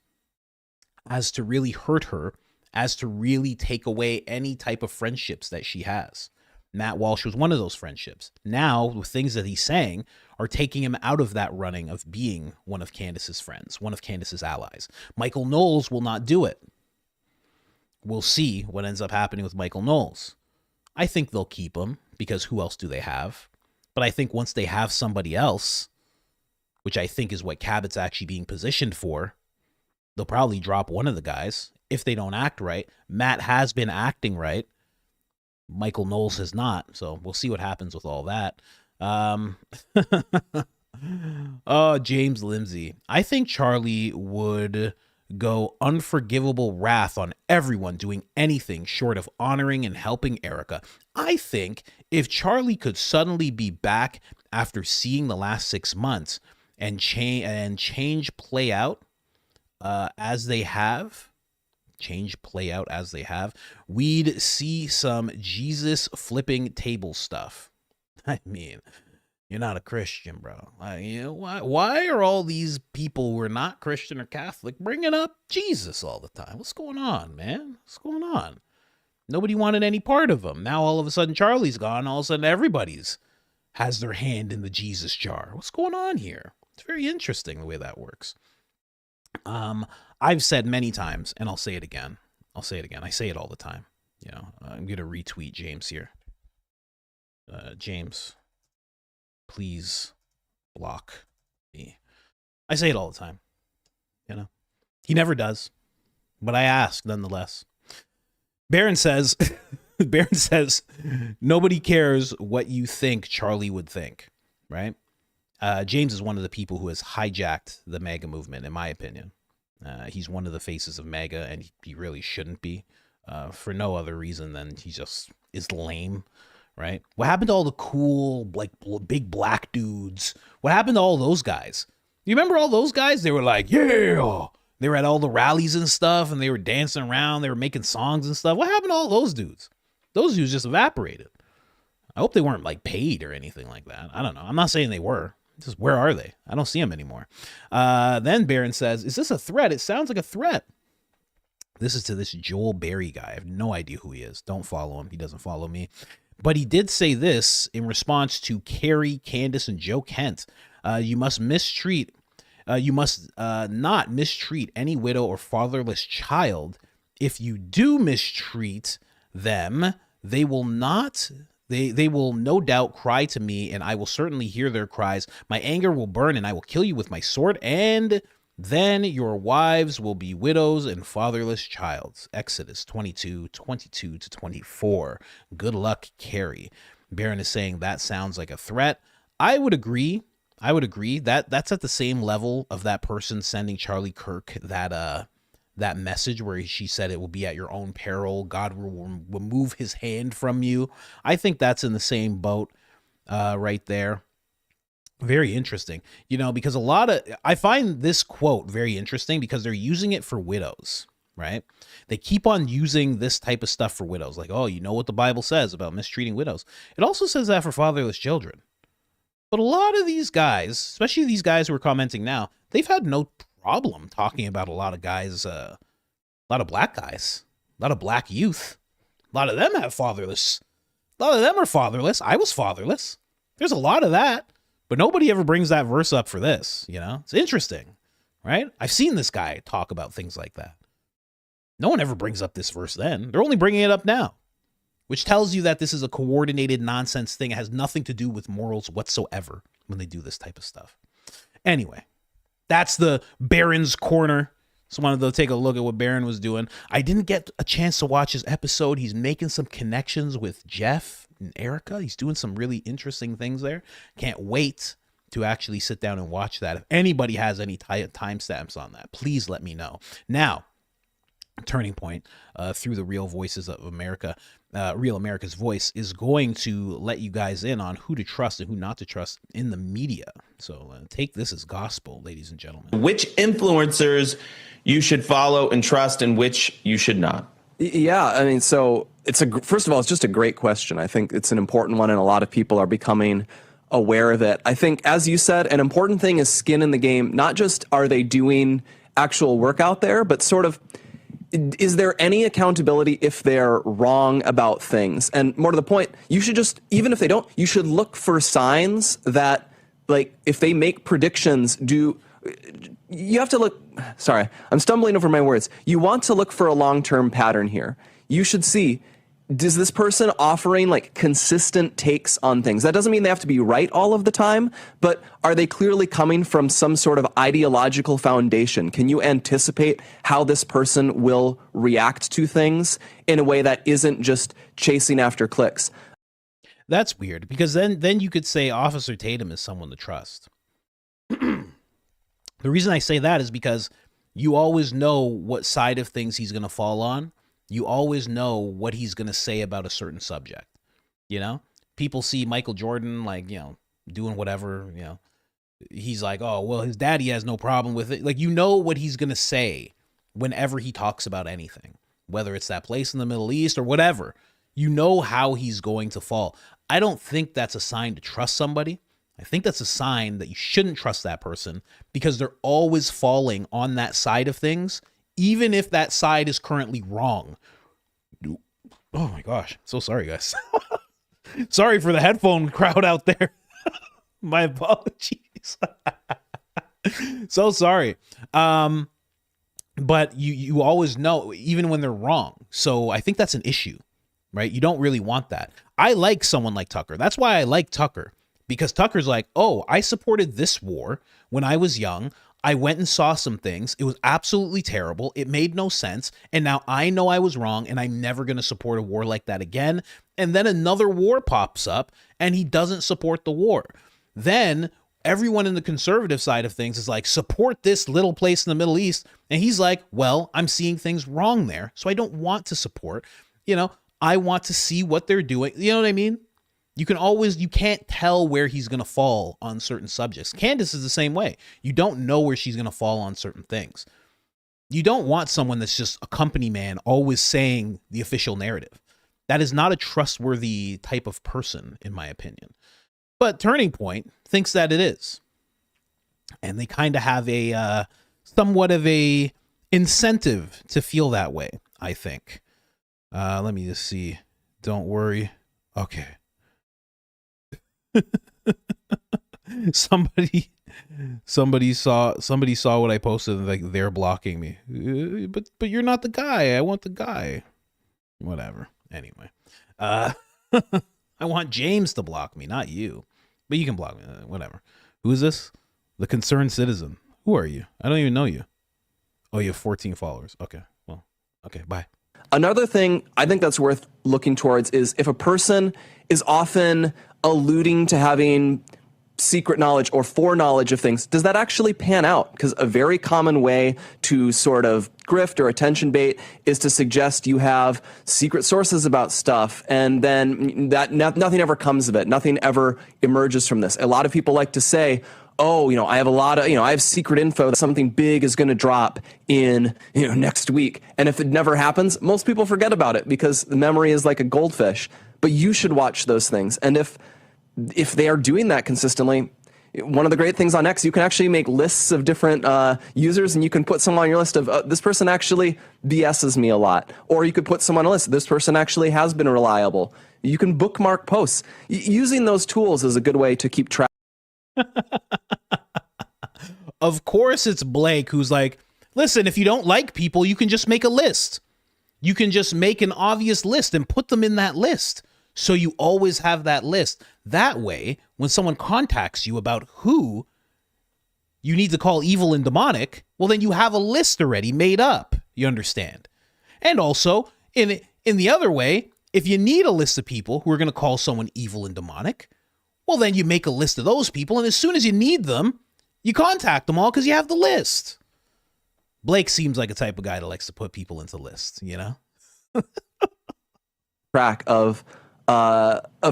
[SPEAKER 1] as to really hurt her, as to really take away any type of friendships that she has. Matt Walsh was one of those friendships. Now, the things that he's saying are taking him out of that running of being one of Candace's friends, one of Candace's allies. Michael Knowles will not do it. We'll see what ends up happening with Michael Knowles. I think they'll keep him, because who else do they have? But I think once they have somebody else, which I think is what Cabot's actually being positioned for, they'll probably drop one of the guys if they don't act right. Matt has been acting right. Michael Knowles has not. So we'll see what happens with all that. Oh, James Lindsay. I think Charlie would go unforgivable wrath on everyone doing anything short of honoring and helping Erika. I think if Charlie could suddenly be back after seeing the last 6 months and change play out as they have, we'd see some Jesus flipping table stuff. I mean, you're not a Christian, bro. Why are all these people who are not Christian or Catholic bringing up Jesus all the time? What's going on, man? What's going on? Nobody wanted any part of him. Now all of a sudden Charlie's gone. All of a sudden everybody's has their hand in the Jesus jar. What's going on here? It's very interesting the way that works. I've said many times, and I'll say it again. I say it all the time. I'm going to retweet James here. James, please block me. I say it all the time. He never does, but I ask nonetheless. Barron says, nobody cares what you think Charlie would think, right? James is one of the people who has hijacked the MAGA movement, in my opinion. He's one of the faces of MAGA, and he really shouldn't be, for no other reason than he just is lame, right? What happened to all the cool, like, big black dudes? What happened to all those guys? You remember all those guys? They were like, yeah! They were at all the rallies and stuff, and they were dancing around. They were making songs and stuff. What happened to all those dudes? Those dudes just evaporated. I hope they weren't, like, paid or anything like that. I don't know. I'm not saying they were. Just where are they? I don't see them anymore. Then Barron says, is this a threat? It sounds like a threat. This is to this Joel Berry guy. I have no idea who he is. Don't follow him. He doesn't follow me. But he did say this in response to Carrie, Candace, and Joe Kent. You must not mistreat any widow or fatherless child. If you do mistreat them, they will no doubt cry to me, and I will certainly hear their cries. My anger will burn, and I will kill you with my sword, and then your wives will be widows and fatherless childs. Exodus 22:22-24. Good luck, Carrie. Barron is saying that sounds like a threat. I would agree. That's at the same level of that person sending Charlie Kirk that message where she said it will be at your own peril. God will remove his hand from you. I think that's in the same boat right there. Very interesting. Because I find this quote very interesting because they're using it for widows, right? They keep on using this type of stuff for widows. Like, oh, you know what the Bible says about mistreating widows. It also says that for fatherless children. But a lot of these guys, especially these guys who are commenting now, they've had no problem talking about a lot of guys, a lot of black guys, a lot of black youth. A lot of them have fatherless. A lot of them are fatherless. I was fatherless. There's a lot of that, but nobody ever brings that verse up for this. You know, it's interesting, right? I've seen this guy talk about things like that. No one ever brings up this verse then. They're only bringing it up now, which tells you that this is a coordinated nonsense thing. It has nothing to do with morals whatsoever when they do this type of stuff. Anyway, that's the Baron's Corner. Just wanted to take a look at what Baron was doing. I didn't get a chance to watch his episode. He's making some connections with Jeff and Erika. He's doing some really interesting things there. Can't wait to actually sit down and watch that. If anybody has any timestamps on that, please let me know. Now, Turning Point, through the Real Voices of America, Real America's Voice, is going to let you guys in on who to trust and who not to trust in the media. So take this as gospel, ladies and gentlemen.
[SPEAKER 10] Which influencers you should follow and trust and which you should not?
[SPEAKER 22] Yeah, I mean, so first of all, it's just a great question. I think it's an important one, and a lot of people are becoming aware of it. I think, as you said, an important thing is skin in the game. Not just are they doing actual work out there, but sort of, is there any accountability if they're wrong about things? And more to the point, you should just, even if they don't, you should look for signs that, like, if they make predictions, you have to look, sorry, I'm stumbling over my words. You want to look for a long-term pattern here. You should see, is this person offering like consistent takes on things? That doesn't mean they have to be right all of the time, but are they clearly coming from some sort of ideological foundation? Can you anticipate how this person will react to things in a way that isn't just chasing after clicks?
[SPEAKER 1] That's weird, because then you could say Officer Tatum is someone to trust. The reason I say that is because you always know what side of things he's going to fall on. You always know what he's going to say about a certain subject. You know, people see Michael Jordan, like, you know, doing whatever, you know, he's like, oh, well, his daddy has no problem with it. Like, you know what he's going to say whenever he talks about anything, whether it's that place in the Middle East or whatever. You know how he's going to fall. I don't think that's a sign to trust somebody. I think that's a sign that you shouldn't trust that person, because they're always falling on that side of things, even if that side is currently wrong. Oh my gosh. So sorry, guys. Sorry for the headphone crowd out there. My apologies. So sorry. But you always know, even when they're wrong. So I think that's an issue, right? You don't really want that. I like someone like Tucker. That's why I like Tucker. Because Tucker's like, oh, I supported this war when I was young. I went and saw some things. It was absolutely terrible. It made no sense. And now I know I was wrong, and I'm never going to support a war like that again. And then another war pops up, and he doesn't support the war. Then everyone in the conservative side of things is like, support this little place in the Middle East. And he's like, well, I'm seeing things wrong there, so I don't want to support. You know, I want to see what they're doing. You know what I mean? You can't tell where he's going to fall on certain subjects. Candace is the same way. You don't know where she's going to fall on certain things. You don't want someone that's just a company man always saying the official narrative. That is not a trustworthy type of person, in my opinion. But Turning Point thinks that it is. And they kind of have a somewhat of a incentive to feel that way, I think. Let me just see. Don't worry. Okay. Somebody saw what I posted, and like, they're blocking me. But you're not the guy. I want the guy. Whatever. Anyway, I want James to block me, not you. But you can block me. Whatever. Who is this? The Concerned Citizen. Who are you? I don't even know you. Oh, you have 14 followers. Okay. Well, okay. Bye.
[SPEAKER 22] Another thing I think that's worth looking towards is if a person is often alluding to having secret knowledge or foreknowledge of things, does that actually pan out? Because a very common way to sort of grift or attention bait is to suggest you have secret sources about stuff, and then that nothing ever comes of it. Nothing ever emerges from this. A lot of people like to say, oh, you know, I have secret info that something big is going to drop in, next week. And if it never happens, most people forget about it because the memory is like a goldfish. But you should watch those things. And if they are doing that consistently, one of the great things on X, you can actually make lists of different users, and you can put someone on your list of this person actually BSs me a lot, or you could put someone on a list. This person actually has been reliable. You can bookmark posts. Using those tools is a good way to keep track.
[SPEAKER 1] Of course, it's Blake who's like, listen, if you don't like people, you can just make a list. You can just make an obvious list and put them in that list. So you always have that list. That way, when someone contacts you about who you need to call evil and demonic, well, then you have a list already made up. You understand? And also, in the other way, if you need a list of people who are going to call someone evil and demonic, well, then you make a list of those people, and as soon as you need them, you contact them all because you have the list. Blake seems like a type of guy that likes to put people into lists, you know?
[SPEAKER 22] Track of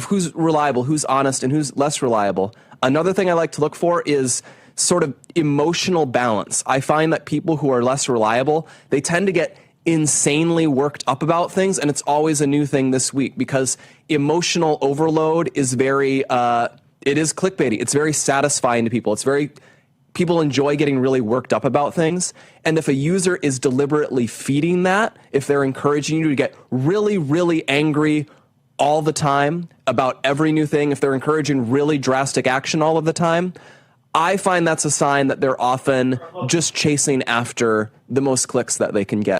[SPEAKER 22] who's reliable, who's honest, and who's less reliable. Another thing I like to look for is sort of emotional balance. I find that people who are less reliable, they tend to get insanely worked up about things, and it's always a new thing this week because emotional overload is very, it is clickbaity. It's very satisfying to people. People enjoy getting really worked up about things. And if a user is deliberately feeding that, if they're encouraging you to get really, really angry all the time about every new thing, if they're encouraging really drastic action all of the time, I find that's a sign that they're often just chasing after the most clicks that they can get.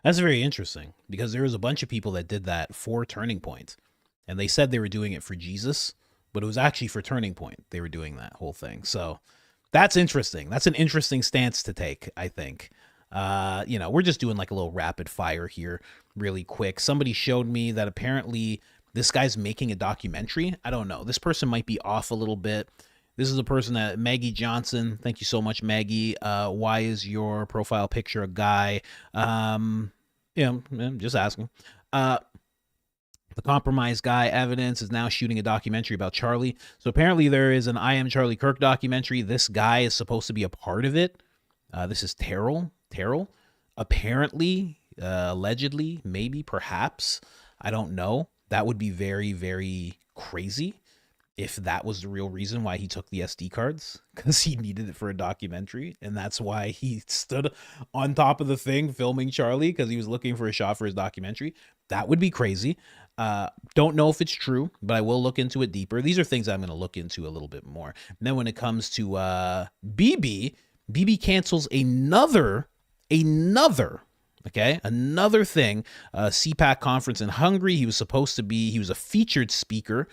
[SPEAKER 1] That's very interesting because there was a bunch of people that did that for Turning Point, and they said they were doing it for Jesus, but it was actually for Turning Point. They were doing that whole thing. So that's interesting. That's an interesting stance to take, I think. We're just doing like a little rapid fire here really quick. Somebody showed me that apparently this guy's making a documentary. I don't know. This person might be off a little bit. This is a person that Maggie Johnson. Thank you so much, Maggie. Why is your profile picture a guy? Just asking. The compromised guy evidence is now shooting a documentary about Charlie. So apparently there is an I Am Charlie Kirk documentary. This guy is supposed to be a part of it. This is Terrell. Apparently, allegedly, maybe, perhaps. I don't know. That would be very, very crazy if that was the real reason why he took the SD cards, because he needed it for a documentary. And that's why he stood on top of the thing filming Charlie, because he was looking for a shot for his documentary. That would be crazy. Don't know if it's true, but I will look into it deeper. These are things I'm going to look into a little bit more. And then when it comes to BB cancels another thing, CPAC conference in Hungary. He was a featured speaker.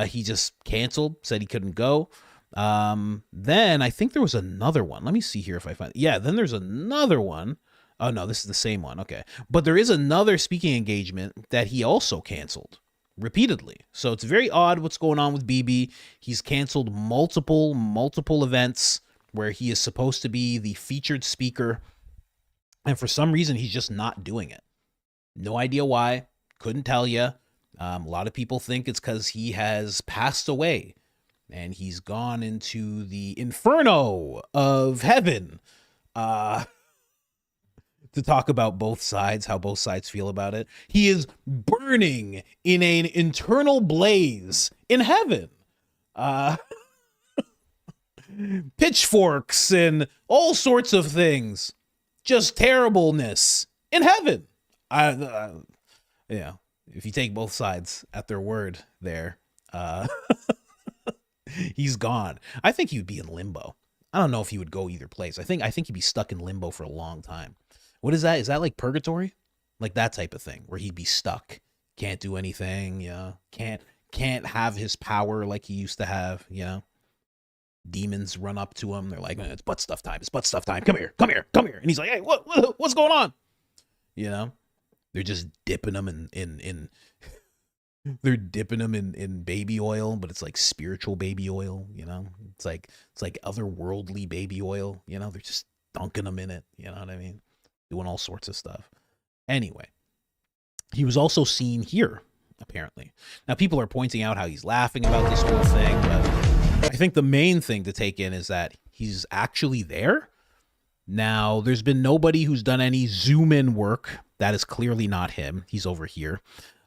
[SPEAKER 1] He just canceled, said he couldn't go. Then I think there was another one. Let me see here if I find it. Yeah, then there's another one. Oh, no, this is the same one. Okay. But there is another speaking engagement that he also canceled repeatedly. So it's very odd what's going on with BB. He's canceled multiple events where he is supposed to be the featured speaker. And for some reason, he's just not doing it. No idea why. Couldn't tell you. A lot of people think it's because he has passed away and he's gone into the inferno of heaven. To talk about both sides, how both sides feel about it. He is burning in an internal blaze in heaven. Pitchforks and all sorts of things. Just terribleness in heaven. If you take both sides at their word there, he's gone. I think he would be in limbo. I don't know if he would go either place. I think he'd be stuck in limbo for a long time. What is that? Is that like purgatory? Like that type of thing where he'd be stuck, can't do anything, can't have his power like he used to have, Demons run up to him. They're like, it's butt stuff time. It's butt stuff time. Come here. And he's like, hey, what's going on? They're just dipping him in they're dipping him in baby oil, but it's like spiritual baby oil, It's like otherworldly baby oil, They're just dunking him in it, you know what I mean? Doing all sorts of stuff. Anyway, he was also seen here, apparently. Now, people are pointing out how he's laughing about this whole thing, but I think the main thing to take in is that he's actually there. Now, there's been nobody who's done any zoom-in work. That is clearly not him. He's over here.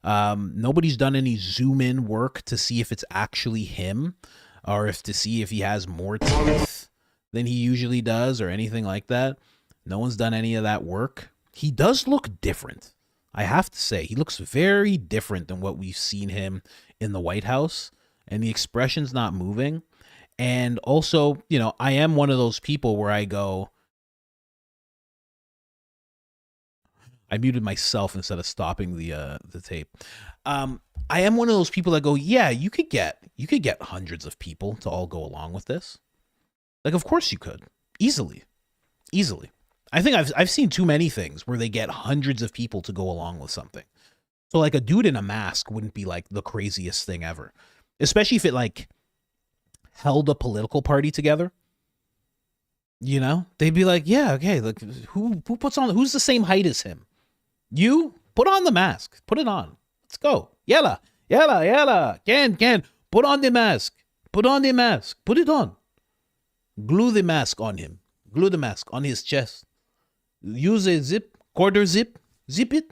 [SPEAKER 1] Nobody's done any zoom-in work to see if it's actually him. or if to see if he has more teeth than he usually does or anything like that. No one's done any of that work. He does look different. I have to say, he looks very different than what we've seen him in the White House, and the expression's not moving. And also, you know, I am one of those people where I go, I muted myself instead of stopping the tape. I am one of those people that go, yeah, you could get hundreds of people to all go along with this. Like, of course you could. Easily. I think I've seen too many things where they get hundreds of people to go along with something. So like a dude in a mask wouldn't be like the craziest thing ever. Especially if it like held a political party together. You know? They'd be like, yeah, okay, like who puts on, who's the same height as him? You put on the mask. Put it on. Let's go. Yalla. Can. Put on the mask. Put it on. Glue the mask on him. Glue the mask on his chest. Use a quarter zip. Zip it.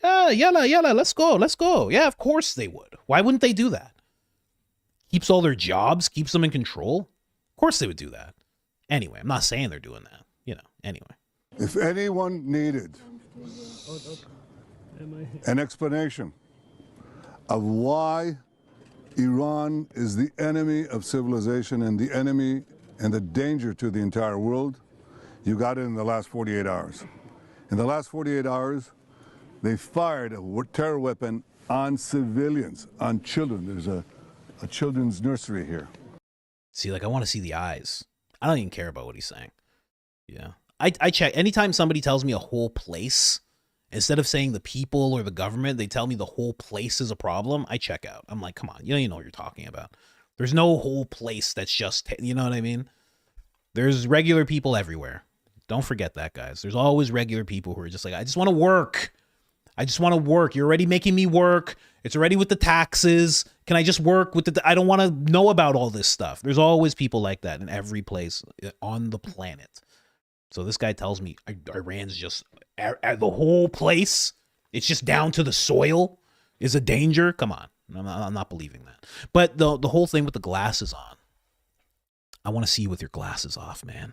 [SPEAKER 1] Yalla. Let's go. Yeah, of course they would. Why wouldn't they do that? Keeps all their jobs, keeps them in control. Of course they would do that. Anyway, I'm not saying they're doing that. You know, anyway.
[SPEAKER 4] If anyone needed an explanation of why Iran is the enemy of civilization and the enemy and the danger to the entire world, you got it in the last 48 hours. In the last 48 hours, they fired a terror weapon on civilians, on children. There's a children's nursery here.
[SPEAKER 1] See, like, I want to see the eyes. I don't even care about what he's saying. Yeah. I check. Anytime somebody tells me a whole place, instead of saying the people or the government, they tell me the whole place is a problem, I check out. I'm like, come on, you don't even know what you're talking about. There's no whole place that's just, you know what I mean? There's regular people everywhere. Don't forget that, guys. There's always regular people who are just like, I just want to work. You're already making me work. It's already with the taxes. Can I just work with I don't want to know about all this stuff. There's always people like that in every place on the planet. So this guy tells me Iran's just the whole place. It's just down to the soil is a danger. Come on. I'm not believing that. But the whole thing with the glasses on. I want to see you with your glasses off, man.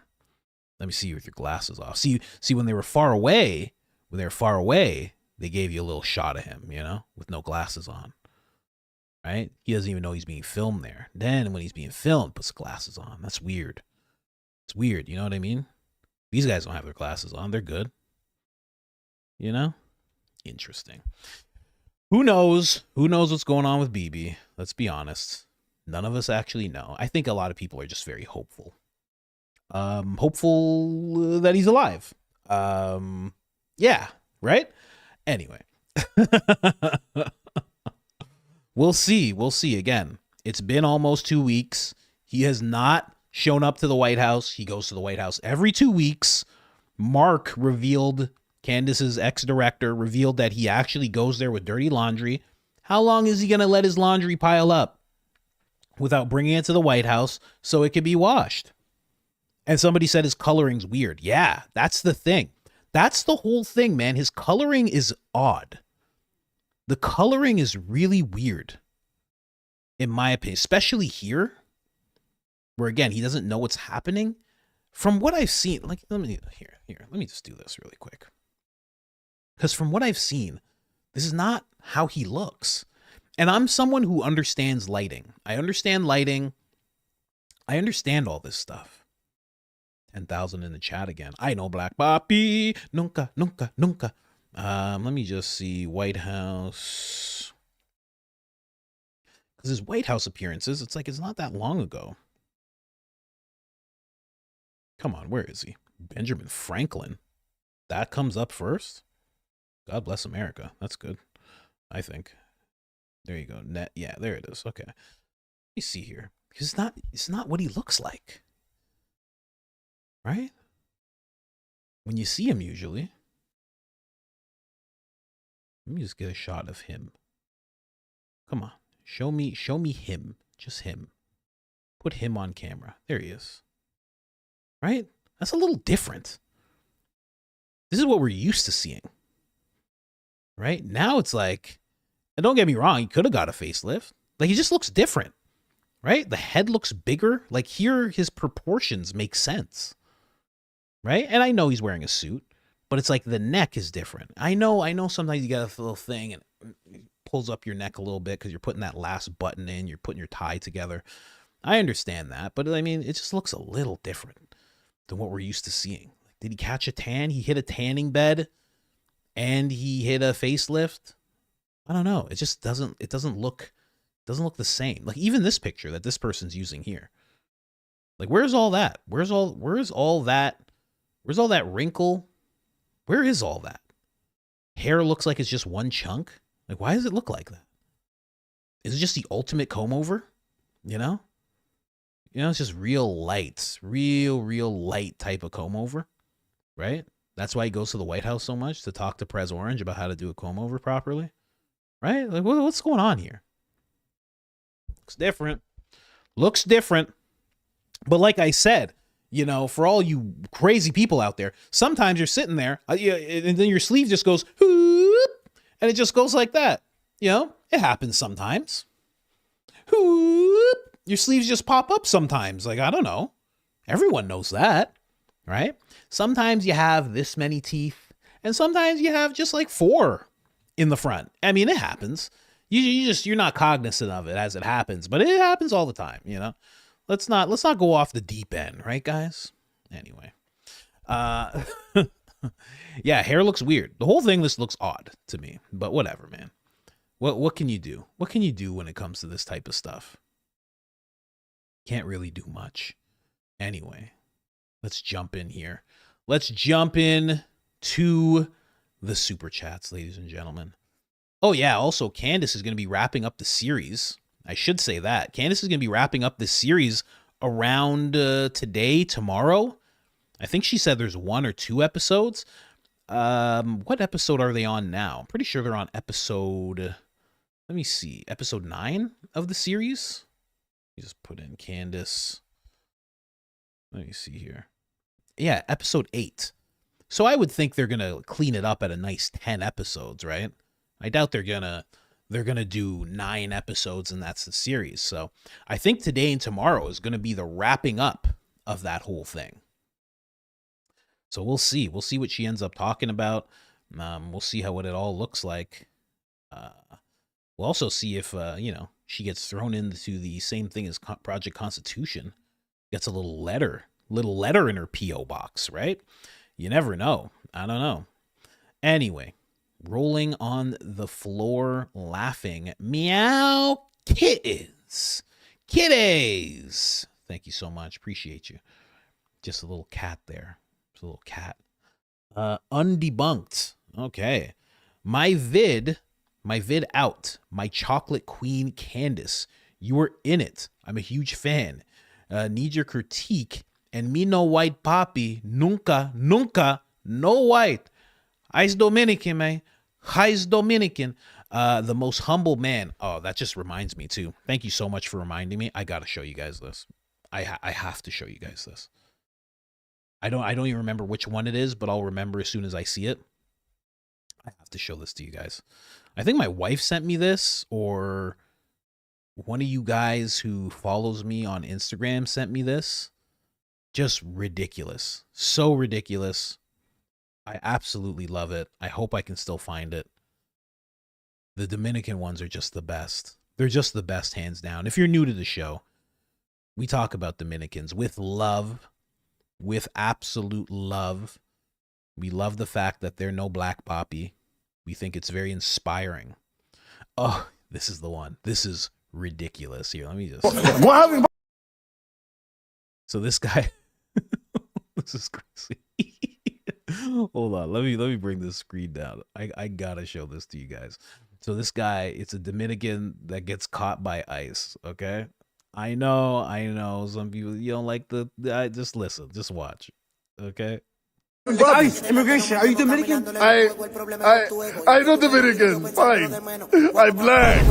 [SPEAKER 1] Let me see you with your glasses off. See when they were far away, they gave you a little shot of him, you know, with no glasses on. Right? He doesn't even know he's being filmed there. Then when he's being filmed, puts the glasses on. That's weird. It's weird, you know what I mean? These guys don't have their glasses on. They're good. You know? Interesting. Who knows? Who knows what's going on with BB? Let's be honest. None of us actually know. I think a lot of people are just very hopeful. Hopeful that he's alive. Yeah, right? Anyway. We'll see. Again, it's been almost 2 weeks. He has not shown up to the White House. He goes to the White House every 2 weeks. Mark revealed, Candace's ex-director revealed that he actually goes there with dirty laundry. How long is he going to let his laundry pile up without bringing it to the White House so it could be washed? And somebody said his coloring's weird. Yeah, that's the thing. That's the whole thing, man. His coloring is odd. The coloring is really weird, in my opinion, especially here, where, again, he doesn't know what's happening. From what I've seen, like, let me just do this really quick. Because from what I've seen, this is not how he looks. And I'm someone who understands lighting. I understand lighting. I understand all this stuff. 10,000 in the chat again. I know, Black Papi. Nunca. Let me just see. White House. Because his White House appearances, it's like it's not that long ago. Come on, where is he? Benjamin Franklin. That comes up first? God bless America. That's good, I think. There you go. Yeah, there it is. Okay. Let me see here. Because it's not what he looks like. Right? When you see him usually. Let me just get a shot of him. Come on. Show me him. Just him. Put him on camera. There he is. Right? That's a little different. This is what we're used to seeing. Right? Now it's like, and don't get me wrong, he could have got a facelift. Like, he just looks different. right? The head looks bigger. Like here, his proportions make sense, right? And I know he's wearing a suit, but it's like the neck is different. I know sometimes you got a little thing and it pulls up your neck a little bit because you're putting that last button in, you're putting your tie together. I understand that, but I mean, it just looks a little different than what we're used to seeing. Did he catch a tan? He hit a tanning bed and he hit a facelift. I don't know. It just doesn't look the same. Like even this picture that this person's using here. Like where's all that? Where's all that wrinkle? Where is all that? Hair looks like it's just one chunk. Like why does it look like that? Is it just the ultimate comb over? You know, it's just real light type of comb over, right? That's why he goes to the White House so much, to talk to Pres Orange about how to do a comb over properly, right? Like what's going on here? Looks different. But like I said, for all you crazy people out there, sometimes you're sitting there and then your sleeve just goes, whoop, and it just goes like that. It happens sometimes. Whoop, your sleeves just pop up sometimes. Like, I don't know. Everyone knows that, right? Sometimes you have this many teeth and sometimes you have just like 4 in the front. I mean, it happens. You're not cognizant of it as it happens, but it happens all the time, Let's not go off the deep end, right, guys? Anyway. Yeah, hair looks weird. The whole thing looks odd to me, but whatever, man. What can you do? What can you do when it comes to this type of stuff? Can't really do much. Anyway, let's jump in here. Let's jump in to the super chats, ladies and gentlemen. Oh, yeah. Also, Candace is going to be wrapping up the series. I should say that. Candace is going to be wrapping up this series around today, tomorrow. I think she said there's 1 or 2 episodes. What episode are they on now? I'm pretty sure they're on episode... Let me see. Episode 9 of the series. Let me just put in Candace. Let me see here. Yeah, episode 8. So I would think they're going to clean it up at a nice 10 episodes, right? I doubt they're gonna do 9 episodes and that's the series. So I think today and tomorrow is gonna be the wrapping up of that whole thing. So we'll see. We'll see what she ends up talking about. We'll see what it all looks like. We'll also see if she gets thrown into the same thing as Project Constitution. Gets a little letter in her P.O. box, right? You never know. I don't know. Anyway. Rolling on the floor, laughing. Meow, kittens. Kitties. Thank you so much. Appreciate you. Just a little cat there. Just a little cat. Undebunked. Okay. My vid out. My chocolate queen Candace. You were in it. I'm a huge fan. Need your critique. And me no white papi. Nunca, no white. I's Dominican, man. I's Dominican. The most humble man. Oh, that just reminds me, too. Thank you so much for reminding me. I got to show you guys this. I have to show you guys this. I don't even remember which one it is, but I'll remember as soon as I see it. I have to show this to you guys. I think my wife sent me this, or one of you guys who follows me on Instagram sent me this. Just ridiculous. So ridiculous. I absolutely love it. I hope I can still find it. The Dominican ones are just the best. They're just the best, hands down. If you're new to the show, we talk about Dominicans with love, with absolute love. We love the fact that they're no black poppy. We think it's very inspiring. Oh, this is the one. This is ridiculous. Here, let me just... So this guy... This is crazy. Hold on, let me bring this screen down. I gotta show this to you guys. So this guy, it's a Dominican that gets caught by ICE. Okay, I know. Some people, you don't like just listen, just watch. Okay.
[SPEAKER 8] ICE, immigration. Are you Dominican? I'm not Dominican. Fine. I'm black.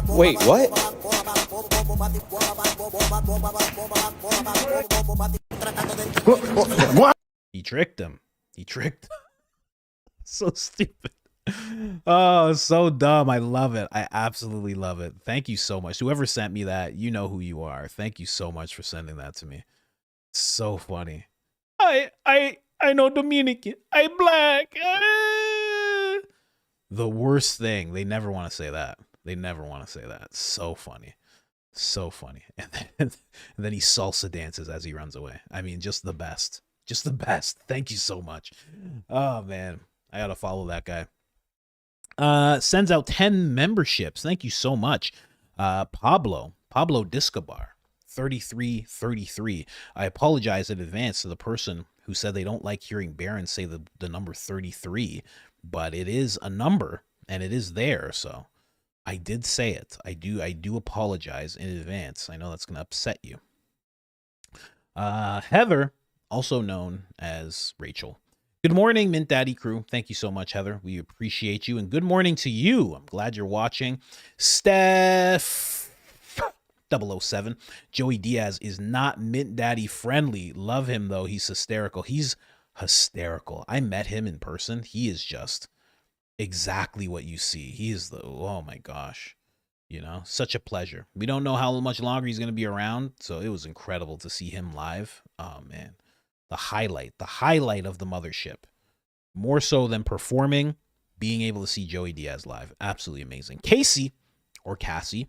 [SPEAKER 2] Wait, what?
[SPEAKER 1] What? He tricked him. So stupid. Oh, so dumb. I love it. I absolutely love it. Thank you so much. Whoever sent me that, you know who you are. Thank you so much for sending that to me. So funny. I know Dominican. I black. The worst thing. They never want to say that. They never want to say that. So funny. So funny. And then he salsa dances as he runs away. I mean, just the best. Just the best. Thank you so much. Oh, man. I got to follow that guy. Sends out 10 memberships. Thank you so much. Pablo Discobar, 3333. I apologize in advance to the person who said they don't like hearing Baron say the number 33, but it is a number and it is there. So I did say it. I do apologize in advance. I know that's going to upset you. Heather, also known as Rachel. Good morning, Mint Daddy crew. Thank you so much, Heather. We appreciate you. And good morning to you. I'm glad you're watching. Steph 007. Joey Diaz is not Mint Daddy friendly. Love him, though. He's hysterical. He's hysterical. I met him in person. He is just exactly what you see. He is oh my gosh. You know, such a pleasure. We don't know how much longer he's going to be around, so it was incredible to see him live. Oh, man. The highlight of the mothership. More so than performing, being able to see Joey Diaz live. Absolutely amazing. Casey, or Cassie,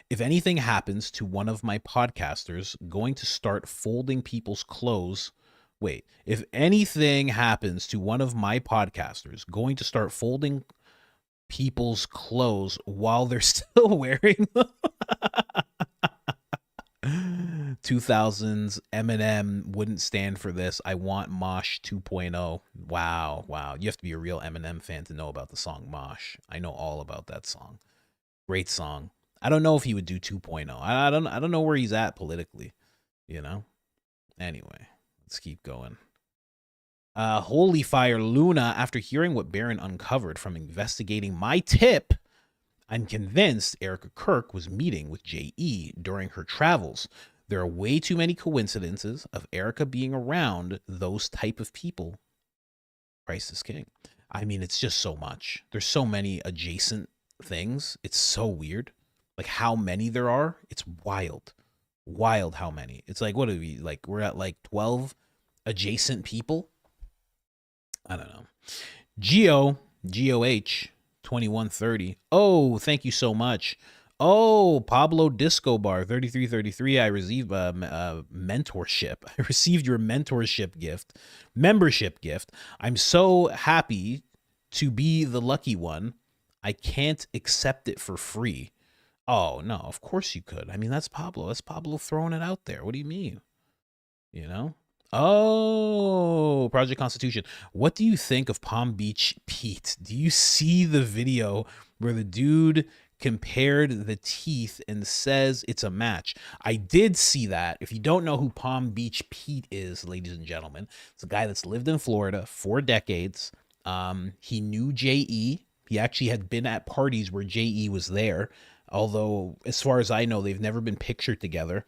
[SPEAKER 1] if anything happens to one of my podcasters going to start folding people's clothes. Wait, if anything happens to one of my podcasters going to start folding people's clothes while they're still wearing them. 2000s Eminem wouldn't stand for this. I want Mosh 2.0. Wow. You have to be a real Eminem fan to know about the song Mosh. I know all about that song. Great song. I don't know if he would do 2.0. I don't know where he's at politically, you know? Anyway, let's keep going. Holy Fire Luna, after hearing what Baron uncovered from investigating my tip, I'm convinced Erika Kirk was meeting with J.E. during her travels. There are way too many coincidences of Erika being around those type of people. Christ is king. I mean, it's just so much. There's so many adjacent things. It's so weird. Like how many there are. It's wild. Wild how many. It's like, what are we, like, we're at like 12 adjacent people? I don't know. GOH 2130. Oh, thank you so much. Oh, Pablo Discobar 3333. I received mentorship. I received your membership gift. I'm so happy to be the lucky one. I can't accept it for free. Oh, no, of course you could. I mean, that's Pablo. That's Pablo throwing it out there. What do you mean? You know? Oh, Project Constitution. What do you think of Palm Beach Pete? Do you see the video where the dude compared the teeth and says it's a match? I did see that. If you don't know who Palm Beach Pete is, ladies and gentlemen, it's a guy that's lived in Florida for decades. He knew J.E. He actually had been at parties where J.E. was there. Although, as far as I know, they've never been pictured together.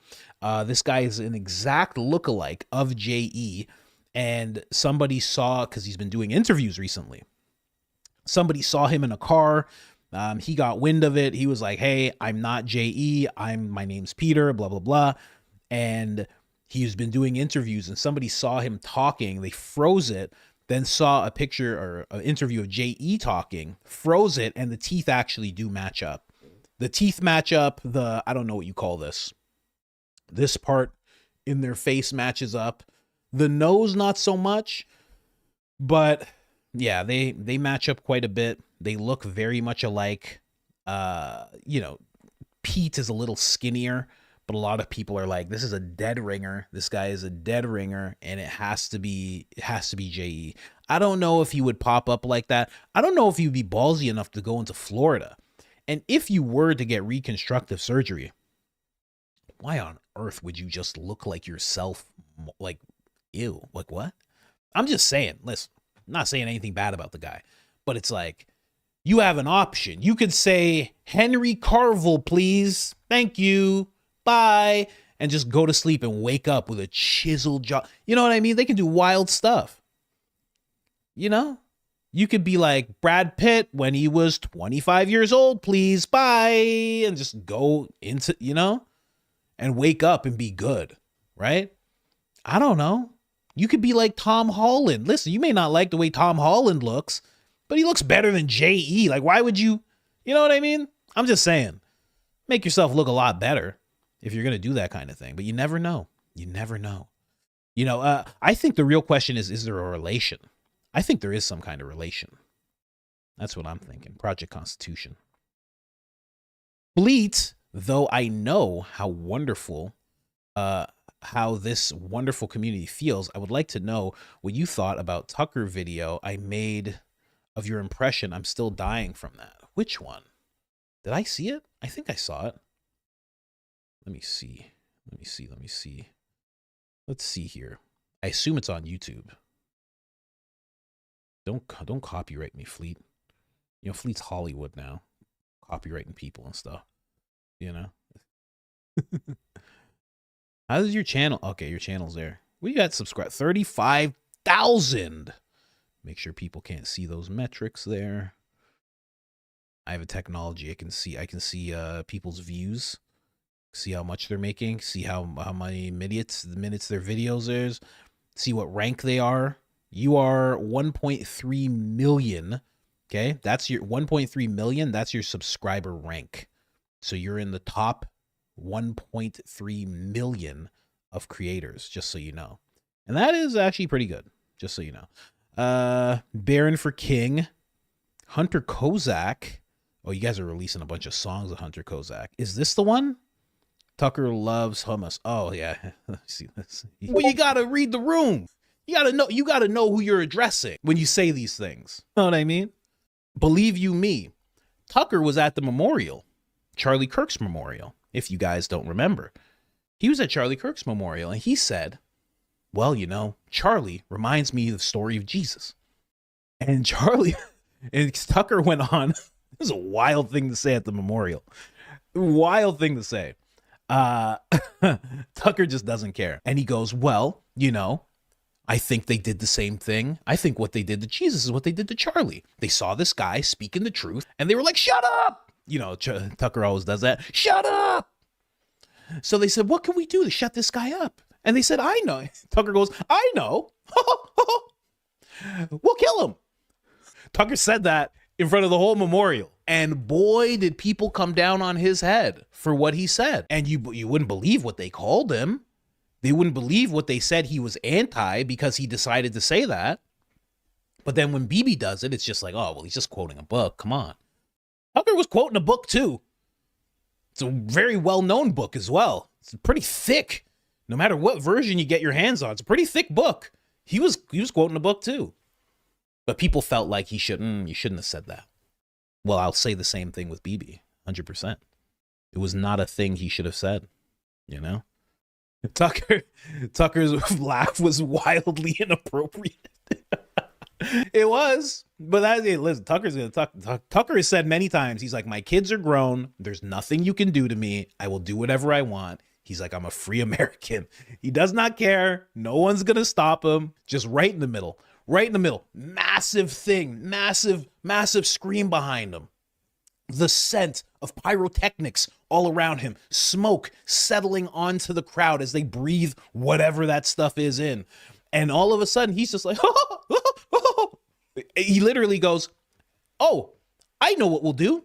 [SPEAKER 1] This guy is an exact lookalike of J.E. And somebody saw, because he's been doing interviews recently, somebody saw him in a car. He got wind of it. He was like, hey, I'm not J.E. My name's Peter, blah, blah, blah. And he's been doing interviews, and somebody saw him talking. They froze it, then saw a picture or an interview of J.E. talking, froze it, and the teeth actually do match up. The teeth match up. I don't know what you call this. This part in their face matches up. The nose, not so much. But yeah, they match up quite a bit. They look very much alike. Pete is a little skinnier, but a lot of people are like, this is a dead ringer. This guy is a dead ringer, and it has to be J.E. I don't know if he would pop up like that. I don't know if he'd be ballsy enough to go into Florida. And if you were to get reconstructive surgery, why on earth would you just look like yourself? Like, ew, like what? I'm just saying, listen, I'm not saying anything bad about the guy, but it's like, you have an option. You could say, Henry Carvel, please. Thank you. Bye. And just go to sleep and wake up with a chiseled jaw. You know what I mean? They can do wild stuff. You know? You could be like Brad Pitt when he was 25 years old, please, bye, and just go into, and wake up and be good, right? I don't know. You could be like Tom Holland. Listen, you may not like the way Tom Holland looks, but he looks better than J.E. Like, why would you, you know what I mean? I'm just saying, make yourself look a lot better if you're going to do that kind of thing. But you never know. You never know. I think the real question is there a relation? I think there is some kind of relation. That's what I'm thinking. Project Constitution. Fleet, though I know how wonderful, how this wonderful community feels, I would like to know what you thought about Tucker video I made of your impression. I'm still dying from that. Which one? Did I see it? I think I saw it. Let me see. Let's see here. I assume it's on YouTube. Don't copyright me, Fleet. Fleet's Hollywood now. Copyrighting people and stuff. How does your channel? Okay, your channel's there. We got subscribed 35,000. Make sure people can't see those metrics there. I have a technology. I can see people's views. See how much they're making. See how many minutes their videos is. See what rank they are. You are 1.3 million. Okay, that's your 1.3 million. That's your subscriber rank. So you're in the top 1.3 million of creators, just so you know. And that is actually pretty good, just so you know. Baron for King. Hunter Kozak. Oh, you guys are releasing a bunch of songs of Hunter Kozak. Is this the one? Tucker loves hummus. Oh, yeah. See this. Well, you got to read the room. You got to know who you're addressing when you say these things. Know what I mean? Believe you me, Tucker was at the memorial, Charlie Kirk's memorial, if you guys don't remember. He was at Charlie Kirk's memorial, and he said, well, Charlie reminds me of the story of Jesus. And Tucker went on. This is a wild thing to say at the memorial. Wild thing to say. Tucker just doesn't care. And he goes, well, I think they did the same thing. I think what they did to Jesus is what they did to Charlie. They saw this guy speaking the truth, and they were like, shut up! Tucker always does that. Shut up! So they said, what can we do to shut this guy up? And they said, I know. Tucker goes, I know. We'll kill him. Tucker said that in front of the whole memorial. And boy, did people come down on his head for what he said. And you wouldn't believe what they called him. They wouldn't believe what they said he was anti because he decided to say that. But then when BB does it, it's just like, oh, well, he's just quoting a book. Come on. Tucker was quoting a book too. It's a very well-known book as well. It's pretty thick. No matter what version you get your hands on, it's a pretty thick book. He was quoting a book too. But people felt like you shouldn't have said that. Well, I'll say the same thing with BB, 100%. It was not a thing he should have said, Tucker's laugh was wildly inappropriate. It was, but listen, Tucker has said many times, he's like, my kids are grown. There's nothing you can do to me. I will do whatever I want. He's like, I'm a free American. He does not care. No one's going to stop him. Just right in the middle. Massive thing, massive scream behind him. The scent of pyrotechnics all around him, smoke settling onto the crowd as they breathe whatever that stuff is in. And all of a sudden, he's just like, he literally goes, oh, I know what we'll do.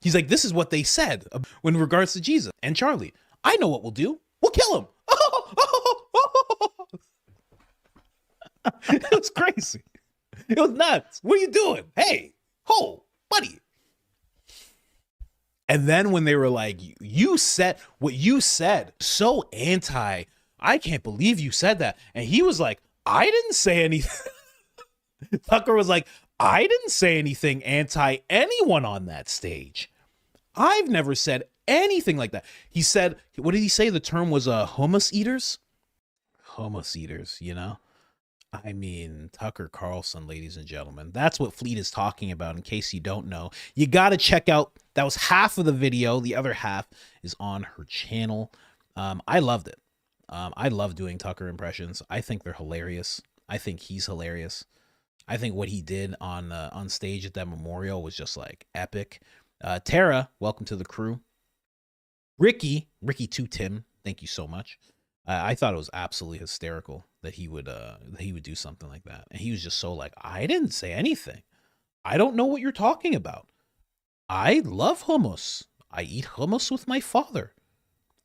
[SPEAKER 1] He's like, this is what they said in regards to Jesus and Charlie. I know what we'll do. We'll kill him. It was crazy. It was nuts. What are you doing? Hey, buddy. And then when they were like, you said what you said, so anti, I can't believe you said that. And he was like, I didn't say anything. Tucker was like, I didn't say anything anti anyone on that stage. I've never said anything like that. He said, what did he say? The term was hummus eaters? Hummus eaters, I mean, Tucker Carlson, ladies and gentlemen. That's what Fleet is talking about, in case you don't know. You got to check out, that was half of the video. The other half is on her channel. I loved it. I love doing Tucker impressions. I think they're hilarious. I think he's hilarious. I think what he did on stage at that memorial was just like epic. Tara, welcome to the crew. Ricky 2 Tim, thank you so much. I thought it was absolutely hysterical that he would do something like that, and he was just so like, I didn't say anything. I don't know what you're talking about. I love hummus. I eat hummus with my father.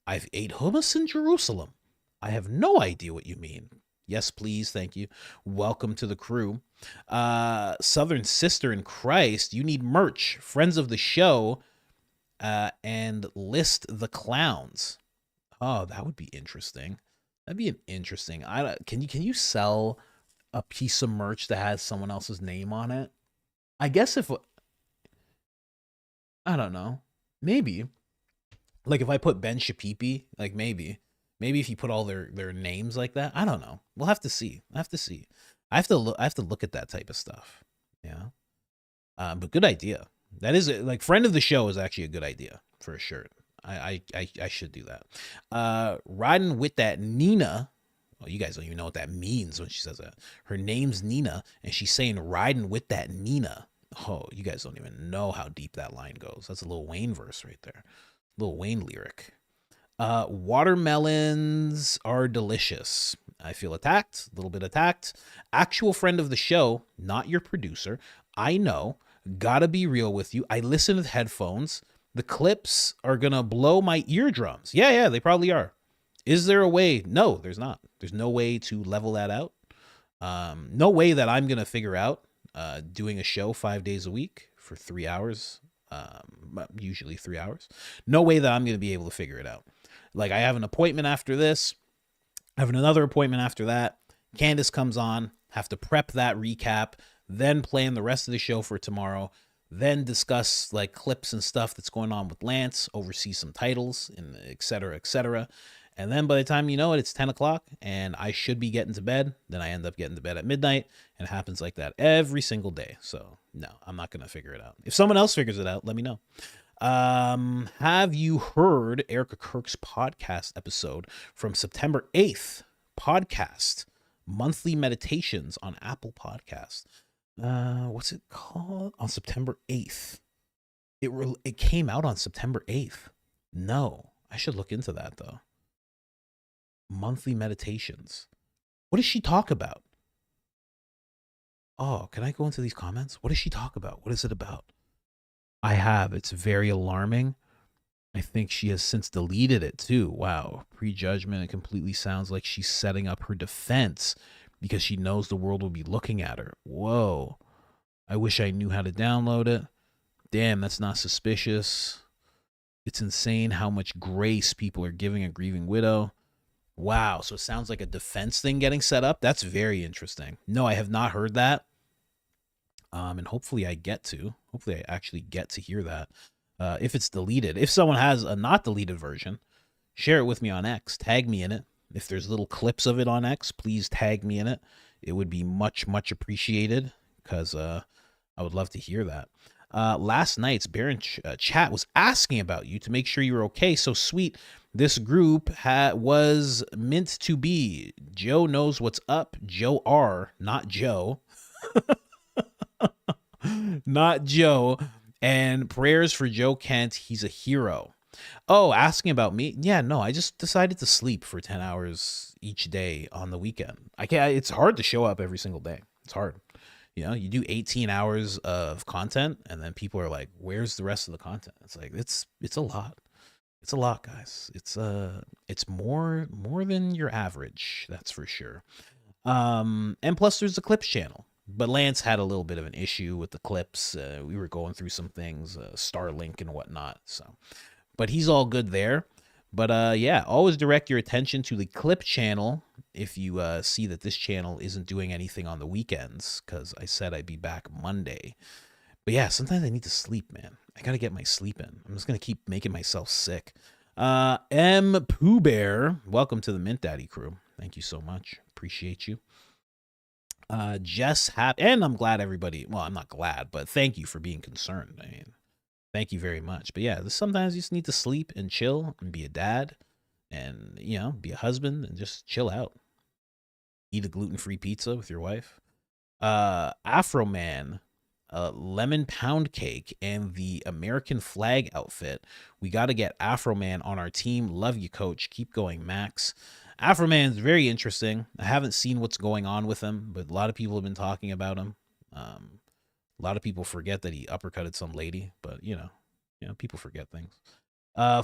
[SPEAKER 1] I've ate hummus in Jerusalem. I have no idea what you mean. Yes, please. Thank you. Welcome to the crew. Southern Sister in Christ, you need merch. Friends of the show, and list the clowns. Oh, that would be interesting. That'd be an interesting. Can you sell a piece of merch that has someone else's name on it? I guess if I don't know, maybe like if I put Ben Shapipi, like maybe if you put all their names like that, I don't know. We'll have to see. I have to look at that type of stuff. Yeah. But good idea. That is like friend of the show is actually a good idea for a shirt. I should do that. Riding with that Nina. Well, you guys don't even know what that means when she says that. Her name's Nina, and she's saying riding with that Nina. Oh, you guys don't even know how deep that line goes. That's a Lil Wayne verse right there. Lil Wayne lyric. Watermelons are delicious. I feel attacked, a little bit attacked. Actual friend of the show, not your producer. I know. Gotta be real with you. I listen with headphones. The clips are gonna blow my eardrums. Yeah, they probably are. Is there a way? No, there's not. There's no way to level that out. No way that I'm gonna figure out doing a show 5 days a week for 3 hours. Usually 3 hours. No way that I'm gonna be able to figure it out. Like I have an appointment after this. I have another appointment after that. Candace comes on. Have to prep that recap. Then plan the rest of the show for tomorrow. Then discuss like clips and stuff that's going on with Lance. Oversee some titles and et cetera, et cetera. And then by the time you know it, it's 10 o'clock and I should be getting to bed. Then I end up getting to bed at midnight. And it happens like that every single day. So no, I'm not going to figure it out. If someone else figures it out, let me know. Have you heard Erika Kirk's podcast episode from September 8th? Podcast, monthly meditations on Apple Podcasts. What's it called? On September 8th. It came out on September 8th. No, I should look into that though. Monthly meditations. What does she talk about? Oh, can I go into these comments? What does she talk about? What is it about? I have. It's very alarming. I think she has since deleted it too. Wow. Prejudgment. It completely sounds like she's setting up her defense because she knows the world will be looking at her. Whoa. I wish I knew how to download it. Damn, that's not suspicious. It's insane how much grace people are giving a grieving widow. Wow. So it sounds like a defense thing getting set up. That's very interesting. No, I have not heard that. And hopefully I actually get to hear that. If it's deleted, if someone has a not deleted version, share it with me on X, tag me in it. If there's little clips of it on X, please tag me in it. It would be much, much appreciated because I would love to hear that. Last night's Baron chat was asking about you to make sure you're okay. So sweet. This group was meant to be. Joe knows what's up. Joe R, not Joe. Not Joe. And prayers for Joe Kent. He's a hero. Oh, asking about me? Yeah, no, I just decided to sleep for 10 hours each day on the weekend. It's hard to show up every single day. It's hard. You know, you do 18 hours of content and then people are like, where's the rest of the content? It's like, it's a lot. It's a lot, guys. It's more than your average. That's for sure. And plus there's the clips channel. But Lance had a little bit of an issue with the clips. We were going through some things, Starlink and whatnot. So, but he's all good there. But yeah, always direct your attention to the clip channel if you see that this channel isn't doing anything on the weekends, because I said I'd be back Monday. But yeah, sometimes I need to sleep, man. I got to get my sleep in. I'm just going to keep making myself sick. M. Pooh Bear, welcome to the Mint Daddy crew. Thank you so much. Appreciate you. And I'm glad everybody, well, I'm not glad, but thank you for being concerned. I mean, thank you very much. But yeah, sometimes you just need to sleep and chill and be a dad and, you know, be a husband and just chill out. Eat a gluten-free pizza with your wife. Afro Man, lemon pound cake, and the American flag outfit. We got to get Afro Man on our team. Love you, coach. Keep going, Max. Afro Man's very interesting. I haven't seen what's going on with him, but a lot of people have been talking about him. A lot of people forget that he uppercutted some lady, but you know, people forget things.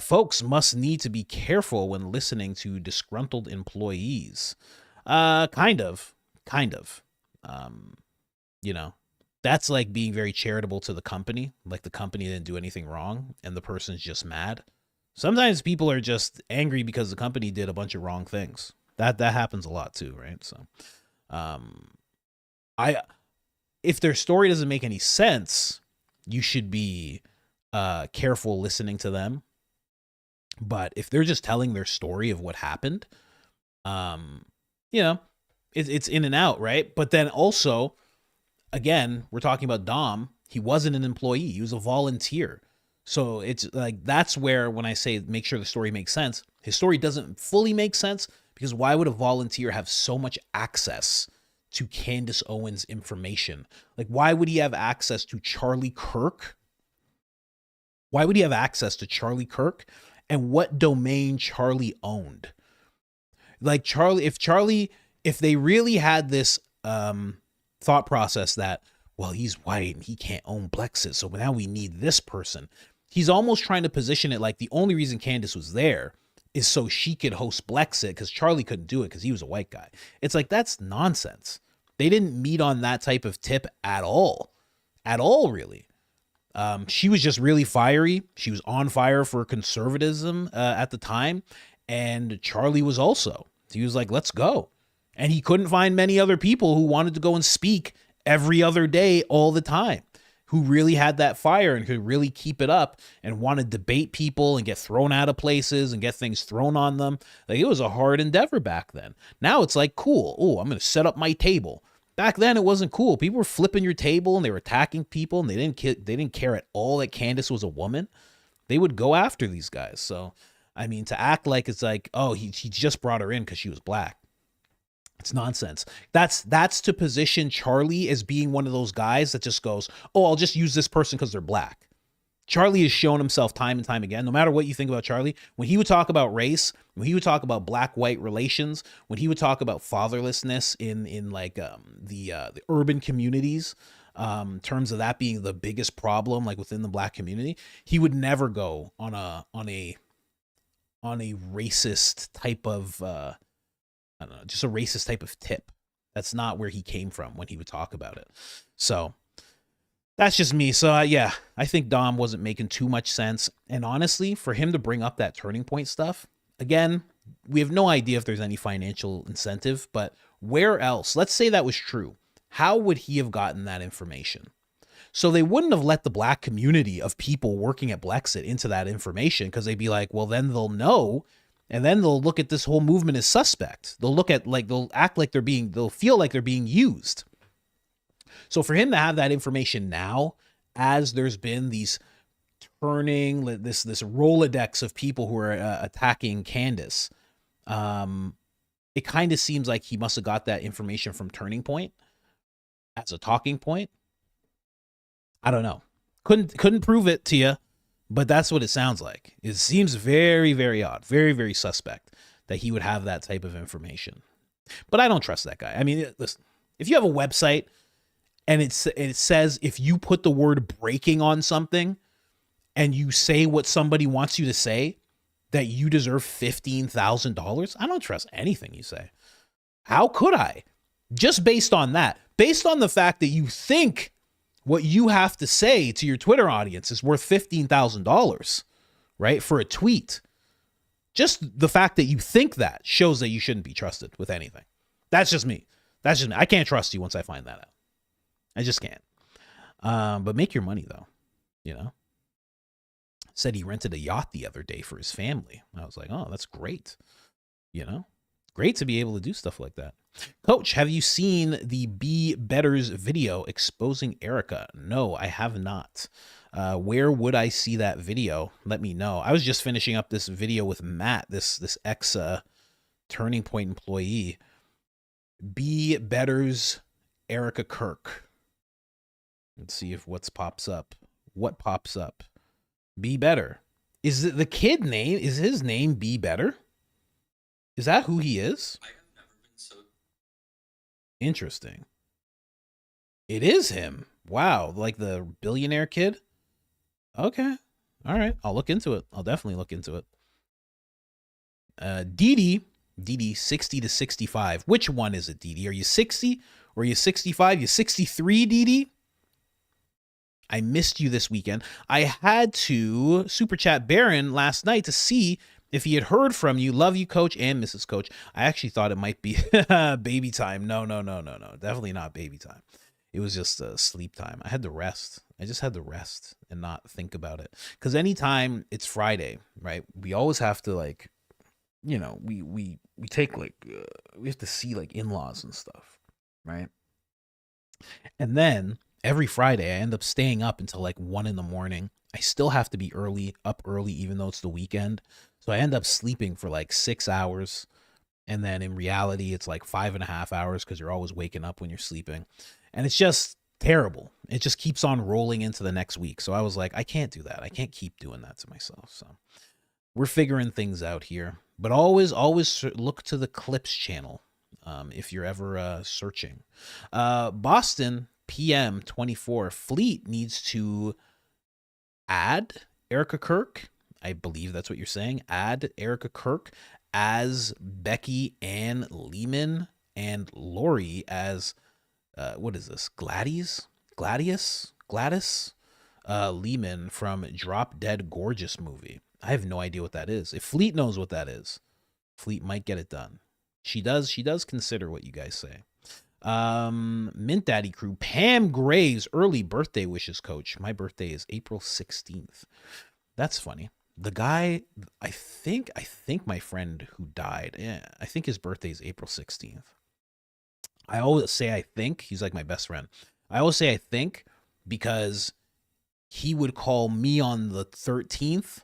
[SPEAKER 1] Folks must need to be careful when listening to disgruntled employees. Kind of. You know, that's like being very charitable to the company. Like the company didn't do anything wrong and the person's just mad. Sometimes people are just angry because the company did a bunch of wrong things. That happens a lot too, right? So, if their story doesn't make any sense, you should be careful listening to them. But if they're just telling their story of what happened, you know, it's in and out, right? But then also, again, we're talking about Dom. He wasn't an employee. He was a volunteer. So it's like, that's where when I say make sure the story makes sense, his story doesn't fully make sense, because why would a volunteer have so much access to Candace Owens information? Like, why would he have access to Charlie Kirk? Why would he have access to Charlie Kirk? And what domain Charlie owned? Like if they really had this thought process that, well, he's white and he can't own Blexit, so now we need this person. He's almost trying to position it like the only reason Candace was there is so she could host Blexit, because Charlie couldn't do it because he was a white guy. It's like, that's nonsense. They didn't meet on that type of tip at all. At all, really. She was just really fiery. She was on fire for conservatism at the time. And Charlie was also. He was like, let's go. And he couldn't find many other people who wanted to go and speak every other day all the time, who really had that fire and could really keep it up and want to debate people and get thrown out of places and get things thrown on them. Like, it was a hard endeavor back then. Now it's like, cool. Oh, I'm going to set up my table. Back then it wasn't cool. People were flipping your table and they were attacking people, and they didn't care at all that Candace was a woman. They would go after these guys. So, I mean, to act like it's like, oh, he just brought her in because she was black. It's nonsense. That's to position Charlie as being one of those guys that just goes, oh, I'll just use this person because they're black. Charlie has shown himself time and time again, no matter what you think about Charlie, when he would talk about race, when he would talk about black-white relations, when he would talk about fatherlessness in like the urban communities, in terms of that being the biggest problem, like within the black community, he would never go on a racist type of I don't know, just a racist type of tip. That's not where he came from when he would talk about it. So that's just me. So yeah, I think Dom wasn't making too much sense. And honestly, for him to bring up that turning point stuff, again, we have no idea if there's any financial incentive, but where else? Let's say that was true. How would he have gotten that information? So they wouldn't have let the black community of people working at Blexit into that information, because they'd be like, well, then they'll know. And then they'll look at this whole movement as suspect. They'll look at, like, they'll act like they'll feel like they're being used. So for him to have that information now, as there's been these turning, this Rolodex of people who are attacking Candace, it kind of seems like he must have got that information from Turning Point as a talking point. I don't know. Couldn't prove it to you. But that's what it sounds like. It seems very, very odd, very, very suspect that he would have that type of information. But I don't trust that guy. I mean, listen, if you have a website and it says if you put the word breaking on something and you say what somebody wants you to say, that you deserve $15,000, I don't trust anything you say. How could I? Just based on that, based on the fact that you think what you have to say to your Twitter audience is worth $15,000, right? For a tweet. Just the fact that you think that shows that you shouldn't be trusted with anything. That's just me. I can't trust you once I find that out. I just can't. But make your money though, you know? Said he rented a yacht the other day for his family. I was like, oh, that's great. You know? Great to be able to do stuff like that. Coach, have you seen the Be Betters video exposing Erika? No, I have not. Where would I see that video? Let me know. I was just finishing up this video with Matt, this ex Turning Point employee. Be Betters Erika Kirk. Let's see if what pops up. What pops up? Be Better. Is it the kid name? Is his name Be Better? Is that who he is? I have never been so. Interesting. It is him. Wow, like the billionaire kid? Okay. All right. I'll look into it. I'll definitely look into it. Dee 60 to 65. Which one is it, Dee? Are you 60 or are you 65? You 63, Dee? I missed you this weekend. I had to super chat Baron last night to see if he had heard from you. Love you, Coach and Mrs. Coach. I actually thought it might be baby time. No. Definitely not baby time. It was just sleep time. I had to rest. I just had to rest and not think about it. Because anytime it's Friday, right, we always have to, like, you know, we take, like, we have to see, like, in-laws and stuff, right? And then every Friday, I end up staying up until, like, 1 in the morning. I still have to be up early, even though it's the weekend. So I end up sleeping for, like, 6 hours. And then in reality, it's like 5.5 hours because you're always waking up when you're sleeping. And it's just terrible. It just keeps on rolling into the next week. So I was like, I can't do that. I can't keep doing that to myself. So we're figuring things out here. But always look to the Clips channel if you're ever searching. Boston PM 24. Fleet needs to add Erika Kirk. I believe that's what you're saying. Add Erika Kirk as Becky Ann Lehman and Lori as what is this? Gladys Lehman from Drop Dead Gorgeous movie. I have no idea what that is. If Fleet knows what that is, Fleet might get it done. She does consider what you guys say. Mint Daddy Crew, Pam Gray's early birthday wishes, Coach. My birthday is April 16th. That's funny. The guy, I think my friend who died, I think his birthday is April 16th. I always say I think. He's like my best friend. I always say I think because he would call me on the 13th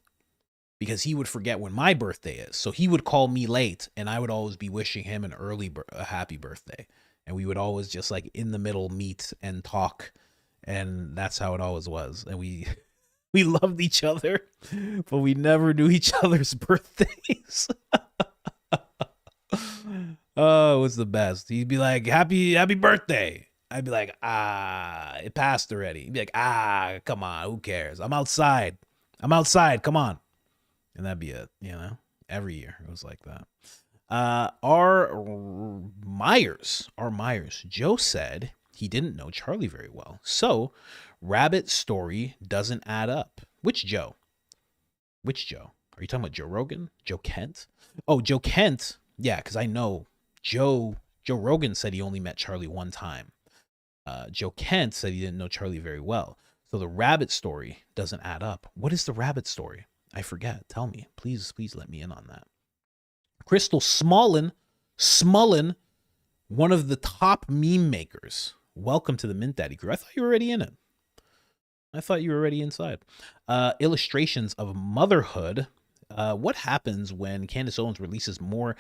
[SPEAKER 1] because he would forget when my birthday is. So he would call me late and I would always be wishing him a happy birthday. And we would always just, like, in the middle meet and talk. And that's how it always was. And we loved each other, but we never knew each other's birthdays. Oh, it was the best. He'd be like, happy birthday. I'd be like, it passed already. He'd be like, come on, who cares? I'm outside, come on. And that'd be it, you know? Every year it was like that. R. Myers, Joe said he didn't know Charlie very well. So, Rabbit's story doesn't add up. Which Joe? Are you talking about Joe Rogan? Joe Kent? Oh, Joe Kent. Yeah, because I know Joe Rogan said he only met Charlie one time. Joe Kent said he didn't know Charlie very well. So the Rabbit story doesn't add up. What is the Rabbit story? I forget. Tell me. Please let me in on that. Crystal Smullen, one of the top meme makers. Welcome to the Mint Daddy crew. I thought you were already in it. I thought you were already inside. Illustrations of motherhood. What happens when Candace Owens releases more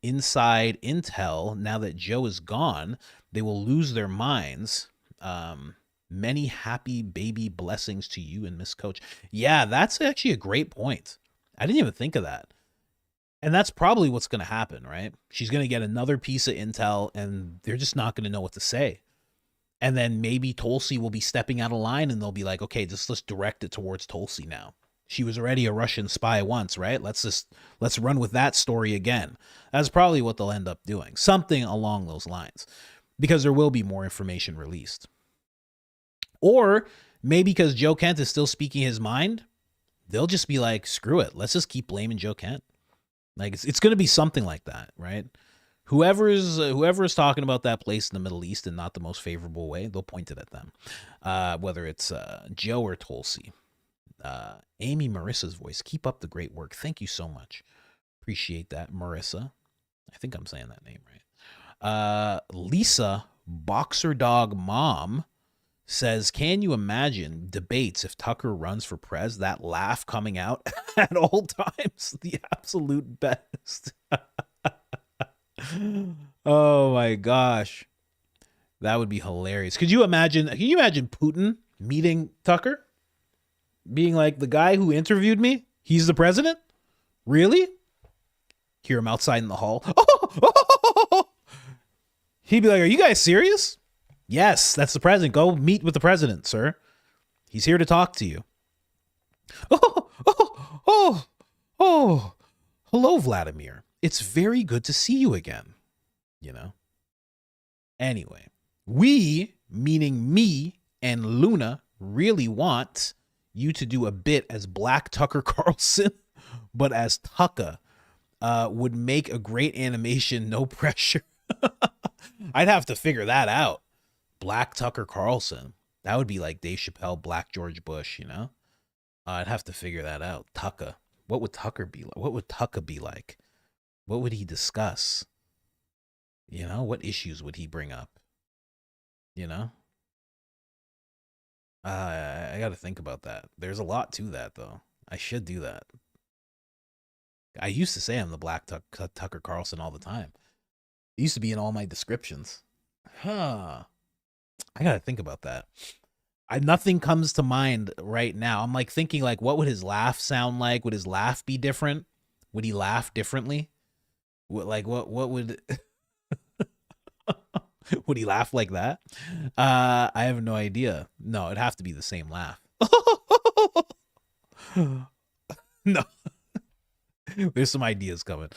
[SPEAKER 1] inside intel now that Joe is gone? They will lose their minds. Many happy baby blessings to you and Miss Coach. Yeah, that's actually a great point. I didn't even think of that. And that's probably what's going to happen, right? She's going to get another piece of intel and they're just not going to know what to say. And then maybe Tulsi will be stepping out of line and they'll be like, okay, let's direct it towards Tulsi now. She was already a Russian spy once, right? Let's run with that story again. That's probably what they'll end up doing. Something along those lines. Because there will be more information released. Or maybe because Joe Kent is still speaking his mind, they'll just be like, screw it. Let's just keep blaming Joe Kent. Like it's going to be something like that, right? Whoever is talking about that place in the Middle East in not the most favorable way, they'll point it at them. Whether it's Joe or Tulsi. Amy Marissa's voice. Keep up the great work. Thank you so much. Appreciate that, Marissa. I think I'm saying that name right. Lisa, Boxer Dog Mom, says, can you imagine debates if Tucker runs for prez? That laugh coming out at all times. The absolute best. Oh my gosh. That would be hilarious. Could you imagine Putin meeting Tucker? Being like, the guy who interviewed me, he's the president? Really? Hear him outside in the hall. He'd be like, are you guys serious? Yes, that's the president. Go meet with the president, sir. He's here to talk to you. Hello, Vladimir. It's very good to see you again. You know? Anyway, we, meaning me and Luna, really want you to do a bit as Black Tucker Carlson, but as Tucker. Would make a great animation, no pressure. I'd have to figure that out. Black Tucker Carlson. That would be like Dave Chappelle, Black George Bush, you know? I'd have to figure that out. Tucker. What would Tucker be like? What would Tucker be like? What would he discuss? You know, what issues would he bring up? You know? I got to think about that. There's a lot to that, though. I should do that. I used to say I'm the Black Tucker Carlson all the time. It used to be in all my descriptions. I gotta think about that. Nothing comes to mind right now. I'm like thinking like, what would his laugh sound like? Would his laugh be different? Would he laugh differently? What would would he laugh like that? I have no idea. No, it'd have to be the same laugh. No. There's some ideas coming.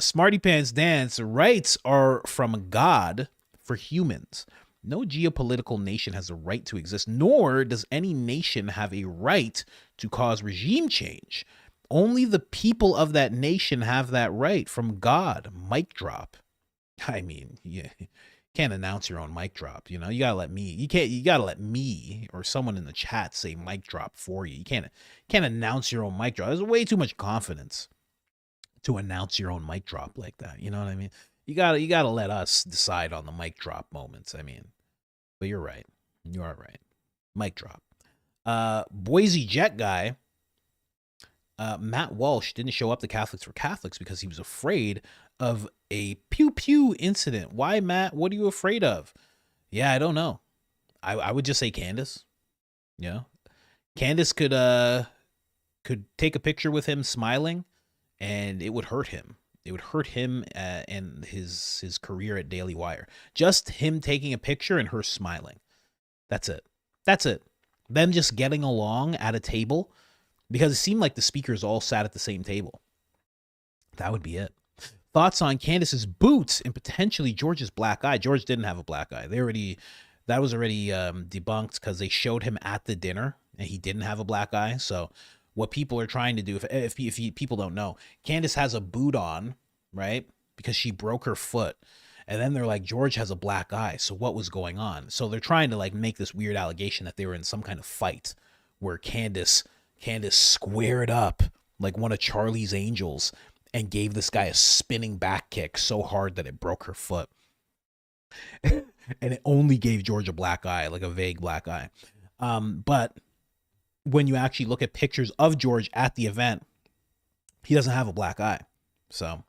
[SPEAKER 1] Smarty Pants Dance. Rights are from God for humans. No geopolitical nation has a right to exist, nor does any nation have a right to cause regime change. Only the people of that nation have that right from God. Mic drop. I mean, yeah, you can't announce your own mic drop. You know, you gotta let me. You gotta let me or someone in the chat say mic drop for you. You can't announce your own mic drop. There's way too much confidence to announce your own mic drop like that. You know what I mean? You gotta let us decide on the mic drop moments. I mean, but you're right. You are right. Mic drop. Boise Jet guy, Matt Walsh didn't show up to Catholics for Catholics because he was afraid of a pew pew incident. Why, Matt? What are you afraid of? Yeah, I don't know. I would just say Candace. You know, Candace could take a picture with him smiling, and it would hurt him. It would hurt him and his career at Daily Wire. Just him taking a picture and her smiling. That's it. That's it. Them just getting along at a table, because it seemed like the speakers all sat at the same table. That would be it. Thoughts on Candace's boots and potentially George's black eye. George didn't have a black eye. That was already debunked because they showed him at the dinner and he didn't have a black eye. So what people are trying to do, if people don't know, Candace has a boot on, right? Because she broke her foot. And then they're like, George has a black eye. So what was going on? So they're trying to like make this weird allegation that they were in some kind of fight where Candace squared up like one of Charlie's Angels and gave this guy a spinning back kick so hard that it broke her foot. And it only gave George a black eye, like a vague black eye. But when you actually look at pictures of George at the event, he doesn't have a black eye. So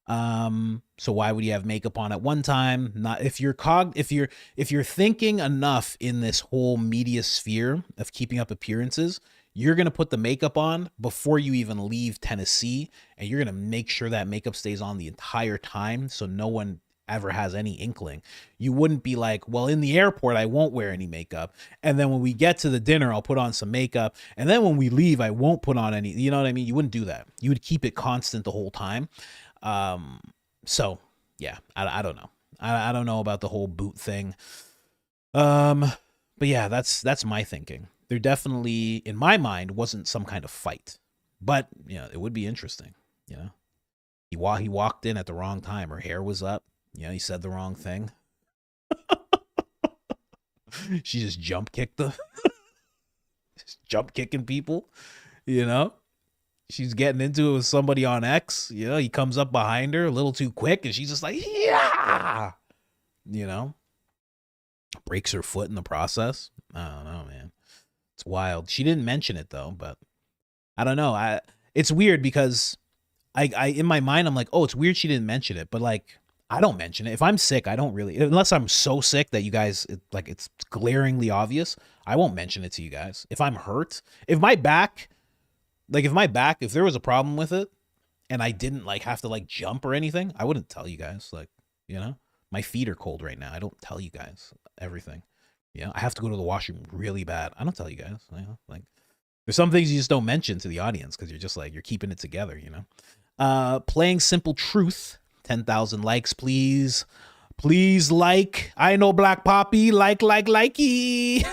[SPEAKER 1] why would he have makeup on at one time? Not if you're thinking enough in this whole media sphere of keeping up appearances, you're going to put the makeup on before you even leave Tennessee, and you're going to make sure that makeup stays on the entire time so no one ever has any inkling. You wouldn't be like, well, in the airport, I won't wear any makeup. And then when we get to the dinner, I'll put on some makeup. And then when we leave, I won't put on any, you know what I mean? You wouldn't do that. You would keep it constant the whole time. So yeah, I don't know. I don't know about the whole boot thing. But yeah, that's my thinking. There definitely, in my mind, wasn't some kind of fight, but you know, it would be interesting. You know, he walked in at the wrong time. Her hair was up. You know, he said the wrong thing. She just jump kicked jump kicking people. You know, she's getting into it with somebody on X. You know, he comes up behind her a little too quick, and she's just like, yeah. You know, breaks her foot in the process. I don't know, man. It's wild. She didn't mention it though, but I don't know. It's weird because I in my mind I'm like, oh, it's weird she didn't mention it, but like I don't mention it. If I'm sick, I don't really, unless I'm so sick that you guys, it's glaringly obvious, I won't mention it to you guys. If I'm hurt, if there was a problem with it and I didn't like have to like jump or anything, I wouldn't tell you guys. Like, you know, my feet are cold right now. I don't tell you guys everything. You know, I have to go to the washroom really bad. I don't tell you guys. You know, like, there's some things you just don't mention to the audience because you're just like, you're keeping it together, you know? Playing Simple Truth, 10,000 likes, please. Please like. I know Black Poppy. Likey.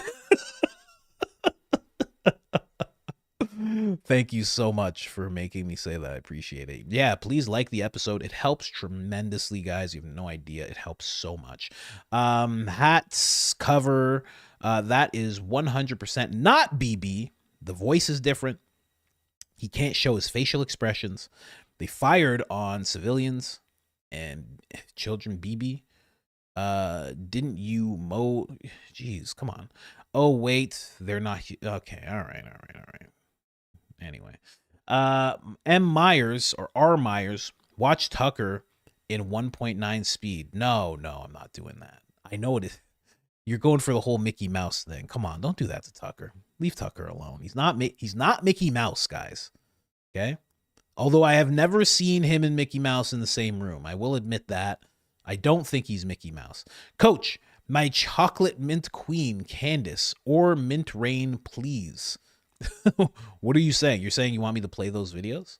[SPEAKER 1] Thank you so much for making me say that. I appreciate it. Yeah, please like the episode. It helps tremendously, guys. You have no idea. It helps so much. Hats, cover, that is 100% not BB. The voice is different. He can't show his facial expressions. They fired on civilians and children. BB. Didn't you mow? Jeez, come on. Oh, wait. They're not. Okay. All right. Anyway, M. Myers or R. Myers, watch Tucker in 1.9 speed. No, I'm not doing that. I know it is. You're going for the whole Mickey Mouse thing. Come on, don't do that to Tucker. Leave Tucker alone. He's not Mickey Mouse, guys. Okay? Although I have never seen him and Mickey Mouse in the same room. I will admit that. I don't think he's Mickey Mouse. Coach, my chocolate mint queen, Candace, or mint rain, please. What are you saying? You're saying you want me to play those videos?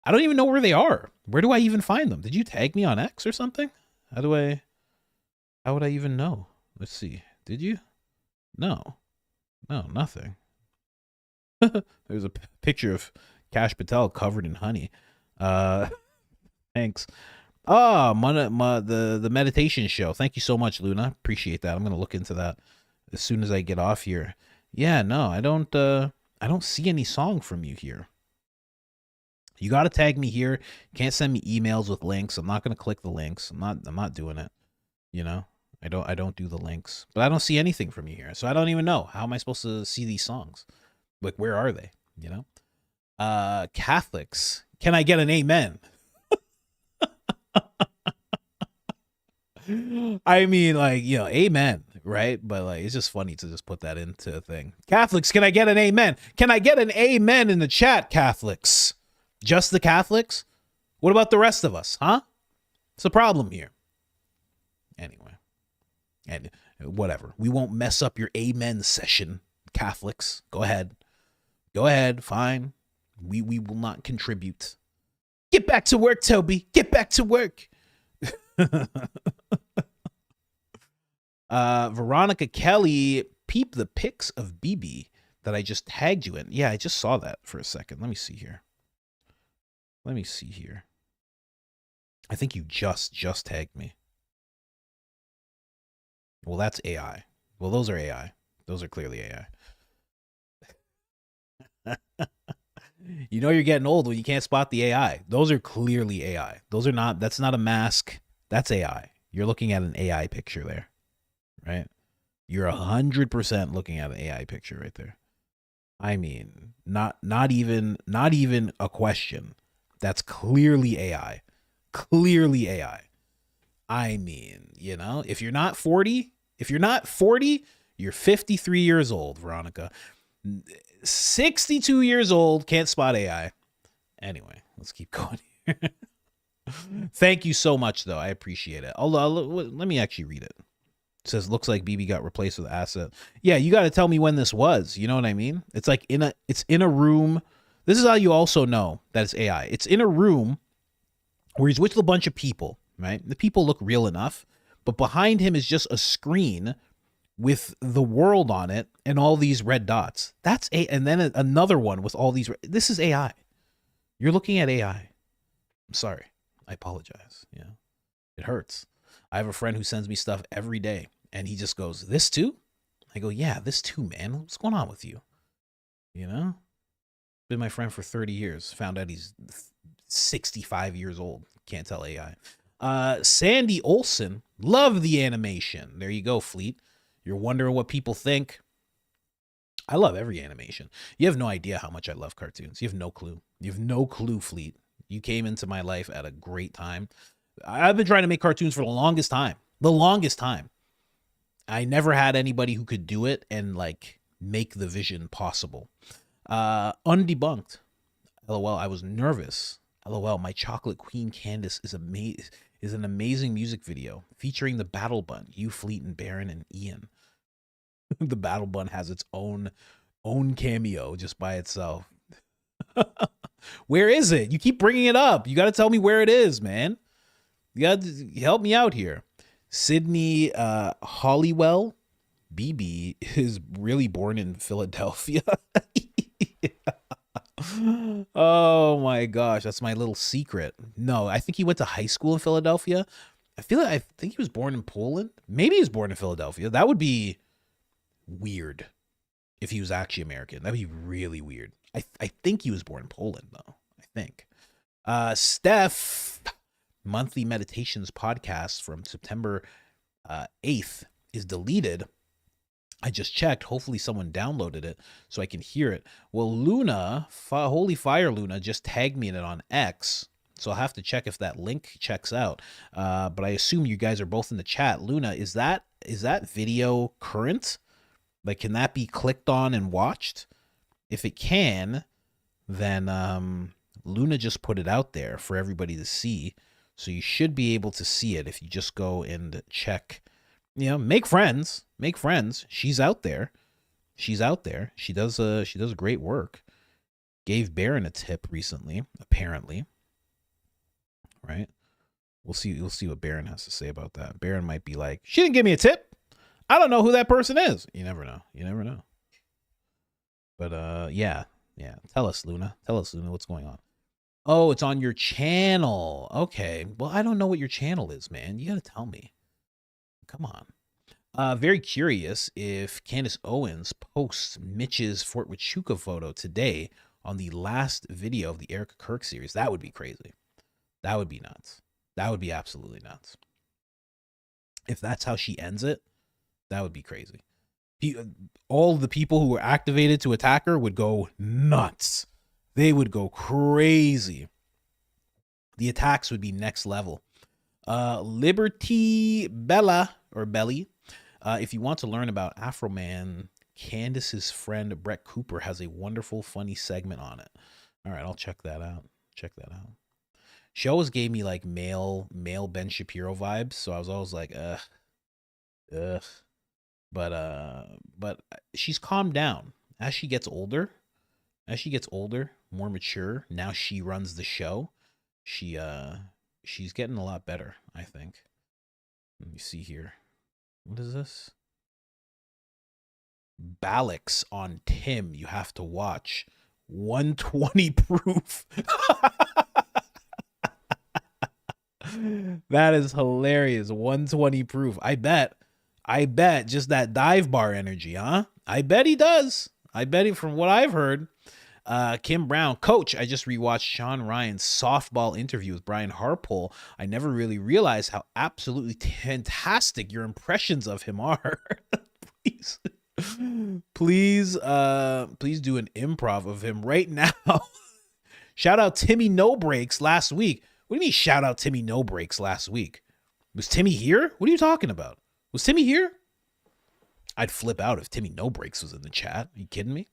[SPEAKER 1] I don't even know where they are. Where do I even find them? Did you tag me on X or something? How would I even know? Let's see. Did you? No, nothing. There's a picture of Cash Patel covered in honey. Thanks. The meditation show. Thank you so much, Luna. Appreciate that. I'm gonna look into that as soon as I get off here. Yeah, no, I don't see any song from you here. You got to tag me here. You can't send me emails with links. I'm not going to click the links. I'm not doing it. You know, I don't do the links, but I don't see anything from you here. So I don't even know. How am I supposed to see these songs? Like, where are they? You know, Catholics. Can I get an amen? I mean, like, you know, amen, right? But like, it's just funny to just put that into a thing. Catholics, can I get an amen? Can I get an amen in the chat, Catholics? Just the Catholics? What about the rest of us, huh? What's the problem here? Anyway, and whatever. We won't mess up your amen session, Catholics. Go ahead. Fine. We will not contribute. Get back to work, Toby. Get back to work. Veronica Kelly, peep the pics of BB that I just tagged you in. Yeah, I just saw that for a second. Let me see here. I think you just tagged me. Well, that's AI. Well, those are AI. Those are clearly AI. You know you're getting old when you can't spot the AI. Those are clearly AI. That's not a mask. That's AI. You're looking at an AI picture there, right? You're 100% looking at an AI picture right there. I mean, not even a question. That's clearly AI. Clearly AI. I mean, you know, if you're not 40, you're 53 years old, Veronica. 62 years old, can't spot AI. Anyway, let's keep going here. Thank you so much, though. I appreciate it. Let me actually read it. It says, looks like BB got replaced with asset. Yeah, you got to tell me when this was. You know what I mean? It's like it's in a room. This is how you also know that it's AI. It's in a room where he's with a bunch of people, right? The people look real enough, but behind him is just a screen with the world on it and all these red dots. And then another one with all these. This is AI. You're looking at AI. I'm sorry. I apologize. Yeah, it hurts. I have a friend who sends me stuff every day, and he just goes, "This too?" I go, "Yeah, this too, man. What's going on with you?" You know, been my friend for 30 years. Found out he's 65 years old. Can't tell AI. Sandy Olson, love the animation. There you go, Fleet. You're wondering what people think. I love every animation. You have no idea how much I love cartoons. You have no clue. You have no clue, Fleet. You came into my life at a great time. I've been trying to make cartoons for the longest time. The longest time. I never had anybody who could do it and like make the vision possible. Undebunked. LOL, I was nervous. LOL, my chocolate queen Candace is an amazing music video featuring the Battle Bun, you, Fleet, and Baron, and Ian. The Battle Bun has its own cameo just by itself. Where is it? You keep bringing it up. You got to tell me where it is, man. You got to help me out here. Sydney Hollywell, BB, is really born in Philadelphia. Oh my gosh, that's my little secret. No, I think he went to high school in Philadelphia. I think he was born in Poland. Maybe he was born in Philadelphia. That would be weird if he was actually American. That'd be really weird. I think he was born in Poland though. I think. Steph, monthly meditations podcast from September 8th is deleted. I just checked. Hopefully someone downloaded it so I can hear it. Well, Luna, Holy Fire Luna, just tagged me in it on X. So I'll have to check if that link checks out. But I assume you guys are both in the chat. Luna, is that video current? Like, can that be clicked on and watched? If it can, then Luna just put it out there for everybody to see. So you should be able to see it if you just go and check. You know, make friends. Make friends. She's out there. She's out there. She does great work. Gave Baron a tip recently, apparently. Right? We'll see what Baron has to say about that. Baron might be like, she didn't give me a tip. I don't know who that person is. You never know. You never know. But yeah. Tell us, Luna. Tell us, Luna, what's going on. Oh, it's on your channel. Okay. Well, I don't know what your channel is, man. You gotta tell me. Come on. Very curious if Candace Owens posts Mitch's Fort Huachuca photo today on the last video of the Erika Kirk series. That would be crazy. That would be nuts. That would be absolutely nuts. If that's how she ends it, that would be crazy. All the people who were activated to attack her would go nuts. They would go crazy. The attacks would be next level. Liberty Bella or Belly. If you want to learn about Afroman, Candace's friend Brett Cooper has a wonderful, funny segment on it. All right, I'll check that out. Check that out. She always gave me like male Ben Shapiro vibes, so I was always like, ugh. But she's calmed down as she gets older. As she gets older, more mature. Now she runs the show. She's getting a lot better, I think. Let me see here. What is this? Balix on Tim. You have to watch. 120 proof. That is hilarious. 120 proof. I bet just that dive bar energy, huh? I bet he does. I bet he, from what I've heard. Kim Brown, coach, I just rewatched Sean Ryan's softball interview with Brian Harpole. I never really realized how absolutely fantastic your impressions of him are. Please do an improv of him right now. Shout out Timmy No Breaks last week. What do you mean shout out Timmy No Breaks last week? Was Timmy here? What are you talking about? Was Timmy here? I'd flip out if Timmy No Breaks was in the chat. Are you kidding me?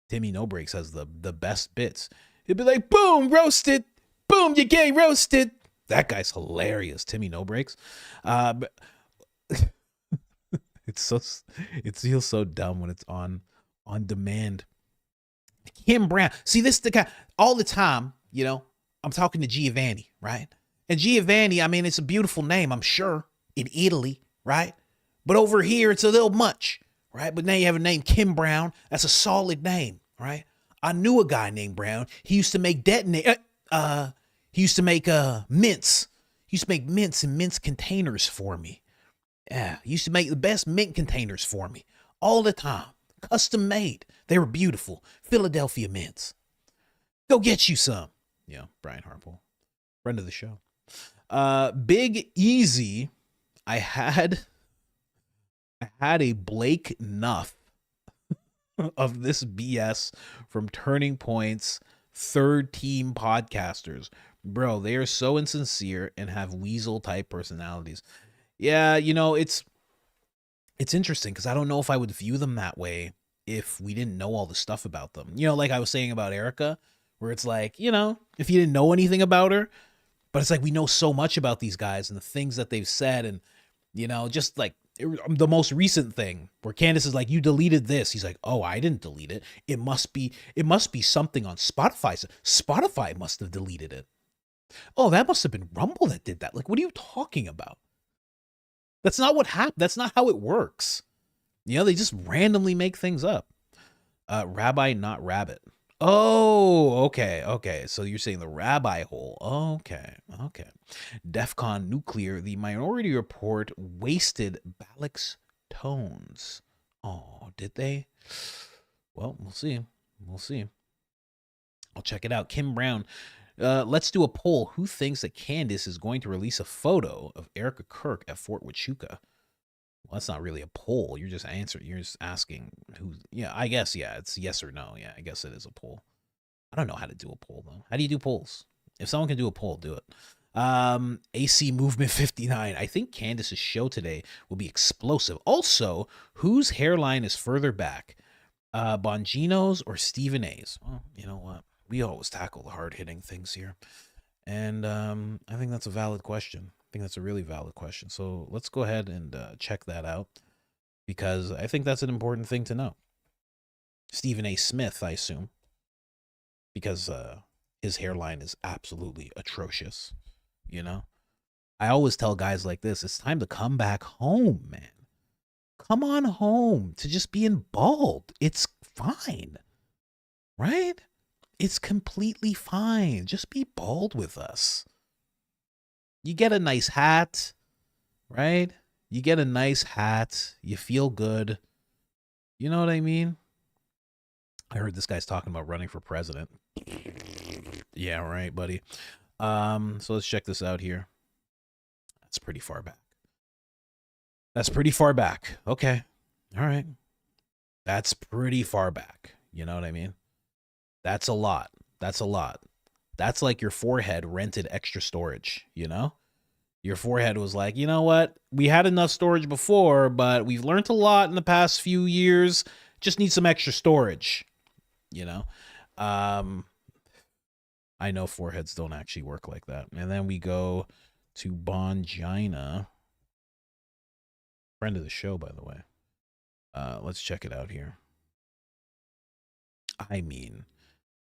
[SPEAKER 1] Timmy No Breaks has the best bits. He'd be like, boom, roasted. Boom, you gay roasted. That guy's hilarious, Timmy No Breaks. It feels so dumb when it's on demand. Kim Brown. See, this is the guy all the time, you know, I'm talking to Giovanni, right? And Giovanni, I mean, it's a beautiful name, I'm sure, in Italy, right? But over here, it's a little much, right? But now you have a name, Kim Brown. That's a solid name, right? I knew a guy named Brown. He used to make he used to make mints. He used to make mints in mints containers for me. Yeah, he used to make the best mint containers for me all the time. Custom made. They were beautiful. Philadelphia mints. Go get you some. Yeah, Brian Harpole, friend of the show. Big Easy. I had a Blake Nuff of this BS from Turning Point's third team podcasters. Bro, they are so insincere and have weasel type personalities. Yeah, you know, it's interesting because I don't know if I would view them that way if we didn't know all the stuff about them. You know, like I was saying about Erika, where it's like, you know, if you didn't know anything about her, but it's like we know so much about these guys and the things that they've said, and, you know, just like the most recent thing where Candace is like, you deleted this. He's like, oh, I didn't delete it. It must be something on Spotify. Spotify must have deleted it. Oh, that must have been Rumble that did that. Like, what are you talking about? That's not what happened. That's not how it works. You know, they just randomly make things up. Rabbi, not rabbit. Oh, okay. So you're saying the rabbi hole. Okay. DEFCON nuclear. The Minority Report wasted Balak's tones. Oh, did they? Well, we'll see. I'll check it out. Kim Brown. Let's do a poll. Who thinks that Candace is going to release a photo of Erika Kirk at Fort Huachuca? Well, that's not really a poll. You're just answering. You're just asking who. Yeah, I guess. Yeah, it's yes or no. Yeah, I guess it is a poll. I don't know how to do a poll though. How do you do polls? If someone can do a poll, do it. AC Movement 59. I think Candace's show today will be explosive. Also, whose hairline is further back? Bongino's or Stephen A's? Well, you know what? We always tackle the hard-hitting things here. And I think that's a valid question. I think that's a really valid question. So let's go ahead and check that out, because I think that's an important thing to know. Stephen A. Smith, I assume, because his hairline is absolutely atrocious, you know? I always tell guys like this, it's time to come back home, man. Come on home to just being bald. It's fine, right? It's completely fine. Just be bald with us. You get a nice hat, right? You get a nice hat. You feel good. You know what I mean? I heard this guy's talking about running for president. Yeah, right, buddy. So let's check this out here. That's pretty far back. Okay. All right. That's pretty far back. You know what I mean? That's a lot. That's like your forehead rented extra storage, you know? Your forehead was like, you know what? We had enough storage before, but we've learned a lot in the past few years. Just need some extra storage, you know? I know foreheads don't actually work like that. And then we go to Bongino. Friend of the show, by the way. Let's check it out here. I mean,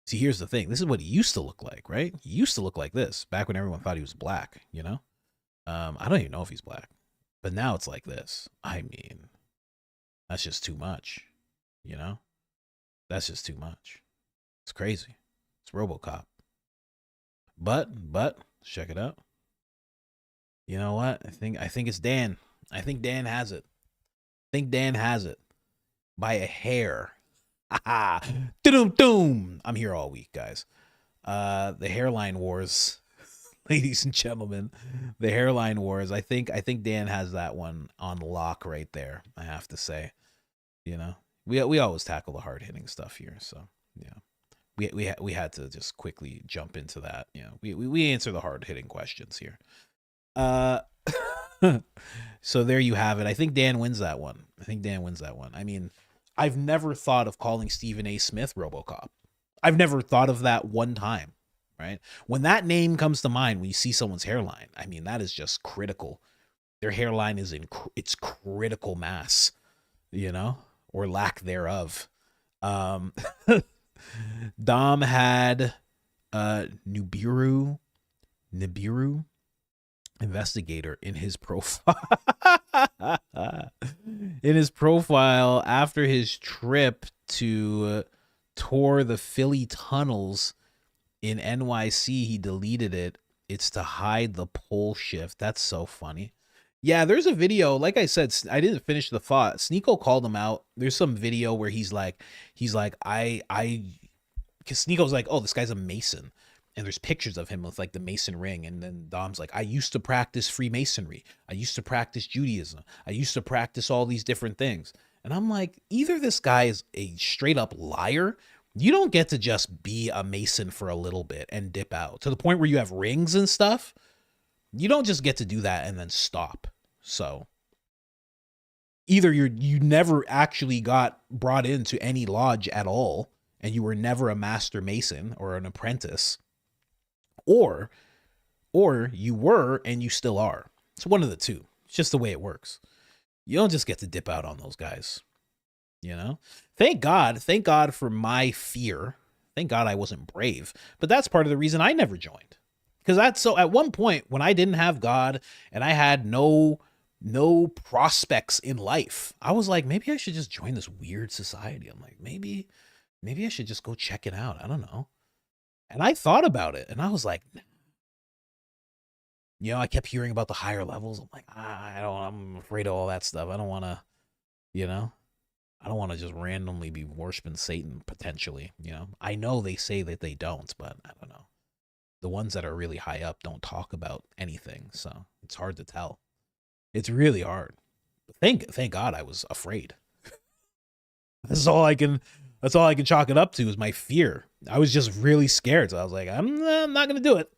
[SPEAKER 1] see, here's the thing. This is what he used to look like, right? He used to look like this back when everyone thought he was black, you know? I don't even know if he's black, but now it's like this. I mean, that's just too much, you know? That's just too much. It's crazy. It's RoboCop. But let's check it out. You know what? I think it's Dan. I think Dan has it. By a hair. Doom. I'm here all week, guys. The hairline wars, ladies and gentlemen. The hairline wars. I think Dan has that one on lock right there. I have to say, you know, we always tackle the hard hitting stuff here, so yeah. We had to just quickly jump into that. You know, we answer the hard hitting questions here. So there you have it. I think Dan wins that one. I mean, I've never thought of calling Stephen A. Smith RoboCop. I've never thought of that one time, right? When that name comes to mind, when you see someone's hairline, I mean, that is just critical. Their hairline is it's critical mass, you know, or lack thereof. Dom had Nibiru investigator in his profile. After his trip to tour the Philly tunnels in NYC, he deleted it. It's to hide the pole shift. That's so funny. Yeah, there's a video. Like I said, I didn't finish the thought. Sneeko called him out. There's some video where he's like, because Sneeko's like, oh, this guy's a Mason. And there's pictures of him with like the Mason ring. And then Dom's like, I used to practice Freemasonry. I used to practice Judaism. I used to practice all these different things. And I'm like, either this guy is a straight up liar You don't get to just be a Mason for a little bit and dip out to the point where you have rings and stuff. You don't just get to do that and then stop. So either you never actually got brought into any lodge at all, and you were never a master Mason or an apprentice, or you were and you still are. It's one of the two. It's just the way it works. You don't just get to dip out on those guys. You know, thank God for my fear. Thank God I wasn't brave. But that's part of the reason I never joined. Because at one point when I didn't have God and I had no prospects in life, I was like, maybe I should just join this weird society. I'm like, maybe I should just go check it out. I don't know. And I thought about it and I was like, you know, I kept hearing about the higher levels. I'm like, I'm afraid of all that stuff. I don't want to, you know. I don't want to just randomly be worshiping Satan, potentially, you know. I know they say that they don't, but I don't know. The ones that are really high up don't talk about anything, so it's hard to tell. It's really hard. But thank God I was afraid. That's all I can chalk it up to is my fear. I was just really scared, so I was like, I'm not going to do it.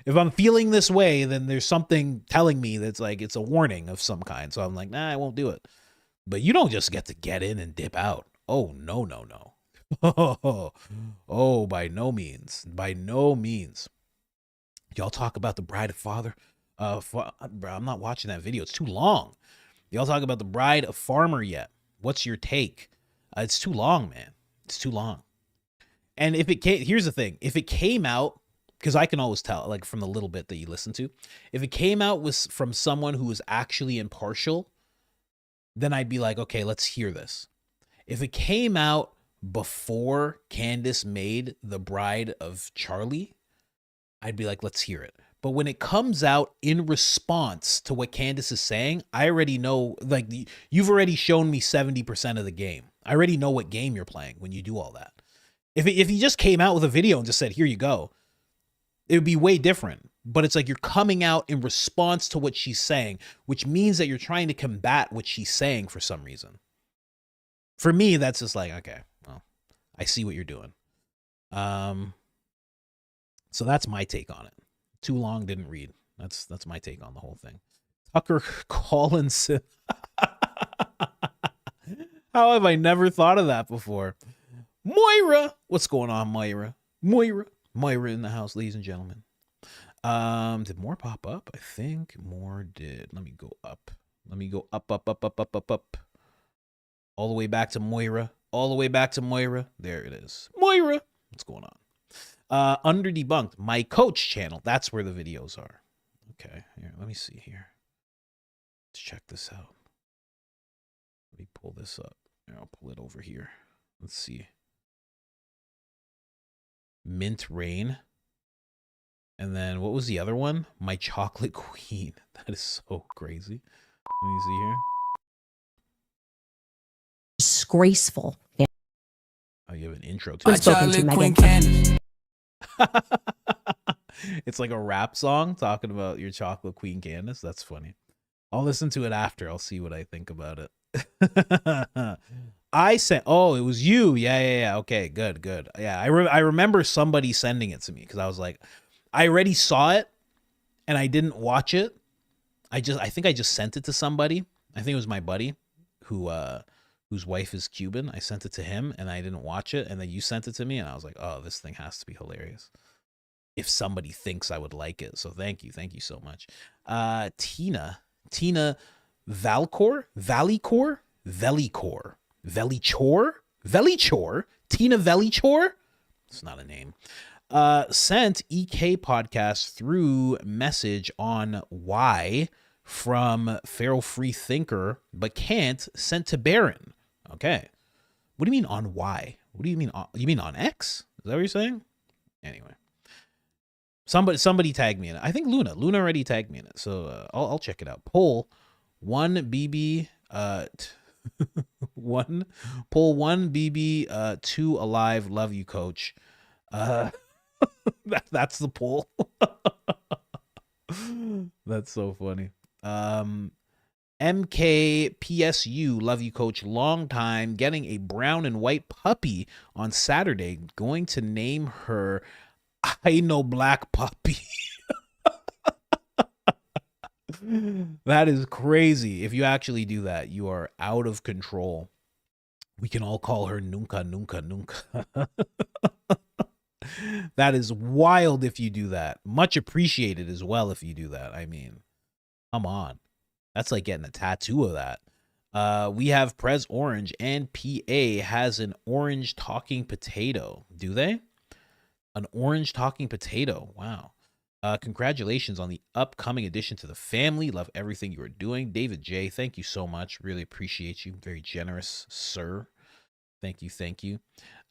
[SPEAKER 1] If I'm feeling this way, then there's something telling me that's like it's a warning of some kind. So I'm like, nah, I won't do it. But you don't just get in and dip out. Oh, no. Oh, by no means. By no means. Y'all talk about the Bride of Father. Bro, I'm not watching that video. It's too long. Y'all talk about the Bride of Farmer yet. What's your take? It's too long, man. It's too long. And if it came, here's the thing. If it came out, because I can always tell, like from the little bit that you listen to, if it came out from someone who was actually impartial, then I'd be like, okay, let's hear this. If it came out before Candace made the Bride of Charlie, I'd be like, let's hear it. But when it comes out in response to what Candace is saying, I already know, like, you've already shown me 70% of the game. I already know what game you're playing when you do all that. If he just came out with a video and just said, here you go, it would be way different. But it's like you're coming out in response to what she's saying, which means that you're trying to combat what she's saying for some reason. For me, that's just like, okay, well, I see what you're doing. So that's my take on it. Too long, didn't read. That's my take on the whole thing. Tucker Collinson. How have I never thought of that before? Moira, what's going on, Moira? Moira in the house, ladies and gentlemen. Did more pop up? I think more did. Let me go up. Let me go up. All the way back to Moira. There it is. Moira. What's going on? Under Debunked. My Coach channel. That's where the videos are. Okay. Here, let me see here. Let's check this out. Let me pull this up. Here, I'll pull it over here. Let's see. Mint Rain. And then what was the other one? My Chocolate Queen. That is so crazy. Let me see here.
[SPEAKER 12] Disgraceful.
[SPEAKER 1] Oh, you have an intro to
[SPEAKER 12] My Chocolate Queen Candace.
[SPEAKER 1] It's like a rap song talking about your Chocolate Queen Candace. That's funny. I'll listen to it after. I'll see what I think about it. I sent, oh, it was you. Yeah. Okay, good. Yeah, I remember somebody sending it to me because I was like, I already saw it and I didn't watch it. I think I just sent it to somebody. I think it was my buddy whose wife is Cuban. I sent it to him and I didn't watch it. And then you sent it to me and I was like, oh, this thing has to be hilarious. If somebody thinks I would like it. So thank you so much. Tina Velichor, Tina Velichor. It's not a name. Sent EK podcast through message on why from Feral Free Thinker, but can't sent to Baron. Okay. What do you mean on why? What do you mean? You mean on X? Is that what you're saying? Anyway. Somebody tagged me in it. I think Luna already tagged me in it. So I'll check it out. Poll 1 BB, poll 1 BB, 2 alive. Love you, coach. That's the poll. That's so funny. MKPSU, love you, coach. Long time. Getting a brown and white puppy on Saturday. Going to name her I Know Black Puppy. That is crazy. If you actually do that, you are out of control. We can all call her Nunca, Nunca, Nunca. That is wild if you do that. Much appreciated as well if you do that. I mean, come on. That's like getting a tattoo of that. We have Prez Orange, and PA has an orange talking potato. Do they? An orange talking potato. Wow. Congratulations on the upcoming addition to the family. Love everything you are doing. David J, thank you so much. Really appreciate you. Very generous, sir. Thank you, thank you.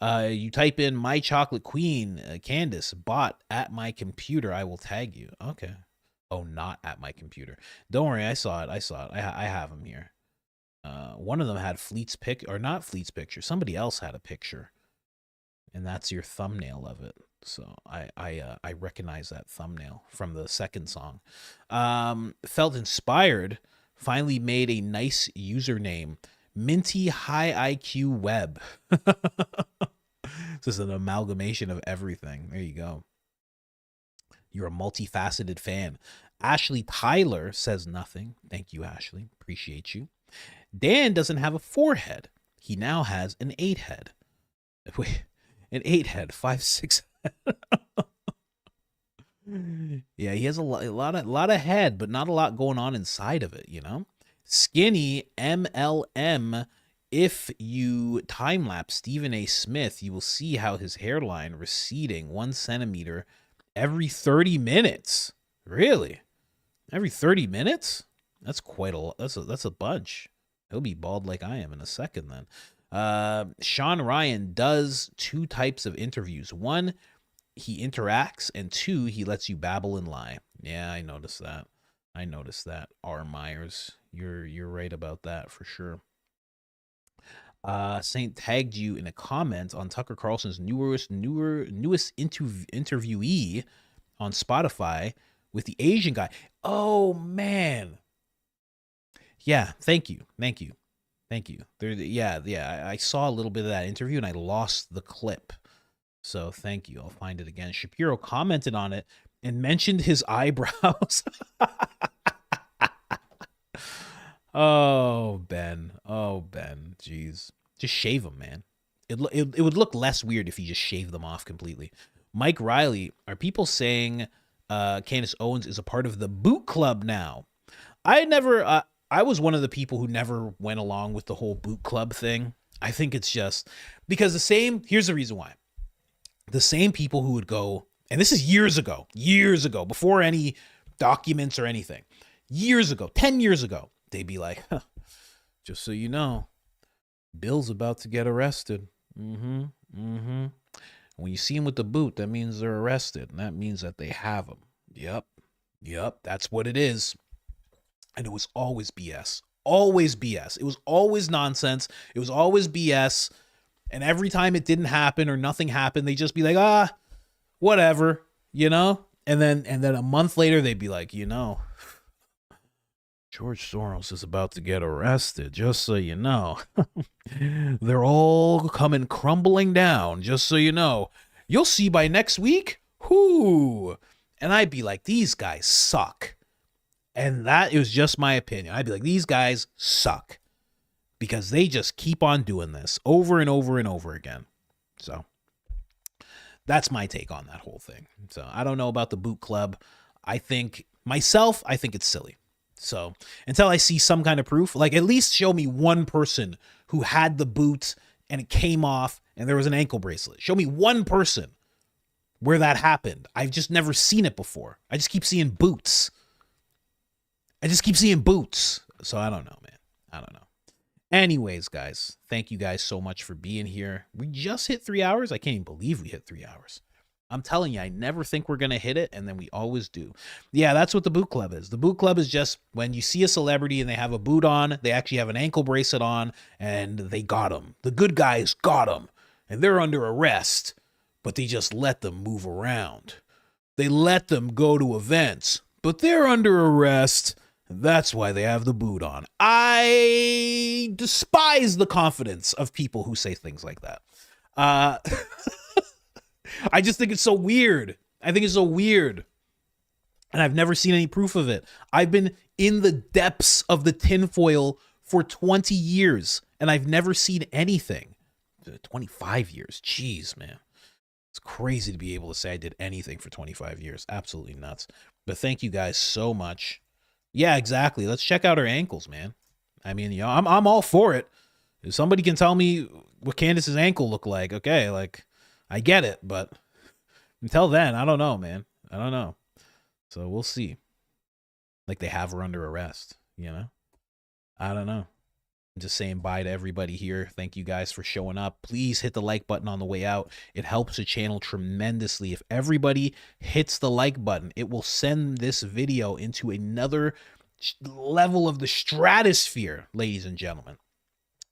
[SPEAKER 1] You type in My Chocolate Queen, Candace, bot at my computer. I will tag you. Okay. Oh, not at my computer. Don't worry, I saw it. I have them here. One of them had Fleet's not Fleet's picture. Somebody else had a picture, and that's your thumbnail of it. So I recognize that thumbnail from the second song. Felt inspired. Finally made a nice username. Minty High IQ Web. This is an amalgamation of everything. There you go. You're a multifaceted fan. Ashley Tyler says nothing. Thank you, Ashley. Appreciate you. Dan doesn't have a 4-head. He now has an 8-head. Wait, an 8-head, 5, 6. Yeah, he has a lot of head, but not a lot going on inside of it, you know? Skinny MLM. If you time-lapse Stephen A. Smith, you will see how his hairline receding 1 centimeter every 30 minutes. Really? Every 30 minutes? That's quite a lot. That's a bunch. He'll be bald like I am in a second then. Sean Ryan does 2 types of interviews. 1, he interacts, and 2, he lets you babble and lie. Yeah, I noticed that. R. Myers. You're right about that for sure. Saint tagged you in a comment on Tucker Carlson's newest interviewee on Spotify with the Asian guy. Oh man. Yeah, thank you. I saw a little bit of that interview and I lost the clip. So thank you. I'll find it again. Shapiro commented on it and mentioned his eyebrows. Oh, Ben. Jeez. Just shave them, man. It would look less weird if you just shaved them off completely. Mike Riley, are people saying Candace Owens is a part of the boot club now? I was one of the people who never went along with the whole boot club thing. I think it's just because here's the reason why. The same people who would go, and this is years ago, before any documents or anything, 10 years ago, they'd be like, huh, just so you know, Bill's about to get arrested. When you see him with the boot, that means they're arrested, and that means that they have him. Yep, that's what it is. And it was always BS. Always BS. It was always nonsense. It was always BS. And every time it didn't happen or nothing happened, they'd just be like, whatever, you know? And then a month later, they'd be like, you know, George Soros is about to get arrested, just so you know. They're all coming crumbling down, just so you know. You'll see by next week. Whoo! And I'd be like, these guys suck. And that was just my opinion. I'd be like, these guys suck. Because they just keep on doing this over and over and over again. So that's my take on that whole thing. So I don't know about the boot club. I think it's silly. So until I see some kind of proof, like at least show me one person who had the boot and it came off and there was an ankle bracelet. Show me one person where that happened. I've just never seen it before. I just keep seeing boots. So I don't know, man. I don't know. Anyways, guys, thank you guys so much for being here. We just hit 3 hours. I can't even believe we hit 3 hours. I'm telling you, I never think we're going to hit it, and then we always do. Yeah, that's what the boot club is. The boot club is just when you see a celebrity and they have a boot on, they actually have an ankle bracelet on, and they got them. The good guys got them, and they're under arrest, but they just let them move around. They let them go to events, but they're under arrest. That's why they have the boot on. I despise the confidence of people who say things like that. I just think it's so weird. I think it's so weird. And I've never seen any proof of it. I've been in the depths of the tinfoil for 20 years, and I've never seen anything. 25 years. Jeez, man. It's crazy to be able to say I did anything for 25 years. Absolutely nuts. But thank you guys so much. Yeah, exactly. Let's check out her ankles, man. I mean, you know, I'm all for it. If somebody can tell me what Candace's ankle looked like, okay, like, I get it, but until then, I don't know, man. I don't know. So we'll see. Like they have her under arrest, you know? I don't know. I'm just saying bye to everybody here. Thank you guys for showing up. Please hit the like button on the way out. It helps the channel tremendously. If everybody hits the like button, it will send this video into another level of the stratosphere, ladies and gentlemen.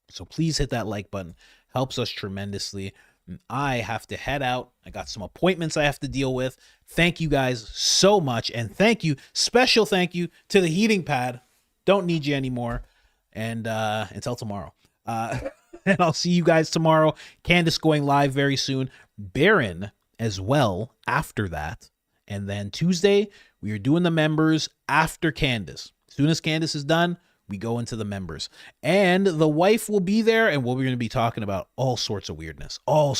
[SPEAKER 1] So please hit that like button. Helps us tremendously. And I have to head out. I got some appointments I have to deal with. Thank you guys so much. And thank you, special thank you to the heating pad. Don't need you anymore. And until tomorrow. And I'll see you guys tomorrow. Candace going live very soon. Baron as well after that. And then Tuesday, we are doing the members after Candace. As soon as Candace is done, we go into the members. And the wife will be there, and we're going to be talking about all sorts of weirdness. All